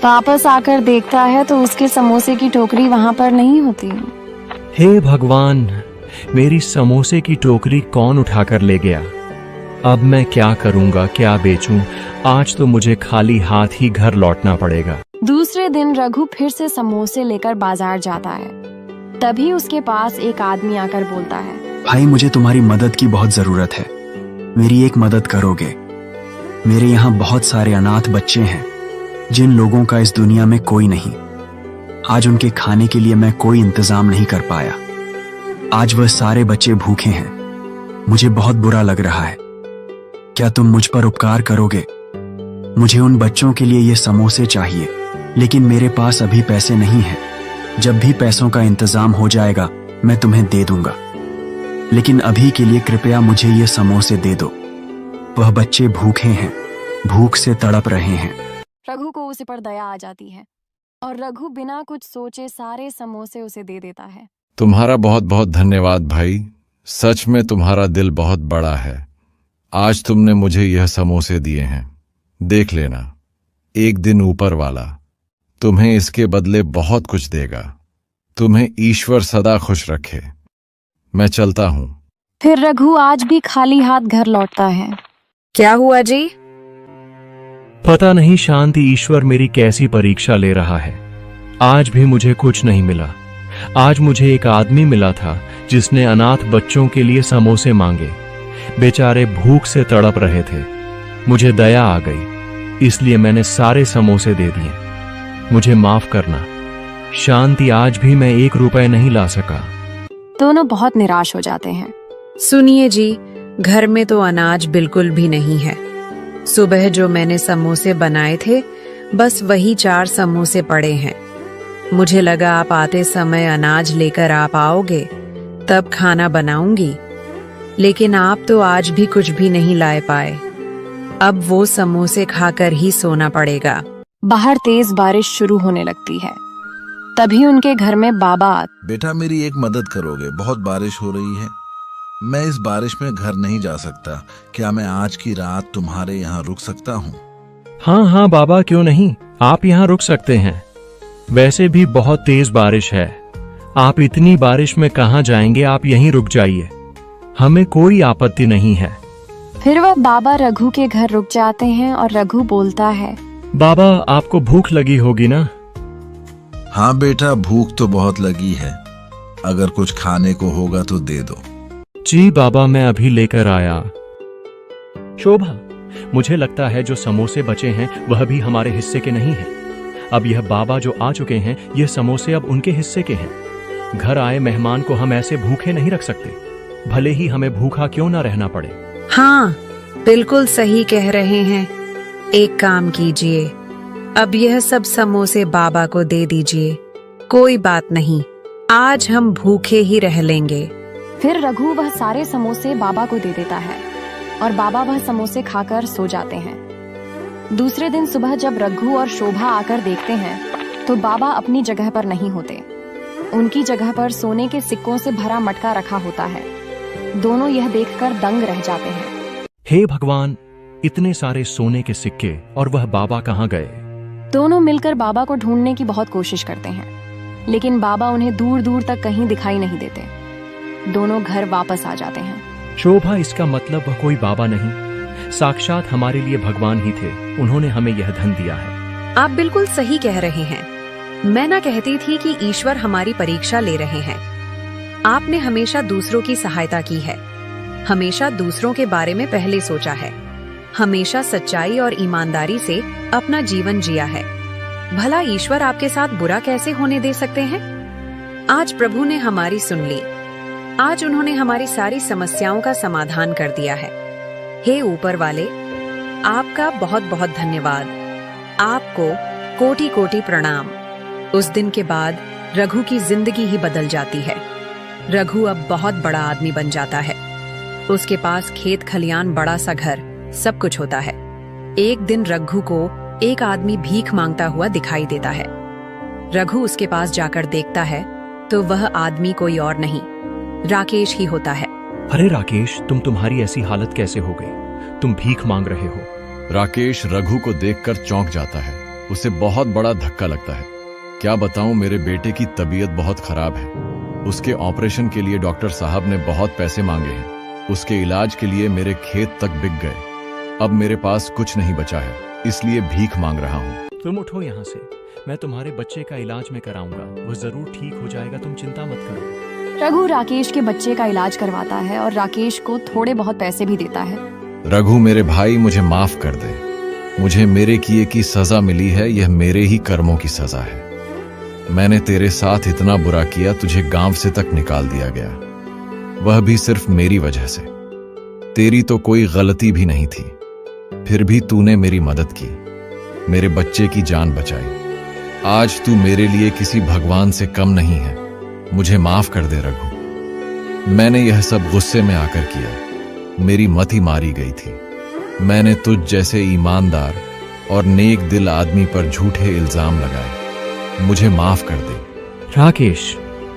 वापस आकर देखता है तो उसके समोसे की टोकरी वहाँ पर नहीं होती। हे भगवान, मेरी समोसे की टोकरी कौन उठाकर ले गया? अब मैं क्या करूँगा, क्या बेचूं? आज तो मुझे खाली हाथ ही घर लौटना पड़ेगा। दूसरे दिन रघु फिर से समोसे लेकर बाजार जाता है। तभी उसके पास एक आदमी आकर बोलता है, भाई, मुझे तुम्हारी मदद की बहुत जरूरत है। मेरी एक मदद करोगे? मेरे यहाँ बहुत सारे अनाथ बच्चे हैं जिन लोगों का इस दुनिया में कोई नहीं। आज उनके खाने के लिए मैं कोई इंतजाम नहीं कर पाया। आज वह सारे बच्चे भूखे हैं। मुझे बहुत बुरा लग रहा है। क्या तुम मुझ पर उपकार करोगे? मुझे उन बच्चों के लिए ये समोसे चाहिए, लेकिन मेरे पास अभी पैसे नहीं हैं। जब भी पैसों का इंतजाम हो जाएगा मैं तुम्हें दे दूंगा, लेकिन अभी के लिए कृपया मुझे ये समोसे दे दो। वह बच्चे भूखे हैं, भूख से तड़प रहे हैं। रघु को उस पर दया आ जाती है और रघु बिना कुछ सोचे सारे समोसे उसे दे देता है। तुम्हारा बहुत बहुत धन्यवाद भाई, सच में तुम्हारा दिल बहुत बड़ा है। आज तुमने मुझे यह समोसे दिए हैं, देख लेना, एक दिन ऊपर वाला तुम्हें इसके बदले बहुत कुछ देगा। तुम्हें ईश्वर सदा खुश रखे। मैं चलता हूँ। फिर रघु आज भी खाली हाथ घर लौटता है। क्या हुआ जी? पता नहीं शांति ईश्वर मेरी कैसी परीक्षा ले रहा है। आज भी मुझे कुछ नहीं मिला। आज मुझे एक आदमी मिला था जिसने अनाथ बच्चों के लिए समोसे मांगे। बेचारे भूख से तड़प रहे थे। मुझे दया आ गई, इसलिए मैंने सारे समोसे दे दिए। मुझे माफ करना शांति, आज भी मैं 1 रुपए नहीं ला सका। दोनों बहुत निराश हो जाते हैं। सुनिए जी, घर में तो अनाज बिल्कुल भी नहीं है। सुबह जो मैंने समोसे बनाए थे, बस वही 4 समोसे पड़े हैं। मुझे लगा आप आते समय अनाज लेकर आप आओगे, तब खाना बनाऊंगी, लेकिन आप तो आज भी कुछ भी नहीं लाए पाए। अब वो समोसे खाकर ही सोना पड़ेगा। बाहर तेज बारिश शुरू होने लगती है। तभी उनके घर में बाबा। बेटा, मेरी एक मदद करोगे? बहुत बारिश हो रही है, मैं इस बारिश में घर नहीं जा सकता। क्या मैं आज की रात तुम्हारे यहाँ रुक सकता हूँ? हाँ हाँ बाबा, क्यों नहीं, आप यहाँ रुक सकते हैं। वैसे भी बहुत तेज बारिश है, आप इतनी बारिश में कहाँ जाएंगे? आप यहीं रुक जाइए, हमें कोई आपत्ति नहीं है। फिर वह बाबा रघु के घर रुक जाते हैं और रघु बोलता है, बाबा, आपको भूख लगी होगी ना? हाँ बेटा, भूख तो बहुत लगी है। अगर कुछ खाने को होगा तो दे दो। जी बाबा, मैं अभी लेकर आया। शोभा, मुझे लगता है जो समोसे बचे हैं वह भी हमारे हिस्से के नहीं हैं। अब यह बाबा जो आ चुके हैं, ये समोसे अब उनके हिस्से के हैं। घर आए मेहमान को हम ऐसे भूखे नहीं रख सकते, भले ही हमें भूखा क्यों ना रहना पड़े। हाँ, बिल्कुल सही कह रहे हैं। एक काम कीजिए, अब यह सब समोसे बाबा को दे दीजिए। कोई बात नहीं, आज हम भूखे ही रह लेंगे। फिर रघु वह सारे समोसे बाबा को दे देता है और बाबा वह समोसे खाकर सो जाते हैं। दूसरे दिन सुबह जब रघु और शोभा आकर देखते हैं तो बाबा अपनी जगह पर नहीं होते। उनकी जगह पर सोने के सिक्कों से भरा मटका रखा होता है। दोनों यह देखकर दंग रह जाते हैं। हे भगवान, इतने सारे सोने के सिक्के, और वह बाबा कहाँ गए? दोनों मिलकर बाबा को ढूंढने की बहुत कोशिश करते हैं, लेकिन बाबा उन्हें दूर दूर तक कहीं दिखाई नहीं देते। दोनों घर वापस आ जाते हैं। शोभा, इसका मतलब वह कोई बाबा नहीं, साक्षात हमारे लिए भगवान ही थे। उन्होंने हमें यह धन दिया है। आप बिल्कुल सही कह रहे हैं। मैं ना कहती थी कि ईश्वर हमारी परीक्षा ले रहे हैं। आपने हमेशा दूसरों की सहायता की है, हमेशा दूसरों के बारे में पहले सोचा है, हमेशा सच्चाई और ईमानदारी से अपना जीवन जिया है। भला ईश्वर आपके साथ बुरा कैसे होने दे सकते हैं? आज प्रभु ने हमारी सुन ली। आज उन्होंने हमारी सारी समस्याओं का समाधान कर दिया है। हे ऊपर वाले, आपका बहुत बहुत धन्यवाद। आपको कोटि कोटि प्रणाम। उस दिन के बाद रघु की जिंदगी ही बदल जाती है। रघु अब बहुत बड़ा आदमी बन जाता है। उसके पास खेत खलियान, बड़ा सा घर, सब कुछ होता है। एक दिन रघु को एक आदमी भीख मांगता हुआ दिखाई देता है। रघु उसके पास जाकर देखता है तो वह आदमी कोई और नहीं, राकेश ही होता है। अरे राकेश, तुम्हारी ऐसी हालत कैसे हो गई? तुम भीख मांग रहे हो। राकेश रघु को देखकर चौंक जाता है। उसे बहुत बड़ा धक्का लगता है। क्या बताऊं, मेरे बेटे की तबीयत बहुत खराब है। उसके ऑपरेशन के लिए डॉक्टर साहब ने बहुत पैसे मांगे हैं। उसके इलाज के लिए मेरे खेत तक बिक गए। अब मेरे पास कुछ नहीं बचा है, इसलिए भीख मांग रहा हूँ। तुम उठो यहाँ से, मैं तुम्हारे बच्चे का इलाज में कराऊंगा। वो जरूर ठीक हो जाएगा, तुम चिंता मत करो। रघु राकेश के बच्चे का इलाज करवाता है और राकेश को थोड़े बहुत पैसे भी देता है। रघु मेरे भाई, मुझे माफ कर दे। मुझे मेरे किए की सजा मिली है, यह मेरे ही कर्मों की सजा है। मैंने तेरे साथ इतना बुरा किया, तुझे गांव से तक निकाल दिया गया, वह भी सिर्फ मेरी वजह से। तेरी तो कोई गलती भी नहीं थी, फिर भी तूने मेरी मदद की, मेरे बच्चे की जान बचाई। आज तू मेरे लिए किसी भगवान से कम नहीं है। मुझे माफ कर दे रघु। मैंने यह सब गुस्से में आकर किया। मेरी मति मारी गई थी। मैंने तुझ जैसे ईमानदार और नेक दिल आदमी पर झूठे इल्जाम लगाए। मुझे माफ कर दे। राकेश,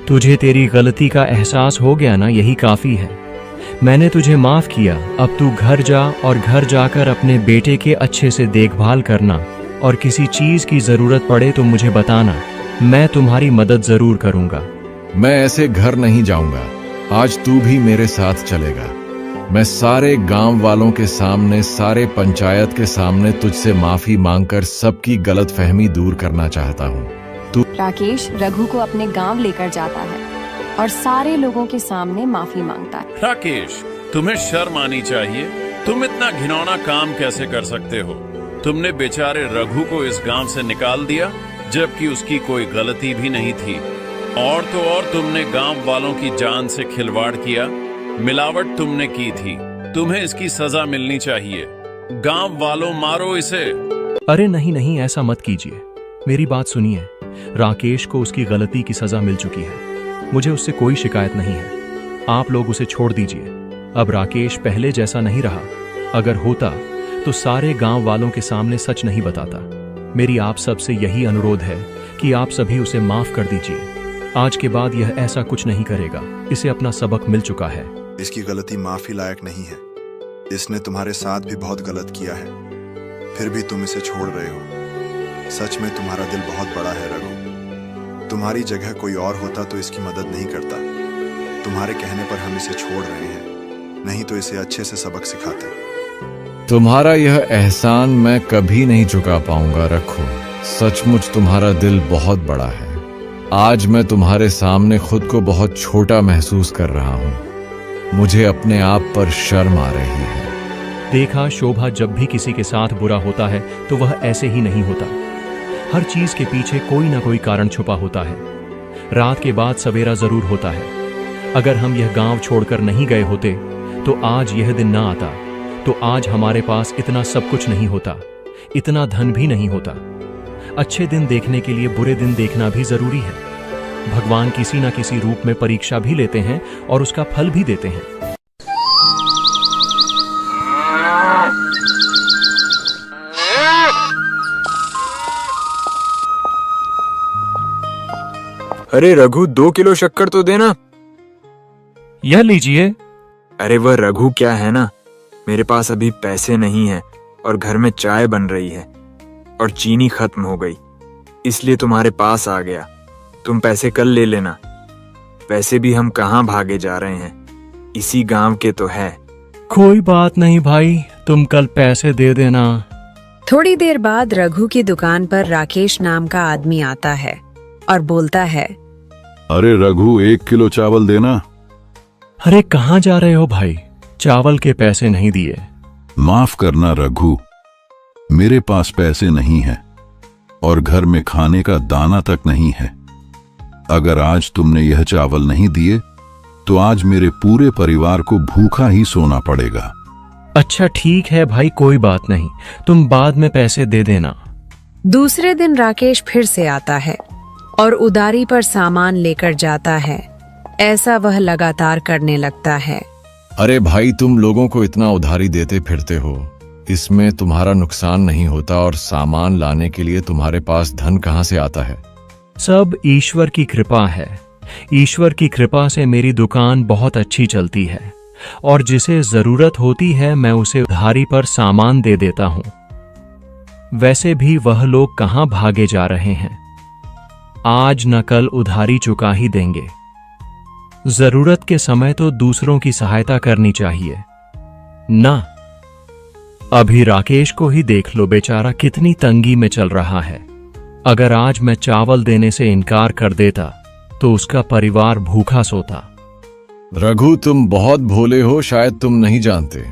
तुझे तेरी गलती का एहसास हो गया ना, यही काफी है। मैंने तुझे माफ किया। अब तू घर जा और घर जाकर अपने बेटे के अच्छे से देखभाल करना, और किसी चीज की जरूरत पड़े तो मुझे बताना। मैं तुम्हारी मदद जरूर करूंगा। मैं ऐसे घर नहीं जाऊंगा। आज तू भी मेरे साथ चलेगा। मैं सारे गांव वालों के सामने, सारे पंचायत के सामने तुझसे माफी मांगकर सबकी गलतफहमी दूर करना चाहता हूँ। तू राकेश रघु को अपने गांव लेकर जाता है और सारे लोगों के सामने माफी मांगता है। राकेश, तुम्हें शर्म आनी चाहिए। तुम इतना घिनौना काम कैसे कर सकते हो? तुमने बेचारे रघु को इस गांव से निकाल दिया, जबकि उसकी कोई गलती भी नहीं थी। और तो और तुमने गांव वालों की जान से खिलवाड़ किया, मिलावट तुमने की थी। तुम्हें इसकी सजा मिलनी चाहिए। गांव वालों, मारो इसे। अरे नहीं नहीं, ऐसा मत कीजिए। मेरी बात सुनिए। राकेश को उसकी गलती की सजा मिल चुकी है। मुझे उससे कोई शिकायत नहीं है। आप लोग उसे छोड़ दीजिए। अब राकेश पहले जैसा नहीं रहा। अगर होता तो सारे गांव वालों के सामने सच नहीं बताता। मेरी आप सबसे यही अनुरोध है कि आप सभी उसे माफ कर दीजिए। आज के बाद यह ऐसा कुछ नहीं करेगा। इसे अपना सबक मिल चुका है। इसकी गलती माफी लायक नहीं है। इसने तुम्हारे साथ भी बहुत गलत किया है, फिर भी तुम इसे छोड़ रहे हो। सच में तुम्हारा दिल बहुत बड़ा है रघु। तुम्हारी जगह कोई और होता तो इसकी मदद नहीं करता। तुम्हारे कहने पर हम इसे छोड़ रहे हैं, नहीं तो इसे अच्छे से सबक सिखाते। तुम्हारा यह एहसान मैं कभी नहीं चुका पाऊंगा रघु। सचमुच तुम्हारा दिल बहुत बड़ा है। आज मैं तुम्हारे सामने खुद को बहुत छोटा महसूस कर रहा हूं। मुझे अपने आप पर शर्म आ रही है। देखा, शोभा, जब भी किसी के साथ बुरा होता है तो वह ऐसे ही नहीं होता। हर चीज के पीछे कोई ना कोई कारण छुपा होता है। रात के बाद सवेरा जरूर होता है। अगर हम यह गांव छोड़कर नहीं गए होते तो आज यह दिन ना आता। तो आज हमारे पास इतना सब कुछ नहीं होता, इतना धन भी नहीं होता। अच्छे दिन देखने के लिए बुरे दिन देखना भी जरूरी है। भगवान किसी न किसी रूप में परीक्षा भी लेते हैं और उसका फल भी देते हैं। अरे रघु, 2 किलो शक्कर तो देना। यह लीजिए। अरे वह रघु क्या है ना, मेरे पास अभी पैसे नहीं है और घर में चाय बन रही है और चीनी खत्म हो गई, इसलिए तुम्हारे पास आ गया। तुम पैसे कल ले लेना। वैसे भी हम कहाँ भागे जा रहे हैं, इसी गांव के तो है। कोई बात नहीं भाई, तुम कल पैसे दे देना। थोड़ी देर बाद रघु की दुकान पर राकेश नाम का आदमी आता है और बोलता है, अरे रघु, 1 किलो चावल देना। अरे कहाँ जा रहे हो भाई? चावल के पैसे नहीं दिए। माफ करना रघु, मेरे पास पैसे नहीं है और घर में खाने का दाना तक नहीं है। अगर आज तुमने यह चावल नहीं दिए तो आज मेरे पूरे परिवार को भूखा ही सोना पड़ेगा। अच्छा ठीक है भाई, कोई बात नहीं, तुम बाद में पैसे दे देना। दूसरे दिन राकेश फिर से आता है और उधारी पर सामान लेकर जाता है। ऐसा वह लगातार करने लगता है। अरे भाई, तुम लोगों को इतना उधारी देते फिरते हो, इसमें तुम्हारा नुकसान नहीं होता और सामान लाने के लिए तुम्हारे पास धन कहां से आता है? सब ईश्वर की कृपा है। ईश्वर की कृपा से मेरी दुकान बहुत अच्छी चलती है और जिसे जरूरत होती है मैं उसे उधारी पर सामान दे देता हूं। वैसे भी वह लोग कहां भागे जा रहे हैं, आज न कल उधारी चुका ही देंगे। जरूरत के समय तो दूसरों की सहायता करनी चाहिए ना। अभी राकेश को ही देख लो, बेचारा कितनी तंगी में चल रहा है। अगर आज मैं चावल देने से इनकार कर देता तो उसका परिवार भूखा सोता। रघु, तुम बहुत भोले हो, शायद तुम नहीं जानते।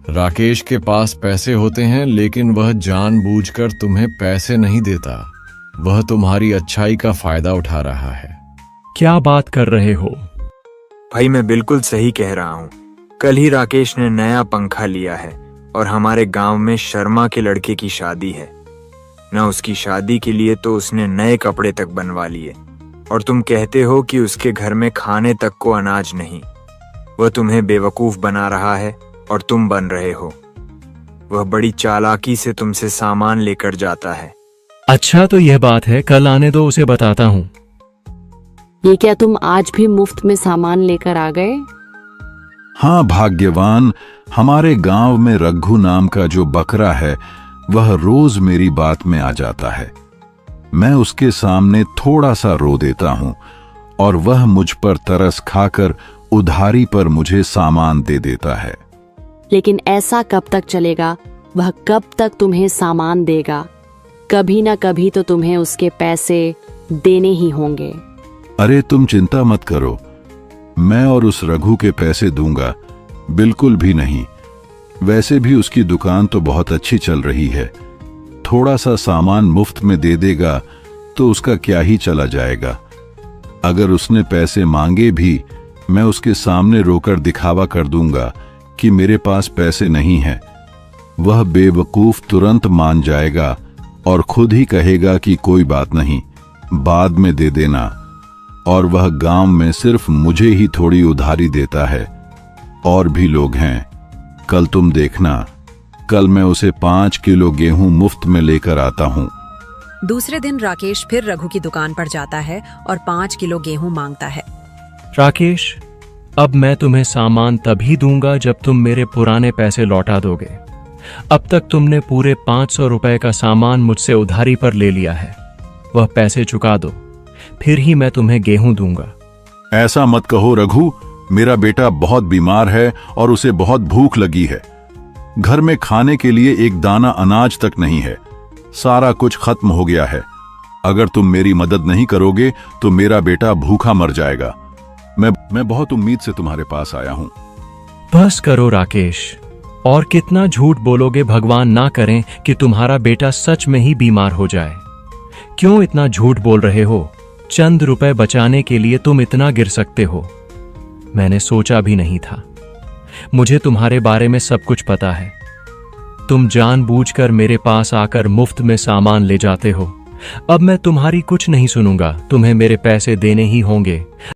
राकेश के पास पैसे होते हैं लेकिन वह जानबूझकर तुम्हें पैसे नहीं देता। वह तुम्हारी अच्छाई का फायदा उठा रहा है। क्या बात कर रहे हो? भाई मैं बिल्कुल सही कह रहा हूँ। कल ही राकेश ने नया पंखा लिया है और हमारे गांव में शर्मा के लड़के की शादी है। न उसकी शादी के लिए तो उसने नए कपड़े तक बनवा लिए और तुम कहते हो कि उसके घर में खाने तक को अनाज नहीं। वह तुम्हें बेवकूफ बना रहा है और तुम बन रहे हो। वह बड़ी चालाकी से तुमसे सामान लेकर जाता है। अच्छा तो यह बात है, कल आने दो, उसे बताता हूँ। ये क्या तुम आज भी मुफ्त में सामान लेकर आ गए? हाँ भाग्यवान, हमारे गांव में रघु नाम का जो बकरा है वह रोज मेरी बात में आ जाता है। मैं उसके सामने थोड़ा सा रो देता हूं और वह मुझ पर तरस खाकर उधारी पर मुझे सामान दे देता है। लेकिन ऐसा कब तक चलेगा? वह कब तक तुम्हें सामान देगा? कभी ना कभी तो तुम्हें उसके पैसे देने ही होंगे। अरे तुम चिंता मत करो, मैं और उस रघु के पैसे दूंगा, बिल्कुल भी नहीं। वैसे भी उसकी दुकान तो बहुत अच्छी चल रही है। थोड़ा सा सामान मुफ्त में दे देगा तो उसका क्या ही चला जाएगा। अगर उसने पैसे मांगे भी मैं उसके सामने रोकर दिखावा कर दूंगा कि मेरे पास पैसे नहीं हैं। वह बेवकूफ तुरंत मान जाएगा और खुद ही कहेगा कि कोई बात नहीं, बाद में दे देना। और वह गांव में सिर्फ मुझे ही थोड़ी उधारी देता है। और भी लोग हैं, कल तुम देखना, कल मैं उसे 5 किलो गेहूं मुफ्त में लेकर आता हूं। दूसरे दिन राकेश फिर रघु की दुकान पर जाता है और 5 किलो गेहूं मांगता है। राकेश, अब मैं तुम्हें सामान तभी दूंगा जब तुम मेरे पुराने पैसे लौटा दोगे। अब तक तुमने पूरे 500 रुपए का सामान मुझसे उधारी पर ले लिया है। वह पैसे चुका दो, फिर ही मैं तुम्हें गेहूं दूंगा। ऐसा मत कहो रघु, मेरा बेटा बहुत बीमार है और उसे बहुत भूख लगी है। घर में खाने के लिए एक दाना अनाज तक नहीं है, सारा कुछ खत्म हो गया है। अगर तुम मेरी मदद नहीं करोगे तो मेरा बेटा भूखा मर जाएगा। मैं बहुत उम्मीद से तुम्हारे पास आया हूं। बस करो राकेश, और कितना झूठ बोलोगे? भगवान ना करें कि तुम्हारा बेटा सच में ही बीमार हो जाए। क्यों इतना झूठ बोल रहे हो? चंद रुपए बचाने के लिए तुम इतना गिर सकते हो? मैंने सोचा भी नहीं था। मुझे तुम्हारे बारे में सब कुछ पता है। तुम जानबूझकर मेरे पास आकर मुफ्त में सामान ले जाते हो। अब मैं तुम्हारी कुछ नहीं सुनूंगा, तुम्हें मेरे पैसे देने ही होंगे।